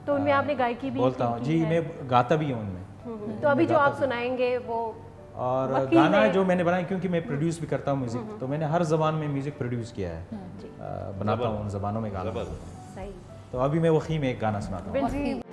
तो उनमें आपने गायकी भी बोलता हूँ की जी, है? मैं गाता भी हूँ उनमें। तो अभी जो आप सुनाएंगे वो और वकील गाना है। जो मैंने बनाया, क्योंकि मैं प्रोड्यूस भी करता हूँ म्यूज़िक, तो मैंने हर ज़बान में म्यूज़िक प्रोड्यूस किया है। बनाता हूँ उन ज़बानों में गाना। सही। तो अभी मैं वही में एक गाना सुनाता हूँ।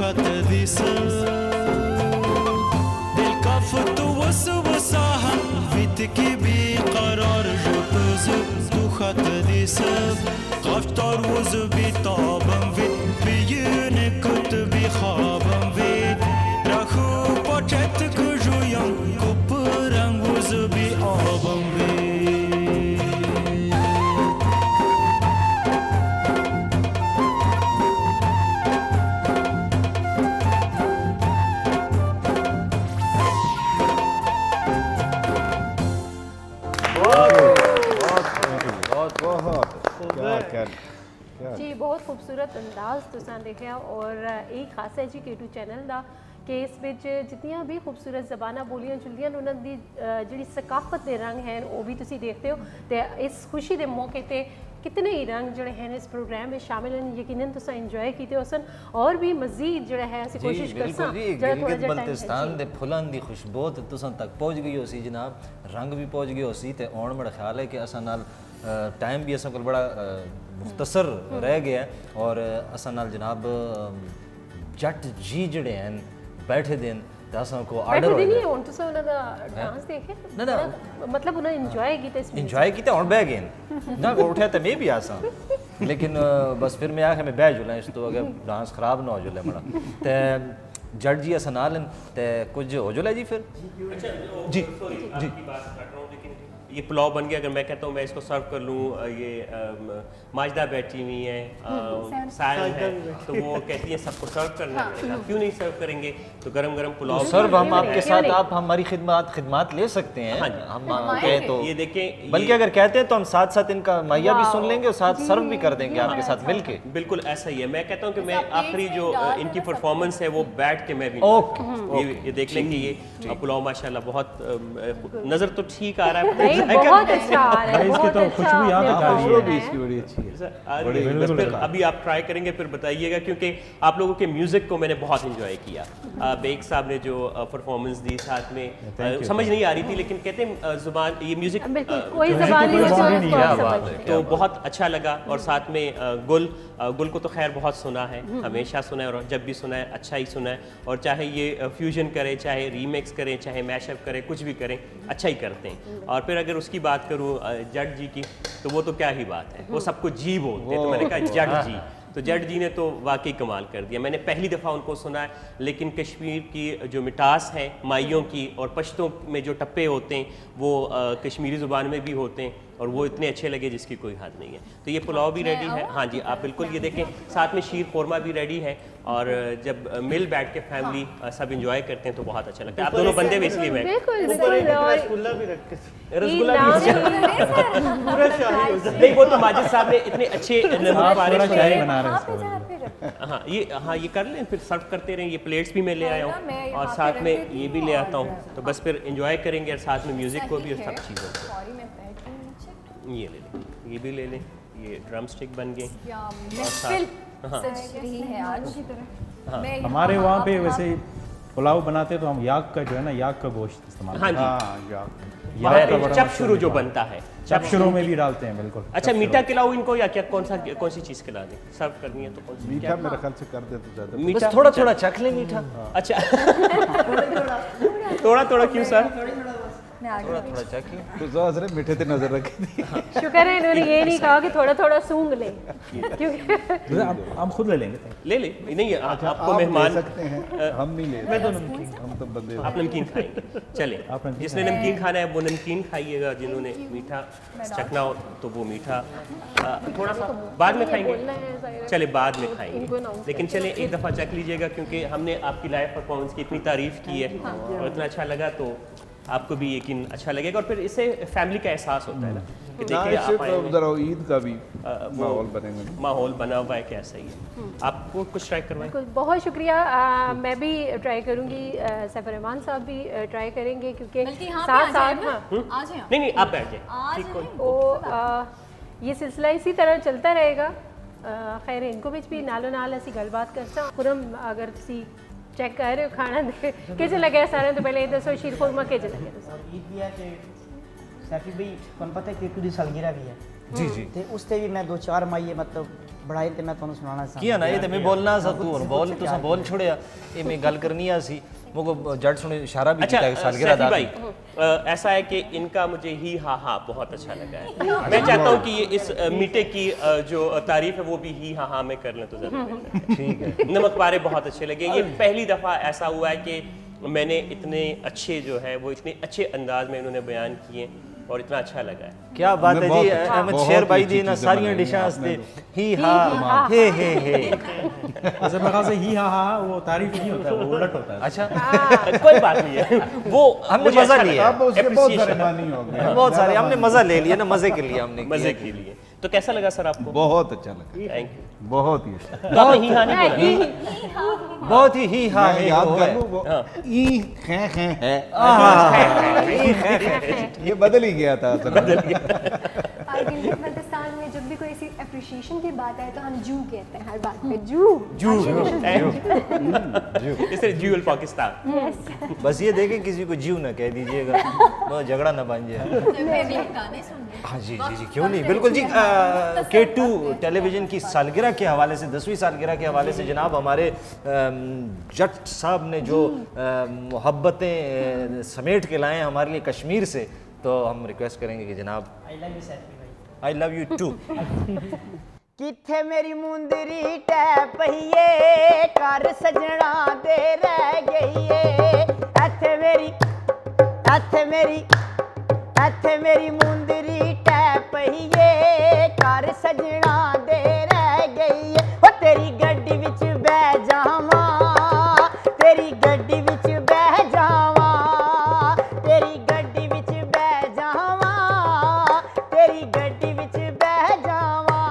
خط دي دل كفت وسوسها فيتكي بقرار جوز تو خط دي قفتار وز بطابم فيت بيين كتبي خوابم فيت راخو پوچت کجویم کپرنگ وز بآبم فيت जी बहुत खूबसूरत अंदाज तुसां देखा और एक खास है जी K2 चैनल दा कि इस विच जितनियां भी खूबसूरत ज़बानां बोलियां चलदियां न उन्हां दी जिहड़ी सकाफत दे रंग हैं वो भी तुसी देखते हो ते इस खुशी दे मौके ते कितने ही रंग जोड़े हैं इस प्रोग्राम में शामिल हैं यकीनन तुसा एंजॉय कीते होसन और भी मजीद जोड़ा है असी कोशिश करसा गिलगित बल्तिस्तान दे फुलां दी खुशबू ते तुसां तक पहुंच गई होसी जनाब रंग भी पहुंच गई होसी ते आउण मेरा ख्याल है कि असां नाल टाइम भी असां कोल बड़ा मुख्तसर रह गया और असां नाल जनाब जट जी जड़े हैं बैठे दिन असां को आर्डर बैठे नहीं हुन तुसा उन्हां दा डांस देखे ना ना मतलब उन्हां एंजॉय कीते इस एंजॉय कीते हुन बह गए ना उठे ते मैं भी आसा लेकिन बस फिर मैं आखे मैं बह जुला इस तो अगर डांस खराब ना हो जुले बड़ा ते जट जी असां नाल ते कुछ हो जुले जी फिर जी जी ये पुलाव बन गया। अगर मैं कहता हूँ मैं इसको सर्व कर लूँ, ये माजदा बैठी हुई है, सायन है, तो वो कहती है सबको सर्व करना पड़ेगा, क्यों नहीं सर्व करेंगे? तो गरम गरम पुलाव सर्व हम आपके साथ, आप हमारी खिदमत ले सकते हैं। हाँ जी, हम कहें तो ये देखें, बल्कि अगर कहते हैं तो हम साथ साथ इनका माहिया भी सुन लेंगे और साथ सर्व भी कर देंगे आपके साथ मिलके। बिल्कुल ऐसा ही है। मैं कहता हूँ कि मैं आखिरी जो इनकी परफॉर्मेंस है वो बैठ के मैं भी ये देख लेंगे। ये पुलाव माशाल्लाह बहुत नजर तो ठीक आ रहा है, बहुत अच्छा आ रहा है, इसकी तो खुशबू यहाँ तक आ रही है, भी इसकी बड़ी अच्छी है। बस फिर अभी आप ट्राई करेंगे फिर बताइएगा, क्योंकि आप लोगों के म्यूजिक को मैंने बहुत एंजॉय किया। बेग साहब ने जो परफॉर्मेंस दी साथ में समझ नहीं आ रही थी, लेकिन कहते हैं जुबान ये म्यूजिक कोई ज़बान नहीं तो बहुत अच्छा लगा। और साथ में गुल को तो खैर बहुत सुना है, हमेशा सुना है, और जब भी सुना है अच्छा ही सुना है। और चाहे ये फ्यूजन करे, चाहे रीमिक्स करें, चाहे मैशअप करें, कुछ भी करें, अच्छा ही करते हैं। और फिर अगर उसकी बात करूँ जट जी की, तो वो तो क्या ही बात है, वो सबको जी बोलते हैं, तो मैंने कहा जट जी, तो जट जी ने तो वाकई कमाल कर दिया। मैंने पहली दफ़ा उनको सुना है, लेकिन कश्मीर की जो मिठास है माइयों की और पश्तों में जो टप्पे होते हैं वो कश्मीरी ज़ुबान में भी होते हैं, और वो इतने अच्छे लगे जिसकी कोई हद नहीं है। तो ये पुलाव भी रेडी है, हाँ जी आप बिल्कुल ये देखें, साथ में शीर खोरमा भी रेडी है। और जब मिल बैठ के फैमिली सब इंजॉय करते हैं तो बहुत अच्छा लगता है। आप दोनों बंदे भी इसलिए मैं रसगुल्ला भी रख के रसगुल्ला भी नहीं, वो तो माजिद साहब ने इतने अच्छे हाँ ये कर लें, फिर सर्व करते रहें। ये प्लेट्स भी मैं ले आया हूँ और साथ में ये भी ले आता हूँ, तो बस फिर इंजॉय करेंगे और साथ में म्यूज़िक को भी और सब चीज़ों को। ये ले लें, ये भी ले लें, ये ड्रम स्टिक बन गए। हमारे वहाँ पे वैसे पुलाव बनाते तो हम याक का जो है ना, याक का गोश्त इस्तेमाल हाँ जी, चप शुरू जो बनता है, चप शुरू में भी डालते हैं बिल्कुल। अच्छा मीठा खिलाऊं इनको या क्या, कौन सी चीज़ खिला दें? सर्व करनी है तो कौन सी? मीठा मेरे ख्याल से कर दे तो ज़्यादा मीठा थोड़ा थोड़ा चख ले मीठा। अच्छा थोड़ा थोड़ा क्यों सर? थोड़ा थोड़ा चखिए तो ज़रा मीठे पे नजर रखें। शुक्र है इन्होंने ये नहीं कहा कि थोड़ा थोड़ा सूंघ ले, क्योंकि हम खुद ले लेंगे। ले नहीं आपको मेहमान सकते हैं, हम नहीं ले, मैं तो नमकीन, हम तो बंदे आप नमकीन खाएंगे। चले जिसने नमकीन खाना है वो नमकीन खाइएगा, जिन्होंने मीठा चखना हो तो वो मीठा थोड़ा सा बाद में खाएंगे। चले बाद में खाएंगे, लेकिन चले एक दफ़ा चख लीजिएगा, क्योंकि हमने आपकी लाइव परफॉर्मेंस की इतनी तारीफ़ की है और इतना अच्छा लगा, तो आपको भी यकीन अच्छा लगेगा। और फिर इससे फैमिली का एहसास होता है ना कि देखिए आप जरा ईद का भी माहौल बनेगा, माहौल बना हुआ है कि ऐसा ही है। आपको कुछ ट्राई करवाएं? बहुत शुक्रिया। मैं भी ट्राई करूंगी, सैफ रहमान साहब भी ट्राई करेंगे, क्योंकि साथ साथ नहीं आप बैठ जाए, ये सिलसिला इसी तरह चलता रहेगा। खैर इनको भी नालों नाल असी गलबात करसा। खुरम अगर तुसी चेक कर रहे हो खाना दे किसे लगे सारे, तो पहले दसो शीर खुरमा किसे लगे? ईद भी है कि सैफी भाई तुम पता है कि कुछ सालगिरह भी है जी जी, ते उसते भी मैं 2-4 माइये मतलब ਬੜਾਈ ਤੇ ਮੈਂ ਤੁਹਾਨੂੰ ਸੁਣਾਉਣਾ ਚਾਹੁੰਦਾ किया ना ये तो मैं बोलना सा तू और बोल तुसा बोल छोड़या ये मैं गल करनी आ सी मुझको जट सुने इशारा भी अच्छा किया है सालगिरह सैफी दा भाई ऐसा है कि इनका मुझे ही हा हा बहुत अच्छा लगा है। मैं चाहता हूँ कि ये इस मीठे की जो तारीफ है वो भी ही हा हा में कर लें तो ज़्यादा बेहतर है। ठीक है नमक पारे बहुत अच्छे लगे। ये पहली दफ़ा ऐसा हुआ है कि मैंने इतने अच्छे जो है वो इतने अच्छे अंदाज में इन्होंने बयान किए और इतना अच्छा लगा है। क्या बात है जी अहमद शेर भाई जी ना सारी डिशां हस्ते ही हा हे वैसे मेरे ख्याल से ही हा हा वो तारीफ नहीं होता है, वो उलट होता है। अच्छा कोई बात नहीं है वो हमने मुझे मजा अच्छा लिया। लगा। अब उसके बहुत सारे Appreciation। मानी हो गए। बहुत सारे हमने मजा ले लिया ना मजे के लिए हमने मजे के लिए। तो कैसा लगा सर आपको? बहुत अच्छा लगा, थैंक यू। बहुत ही अच्छा। तो आपने ही हा नहीं बोला? बहुत ही हा मैं हे याद हो कर है। लूं वो ई खे है हाँ। ये बदल ही गया था असल में। और गिलगित बल्तिस्तान में जब भी कोई ऐसी अप्रिशिएशन की बात आए तो हम जू कहते हैं हर बात पे जू इसलिए ज्यूल पाकिस्तान। यस बस ये देखें किसी को जीव ना कह दीजिएगा बहुत झगड़ा ना बन जाए। हाँ जी जी जी क्यों नहीं बिल्कुल जी। K2 टेलीविज़न की सालगिरह के हवाले से 10वीं सालगिरह के हवाले से जनाब हमारे जट साहब ने जो मोहब्बतें समेट के लाए हैं हमारे लिए कश्मीर से तो हम रिक्वेस्ट करेंगे कि जनाब आई लव यू टू। किथे मेरी मुंदरी टै पईए कर सजना दे रह गईए इथे मेरी मुंदरी टै पईए कर सजना दे रह गईए ओ तेरी गड्डी विच बह जावां तेरी गड्डी विच बह जावां तेरी गड्डी विच बह जावां तेरी गड्डी विच बह जावां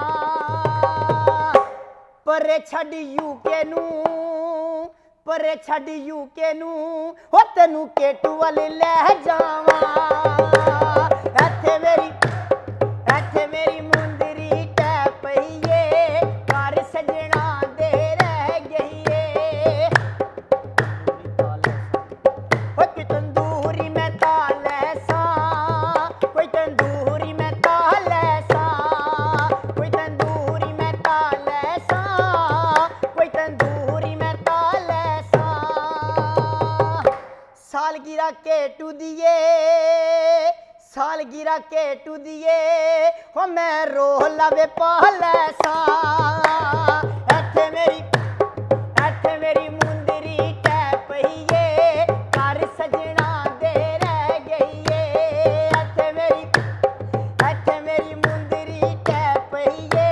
परे छड़ यूके नू हो तैनू केटू वाले लै जावां ਇੱਥੇ ਮੇਰੀ ਮੁੰਦਰੀ ਟੈ ਪਈਏ ਘਰ ਸਜਣਾ ਦੇ ਰਹਿ ਗਈਏ ਕੋਈ ਤੰਦੂਰੀ ਮੈਂ ਤਾਂ ਲੈ ਸਾਂ ਕੋਈ ਤੰਦੂਰੀ ਮੈਂ ਤਾਂ ਲੈ ਸਾਂ ਕੋਈ ਤੰਦੂਰੀ ਮੈਂ ਤਾਂ ਲੈ ਸਾਂ ਕੋਈ ਤੰਦੂਰੀ ਮੈਂ ਤਾਂ ਲੈ ਸਾਂ ਸਾਲगिरह केटू दिए सालगिरह केटू दिए हो मैं रोह लवे पाले सा इथे मेरी मुंदरी टै पईए घर सजना दे रह गईए इथे मेरी मुंदरी टै पईए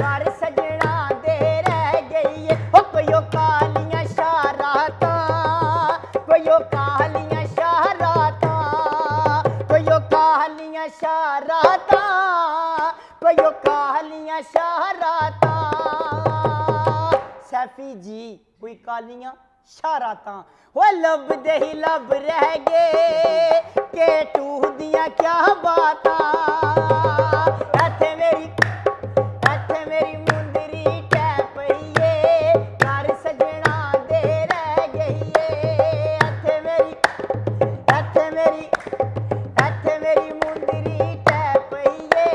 घर सजना दे रह गईए हो कोई कालियां शरारतां कोई कालियां शरारतां कोई कालियां शरारतां सैफी जी कोई कालियां शरारतां वो लभदे ही लब रह गए केटू दियां क्या बातां इथे मेरी मुंदरी टै पईए घर सजना दे रह गईए इथे मेरी मुंदरी टै पईए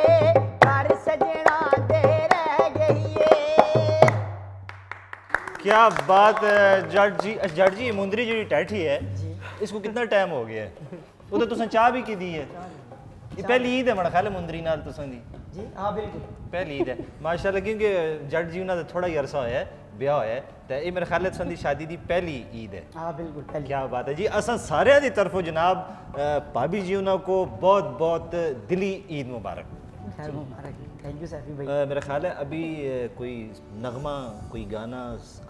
घर सजना दे रह गईए। क्या बात है जट जी ये मुंदरी जी टैठी है इसको कितना टाइम हो गया है वो तो तुसें चाह भी की दी है ये पहली ईद है मेरा ख्याल है मुंदरी नाल तुसें दी जी हाँ बिल्कुल पहली ईद है माशाल्लाह क्योंकि जट जी उन्होंने थोड़ा ही अरसा होया है ब्याह होया है तो ये मेरे ख्याल है तुसें दी शादी दी पहली ईद है। हाँ बिल्कुल पहले क्या बात है जी असां सारे दी तरफों जनाब भाभी जी उन्हों को बहुत बहुत दिली ईद मुबारक। खैर मुबारक थैंक यू सैफी भाई। मेरा ख्याल है अभी कोई नगमा कोई गाना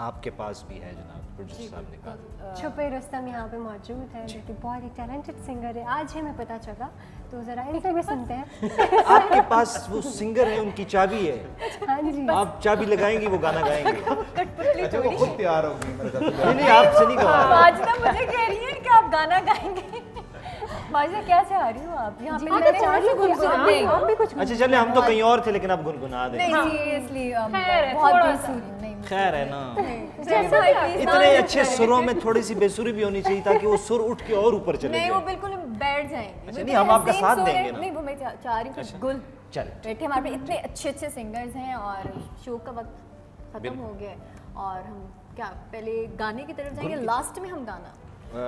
आपके पास भी है जनाब प्रोड्यूसर साहब ने कहा छुपे रुस्तम यहाँ पे मौजूद है जो कि बहुत ही टैलेंटेड सिंगर है आज ही हमें पता चला तो ज़रा इनसे भी सुनते हैं। आपके पास वो सिंगर है उनकी चाबी है हाँ जी आप चाबी लगाएंगी वो गाना गाएंगे। अच्छा वो खुद तैयार हो गई मेरे साथ। नहीं आपसे नहीं कहा वाजिदा मुझे कह रही है कि आप गाना गाएंगे। वाजिदा क्या चाह रही हो आप यहाँ पे? मैं चाह रही हूँ गुनगुनाओ, आप भी कुछ अच्छा चले हम तो कहीं और थे लेकिन आप गुनगुना दें। नहीं सीरियसली खैर है, बहुत थोड़ा बेसुरी नहीं खैर है ना जैसा इतने अच्छे सुरों में थोड़ी सी बेसुरी भी होनी चाहिए ताकि वो सुर उठ के और ऊपर चले नहीं वो जाए। बिल्कुल बैठ जाएंगे अच्छा, नहीं, हम आपका साथ देंगे ना। नहीं वो मैं चाह रही हूँ गुल चल बैठे हमारे पे इतने अच्छे अच्छे सिंगर्स हैं और शो का वक्त ख़त्म हो गया है और हम क्या पहले गाने की तरफ जाएंगे, लास्ट में हम गाना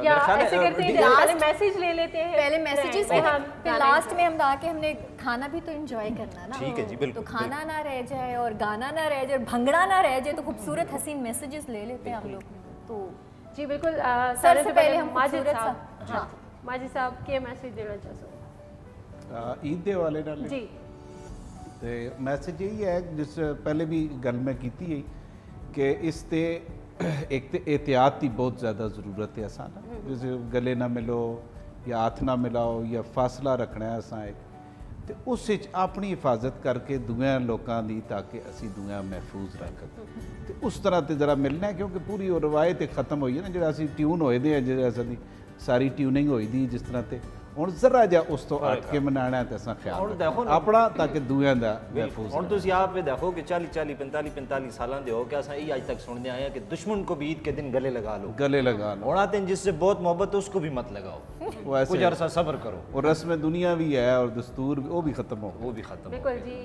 या ऐसे करते हैं पहले मैसेज ले लेते हैं, पहले मैसेजेस फिर फिर लास्ट में हम गा के हमने खाना भी तो एंजॉय करना ना। ठीक है जी, बिल्कुल, तो खाना ना रह जाए और गाना ना रह जाए और भंगड़ा ना रह जाए, तो खूबसूरत हसीन मैसेजेस ले लेते हैं हम लोग। तो जी बिल्कुल। सर से पहले हम माजिद खूबसूरत साहब, सा हाँ माजिद साहब के मैसेज देना चाहते ईद दे वाले नाल जी। ਤੇ ਮੈਸੇਜ ਇਹ ਹੈ ਜਿਸ ਪਹਿਲੇ ਵੀ ਗੱਲ ਮੈਂ ਕੀਤੀ ਹੈ ਕਿ ਇਸ ਤੇ ਇੱਕ ਤੇ ਇਹਤਿਆਤ ਦੀ ਬਹੁਤ ਜ਼ਿਆਦਾ ਜ਼ਰੂਰਤ ਹੈ ਸਾਨੂੰ, ਜਿਸ ਗਲੇ ਨਾ ਮਿਲੋ ਜਾਂ ਹੱਥ ਨਾ ਮਿਲਾਓ ਜਾਂ ਫਾਸਲਾ ਰੱਖਣਾ ਹੈ ਅਸਾਂ ਇੱਕ, ਤੇ ਉਸ ਵਿੱਚ ਆਪਣੀ ਹਿਫਾਜ਼ਤ ਕਰਕੇ ਦੂਆਂ ਲੋਕਾਂ ਦੀ, ਤਾਂ ਕਿ ਅਸੀਂ ਦੂਆਂ ਮਹਿਫੂਜ਼ ਰੱਖ ਤੇ ਉਸ ਤਰ੍ਹਾਂ ਤੇ ਜ਼ਰਾ ਮਿਲਣਾ ਹੈ, ਕਿਉਂਕਿ ਪੂਰੀ ਉਹ ਰਵਾਇਤ ਖਤਮ ਹੋਈ ਹੈ ਨਾ, ਜਿਹੜਾ ਅਸੀਂ ਟਿਊਨ ਹੋਏ ਦੇ ਆ, ਜਿਹੜਾ ਸਾਡੀ ਸਾਰੀ ਟਿਊਨਿੰਗ ਹੋਈ ਦੀ ਜਿਸ ਤਰ੍ਹਾਂ ਤੇ ਹੁਣ ਜ਼ਰਾ ਜਿਹਾ ਉਸ ਤੋਂ ਹਟ ਕੇ ਮਨਾਉਣਾ ਤੇ ਅਸਾਂ ਖਿਆਲ ਦੇਖੋ ਆਪਣਾ, ਤਾਂ ਕਿ ਦੂਆਂ ਦਾ ਮਹਿਫੂਜ਼ ਹੁਣ ਤੁਸੀਂ ਆਪ ਇਹ ਦੇਖੋ ਕਿ 40 45 ਸਾਲਾਂ ਦੇ ਹੋ ਕਿ ਅਸਾਂ ਇਹ ਅੱਜ ਤੱਕ ਸੁਣਦੇ ਆਏ ਹਾਂ ਕਿ ਦੁਸ਼ਮਣ को भी ईद के दिन गले लगा लो, गले लगा लो। और आते हैं जिससे बहुत मोहब्बत है उसको भी मत लगाओ, वो ऐसे कुछ अरसा सब्र करो। और रस्म दुनिया भी है और दस्तूर भी, वो भी खत्म हो, वो भी खत्म। बिल्कुल जी।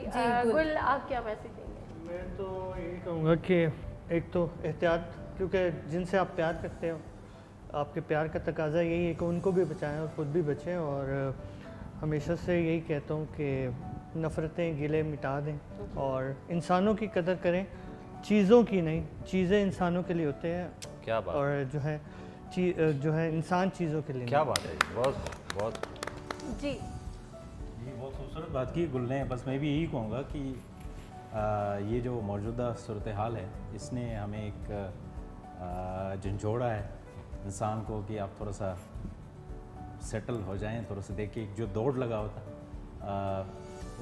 गुल आप क्या मैसेज देंगे? मैं तो यही कहूँगा कि एक तो एहतियात, क्योंकि जिनसे आप प्यार करते हो आपके प्यार का तकाजा यही है कि उनको भी बचाएं और ख़ुद भी बचें, और हमेशा से यही कहता हूँ कि नफ़रतें गिले मिटा दें और इंसानों की कदर करें, चीज़ों की नहीं। चीज़ें इंसानों के लिए होते हैं, क्या बात, और जो है इंसान चीज़ों के लिए। क्या बात है, बहुत बहुत जी। ये बहुत खूबसूरत बात की गुल ने। बस मैं भी यही कहूँगा कि ये जो मौजूदा सूरत हाल है इसने हमें एक झंझोड़ा है इंसान को कि आप थोड़ा सा सेटल हो जाएं, थोड़ा सा देखिए जो दौड़ लगा होता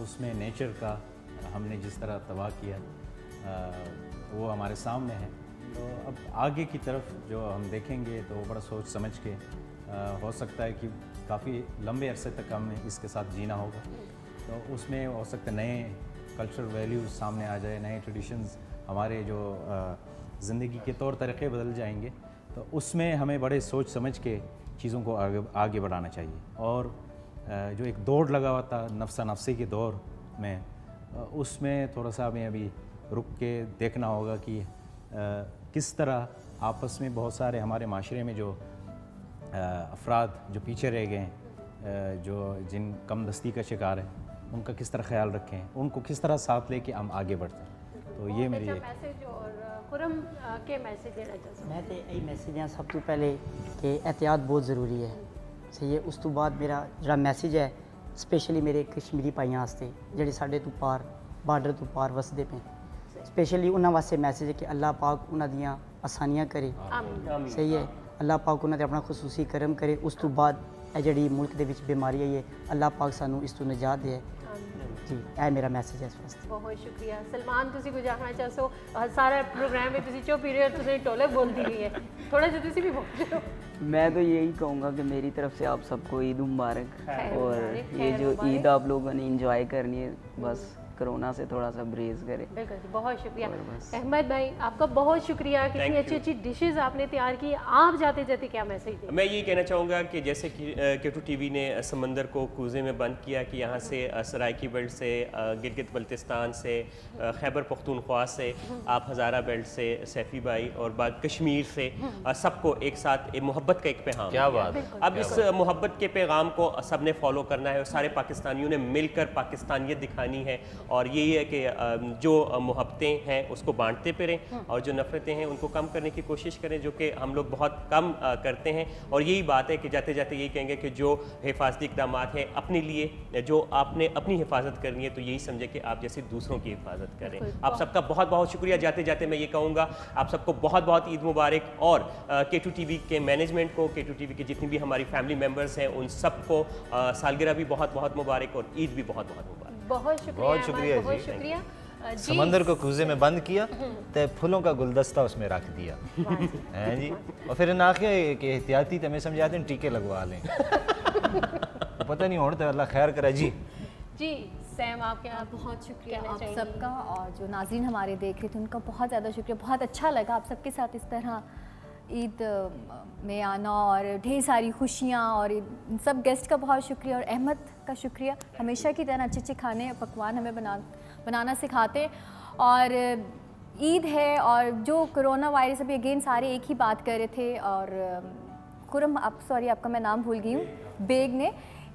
उसमें नेचर का हमने जिस तरह तबाह किया वो हमारे सामने है। तो अब आगे की तरफ जो हम देखेंगे तो वो बड़ा सोच समझ के हो सकता है कि काफ़ी लंबे अरसे तक हमें इसके साथ जीना होगा। तो उसमें हो सकता है नए कल्चरल वैल्यूज़ सामने आ जाए, नए ट्रेडिशंस, हमारे जो ज़िंदगी के तौर तरीक़े बदल जाएंगे। तो उसमें हमें बड़े सोच समझ के चीज़ों को आगे बढ़ाना चाहिए। और जो एक दौड़ लगा हुआ था नफ्सा नफ्सी के दौर में, उसमें थोड़ा सा हमें अभी रुक के देखना होगा कि किस तरह आपस में बहुत सारे हमारे माशरे में जो अफराद जो पीछे रह गए हैं, जो जिन कम दस्ती का शिकार है, उनका किस तरह ख्याल रखें, उनको किस तरह साथ लेके हम आगे बढ़ते हैं। तो ये मेरी मैसेज। और खुरम के मैसेज देना चाहते मैं तो यही मैसेज है सब तो पहले कि एहतियात बहुत ज़रूरी है। सही है। उस तो बाद मेरा जो मैसेज है स्पेशली मेरे कश्मीरी भाइयों वास्ते ਜਿਹੜੇ ਸਾਡੇ ਤੋਂ ਪਾਰ ਬਾਰਡਰ ਤੋਂ ਪਾਰ ਵਸਦੇ ਪਏ, स्पेशली ਉਹਨਾਂ ਵਾਸਤੇ ਮੈਸੇਜ ਹੈ ਕਿ ਅੱਲਾਹ ਪਾਕ ਉਹਨਾਂ ਦੀਆਂ ਆਸਾਨੀਆਂ ਕਰੇ। आमीन। ਸਹੀ ਹੈ। ਅੱਲਾਹ ਪਾਕ ਉਹਨਾਂ ਤੇ ਆਪਣਾ ਖੁਸੂਸੀ ਕਰਮ ਕਰੇ। ਉਸ ਤੋਂ ਬਾਅਦ ਇਹ ਜਿਹੜੀ ਮੁਲਕ ਦੇ ਵਿੱਚ ਬਿਮਾਰੀ ਆਈ ਹੈ, ਅੱਲਾਹ ਪਾਕ ਸਾਨੂੰ ਇਸ ਤੋਂ ਨਿਜਾਤ ਦੇ। जी ਇਹ ਮੇਰਾ ਮੈਸੇਜ ਹੈ ਇਸ ਵਾਸਤੇ। बहुत शुक्रिया। सलमान ਤੁਸੀਂ ਕੁਝ ਆਖਣਾ ਚਾਹੋ? सारा प्रोग्राम में ਤੁਸੀਂ चुप ही रहे हो, ਤੁਸੀਂ टोले बोलती रही है, थोड़ा सा ਤੁਸੀਂ भी बोल रहे हो। मैं तो यही कहूँगा कि मेरी तरफ से आप सबको ईद मुबारक। और ये जो ईद आप लोगों ने इंजॉय करनी है, बस कोरोना से थोड़ा सा ब्रेज करें। बिल्कुल जी, बहुत शुक्रिया। अहमद भाई आपका बहुत शुक्रिया, कितनी अच्छी अच्छी डिशेस आपने तैयार की। आप जाते जाते क्या मैसेज दें? मैं यही कहना चाहूँगा कि जैसे कि केटू टीवी ने समंदर को कूजे में बंद किया कि यहाँ से सराइकी बेल्ट से, गिलगित बल्तिस्तान से, खैबर पख्तूनख्वा से, आप हज़ारा बेल्ट से, सैफ़ी भाई और बाद कश्मीर से, सबको एक साथ मोहब्बत का एक पैगाम। क्या बात। अब इस मोहब्बत के पैगाम को सब ने फॉलो करना है और सारे पाकिस्तानियों ने मिलकर पाकिस्तानियत दिखानी है। और यही है कि जो मोहब्बतें हैं उसको बांटते फिरें और जो नफ़रतें हैं उनको कम करने की कोशिश करें, जो कि हम लोग बहुत कम करते हैं। और यही बात है कि जाते जाते यही कहेंगे कि जो हिफाजती इक़दाम हैं अपने लिए, जो आपने अपनी हिफाजत करनी है तो यही समझे कि आप जैसे दूसरों की हिफाजत करें। आप सबका बहुत बहुत शुक्रिया। जाते जाते मैं ये कहूँगा आप सबको बहुत बहुत ईद मुबारक। और केटू टीवी के मैनेजमेंट को, केटू टीवी के जितनी भी हमारी फैमिली मेम्बर्स हैं उन सबको सालगिरह भी बहुत बहुत मुबारक और ईद भी बहुत बहुत मुबारक। बहुत शुक्रिया। बहुत शुक्रिया बहुत जी। शुक्रिया। समंदर को कूजे में बंद किया तो फूलों का गुलदस्ता उसमें रख दिया हैं जी, और फिर नाखे कि एहतियाती तो हमें समझाते हैं टीके लगवा लें। पता नहीं होने तो अल्लाह खैर करे जी। जी सैम आप क्या? बहुत शुक्रिया कहना आप चाहेंगी? सबका, और जो नाज़रीन हमारे देख रहे थे उनका बहुत ज़्यादा शुक्रिया। बहुत अच्छा लगा आप सबके साथ इस तरह ईद में आना और ढेर सारी खुशियाँ और इन सब गेस्ट का बहुत शुक्रिया और अहमद का शुक्रिया, हमेशा की तरह अच्छे अच्छे खाने पकवान हमें बनाना सिखाते। और ईद है और जो कोरोना वायरस, अभी अगेन सारे एक ही बात कर रहे थे और खुरम आपका मैं नाम भूल गई हूँ, बेग ने,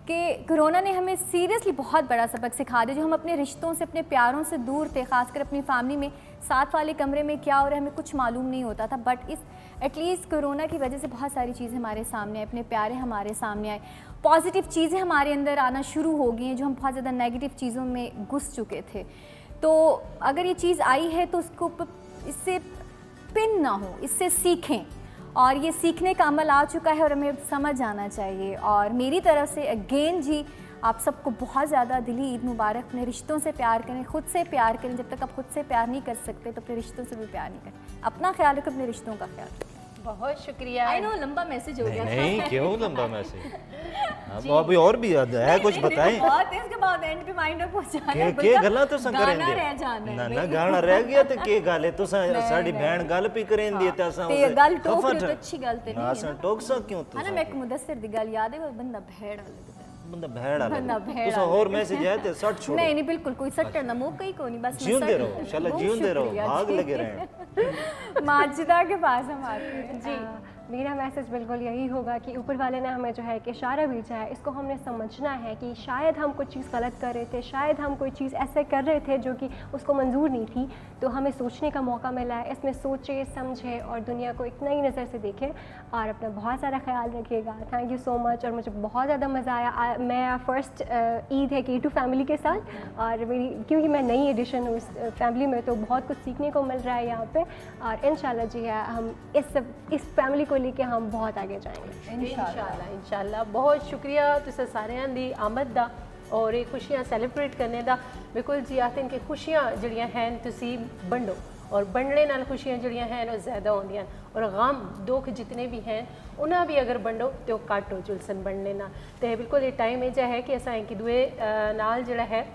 कि कोरोना ने हमें सीरियसली बहुत बड़ा सबक सिखा दिया। जो हम अपने रिश्तों से, अपने प्यारों से दूर थे, ख़ासकर अपनी फैमिली में, साथ वाले कमरे में क्या हो रहा है हमें कुछ मालूम नहीं होता था। बट इस एटलीस्ट कोरोना की वजह से बहुत सारी चीज़ें हमारे सामने आए, अपने प्यारे हमारे सामने आए, पॉजिटिव चीज़ें हमारे अंदर आना शुरू हो गई हैं जो हम बहुत ज़्यादा नेगेटिव चीज़ों में घुस चुके थे। तो अगर ये चीज़ आई है तो उसको इससे पिन ना हो, इससे सीखें और ये सीखने का अमल आ चुका है और हमें समझ आना चाहिए। और मेरी तरफ से अगेन जी आप सबको बहुत ज़्यादा दिली ईद मुबारक। अपने रिश्तों से प्यार करें, खुद से प्यार करें। जब तक आप खुद से प्यार नहीं कर सकते तो अपने रिश्तों से भी प्यार नहीं करें। अपना ख्याल रखें, अपने रिश्तों का ख्याल रखें। बहुत शुक्रिया। आई नो लंबा मैसेज हो गया। नहीं क्यों लंबा मैसेज, अब अभी और भी है कुछ बताएं। बहुत है, इसके बाद एंड पे माइंड अप हो जाना है। के गल्ला तो सन करें गाना रह जाना है। ना ना गाना रह गया तो के गाले तो साडी बहन गल भी करें दी ते असा ते गल टोक रही तो अच्छी गल ते नहीं है। असा टोक सा क्यों है ना, मैं एक मुदस्सिर दी गल याद है, वो बंदा भेड़ वाले बंदा भेड़ वाला बंदा भेड़ तुसा और मैसेज है ते सट छोड़ो। नहीं नहीं बिल्कुल कोई सट्टन ना मौका ही कोई नहीं, बस जींदे रहो इंशाल्लाह, जींदे रहो, भाग लगे रहें। माजिदा के पास हम आते हैं जी। मेरा मैसेज बिल्कुल यही होगा कि ऊपर वाले ने हमें जो है कि इशारा भेजा है, इसको हमने समझना है कि शायद हम कुछ चीज़ गलत कर रहे थे, शायद हम कोई चीज़ ऐसे कर रहे थे जो कि उसको मंजूर नहीं थी। तो हमें सोचने का मौका मिला है, इसमें सोचें समझें और दुनिया को एक नई नज़र से देखें और अपना बहुत सारा ख्याल रखिएगा। Thank you so much. और मुझे बहुत ज़्यादा मज़ा आया। मैं फर्स्ट ईद है K2 फैमिली के साथ और मेरी क्योंकि मैं नई एडिशन हूँ इस फैमिली में, तो बहुत कुछ सीखने को मिल रहा है यहाँ पे। और इंशाल्लाह जी है हम इस फैमिली को लेके हम बहुत आगे जाएंगे इंशाल्लाह। बहुत शुक्रिया तुसा सारियां दी आमद दा और ये खुशियां सैलीब्रेट करने दा। बिल्कुल जी आखते हैं कि खुशियां जड़ियां हैं तुसी बंडो और बनने नाल खुशियां जड़ियां हैं वो ज़्यादा होंदियां और गम दुख जितने भी हैं उन्हें भी अगर बंडो तो घट हो जुलसन बनने ना। तो बिल्कुल ये टाइम ये है कि असा एक दूए नाल जड़ा है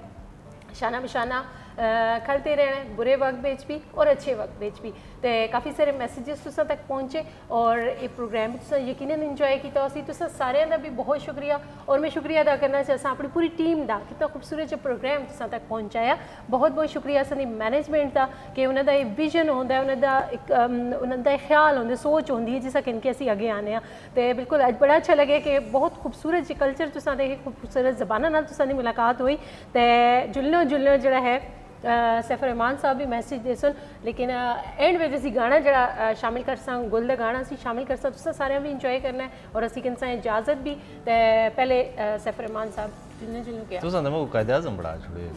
शाना बिशाना खलते रहना, बुरे वक्त बेच भी और अच्छे वक्त बेच भी। तो काफ़ी सारे मैसेजेस तुसा तक पहुँचे और ये प्रोग्राम तुसा यकीनन इंजॉय किया। तुसा सारिਆਂ ਦਾ भी बहुत शुक्रिया और मैं शुक्रिया अदा करना चाहता अपनी पूरी टीम का, कितना खूबसूरत जो प्रोग्राम तुसा तक पहुँचाया। बहुत बहुत शुक्रिया साडी मैनेजमेंट का कि उन्होंने एक विजन होंदा है, उन्होंने ख्याल होंगे, सोच होंगी है जिस कन के असी अगे आने। तो बिल्कुल अज बड़ा अच्छा लगे कि बहुत खूबसूरत जी कल्चर तुसा दे खूबसूरत जबाना नाल तुसा दी मुलाकात हुई। तो जुलनो जड़ा है सैफर रहमान साहब भी मैसेज दे सन, लेकिन एंड में असी गाना जड़ा शामिल कर सा गुल का गाना असी शामिल कर सा तुसा सारे भी इंजॉय करना है और असी किनसा इजाजत भी। तो पहले सैफर रहमान साहब जुलनो क्या तुसा नमो कायदे आज़म बड़ा छोड़े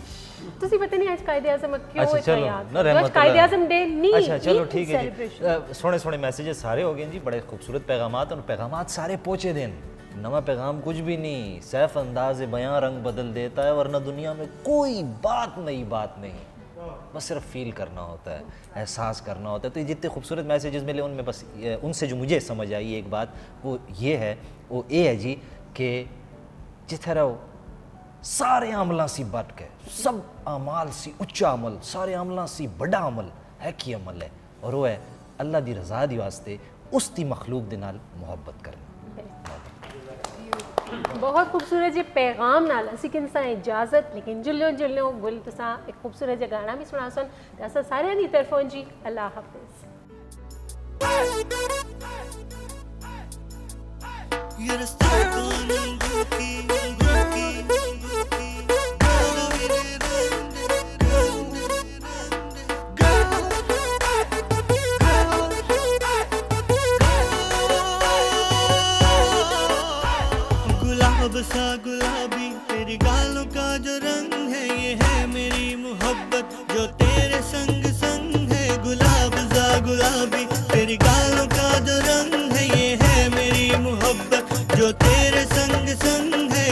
तुसी पता नहीं आज कायदे आज़म क्यों अच्छा इतना चलो याद ना रहमत कायदे आज़म डे नहीं। अच्छा चलो ठीक है जी। सोने सोने मैसेजेस सारे हो गए जी, बड़े खूबसूरत पैगामात और पैगामात सारे पहुँचे दिन। नवा पैगाम कुछ भी नहीं, सैफ अंदाज बयां रंग बदल देता है, वरना दुनिया में कोई बात नहीं, बस सिर्फ फील करना होता है, एहसास करना होता है। तो जितने खूबसूरत मैसेजेस मिले उनमें बस उनसे जो मुझे समझ आई एक बात वो ये है जी कि जिस तरह सारे अमलों से बढ़ के सब अमाल से उच्चा अमल, सारे अमलों से बड़ा अमल है कि अमल है और वो है अल्लाह की रजा दी वास्ते उसकी मखलूक दे नाल मुहब्बत करना। बहुत खूबसूरत जी पैगाम नाल असी किनसा इजाजत, लेकिन जुल्लो गुल तुसा एक खूबसूरत जी गाना भी सुना सन। असा सारे दी तरफों जी अल्लाह हाफिज। सा गुलाबी तेरी गालों का जो रंग है, ये है मेरी मोहब्बत जो तेरे संग है। गुलाब सा गुलाबी तेरी गालों का जो रंग है, ये है मेरी मोहब्बत जो तेरे संग है।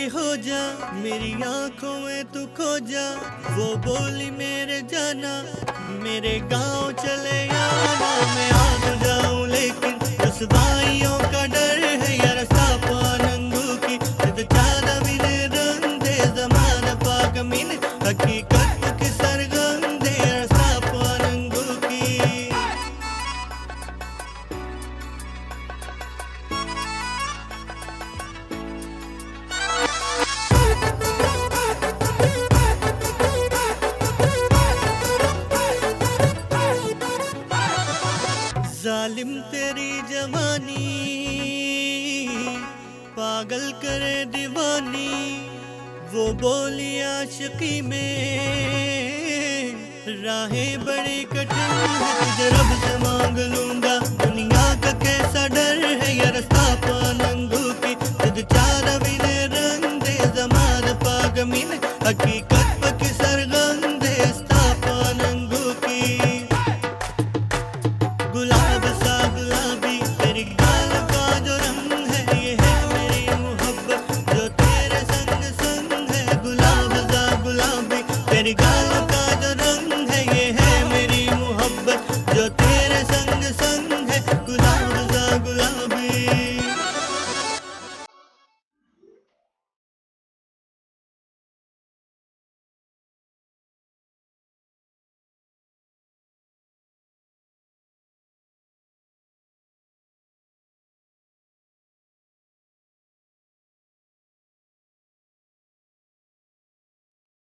हो जा, मेरी आंखों में तू खो जा। वो बोली मेरे जाना, मेरे गांव चले आना। मैं आ तो जाऊं लेकिन रुसवाइयों का डर है यार। सापा नंगू की जद चादा मिले रंग दे जमाना पाक मिन हकीकत की सरगम दे यार। सापा नंगू की जालिम तेरी जवानी पागल करे दीवानी। वो बोली आशिकी में राहें बड़ी कठिन है। तुझे रब से मांग लूंगा, दुनिया का कैसा डर है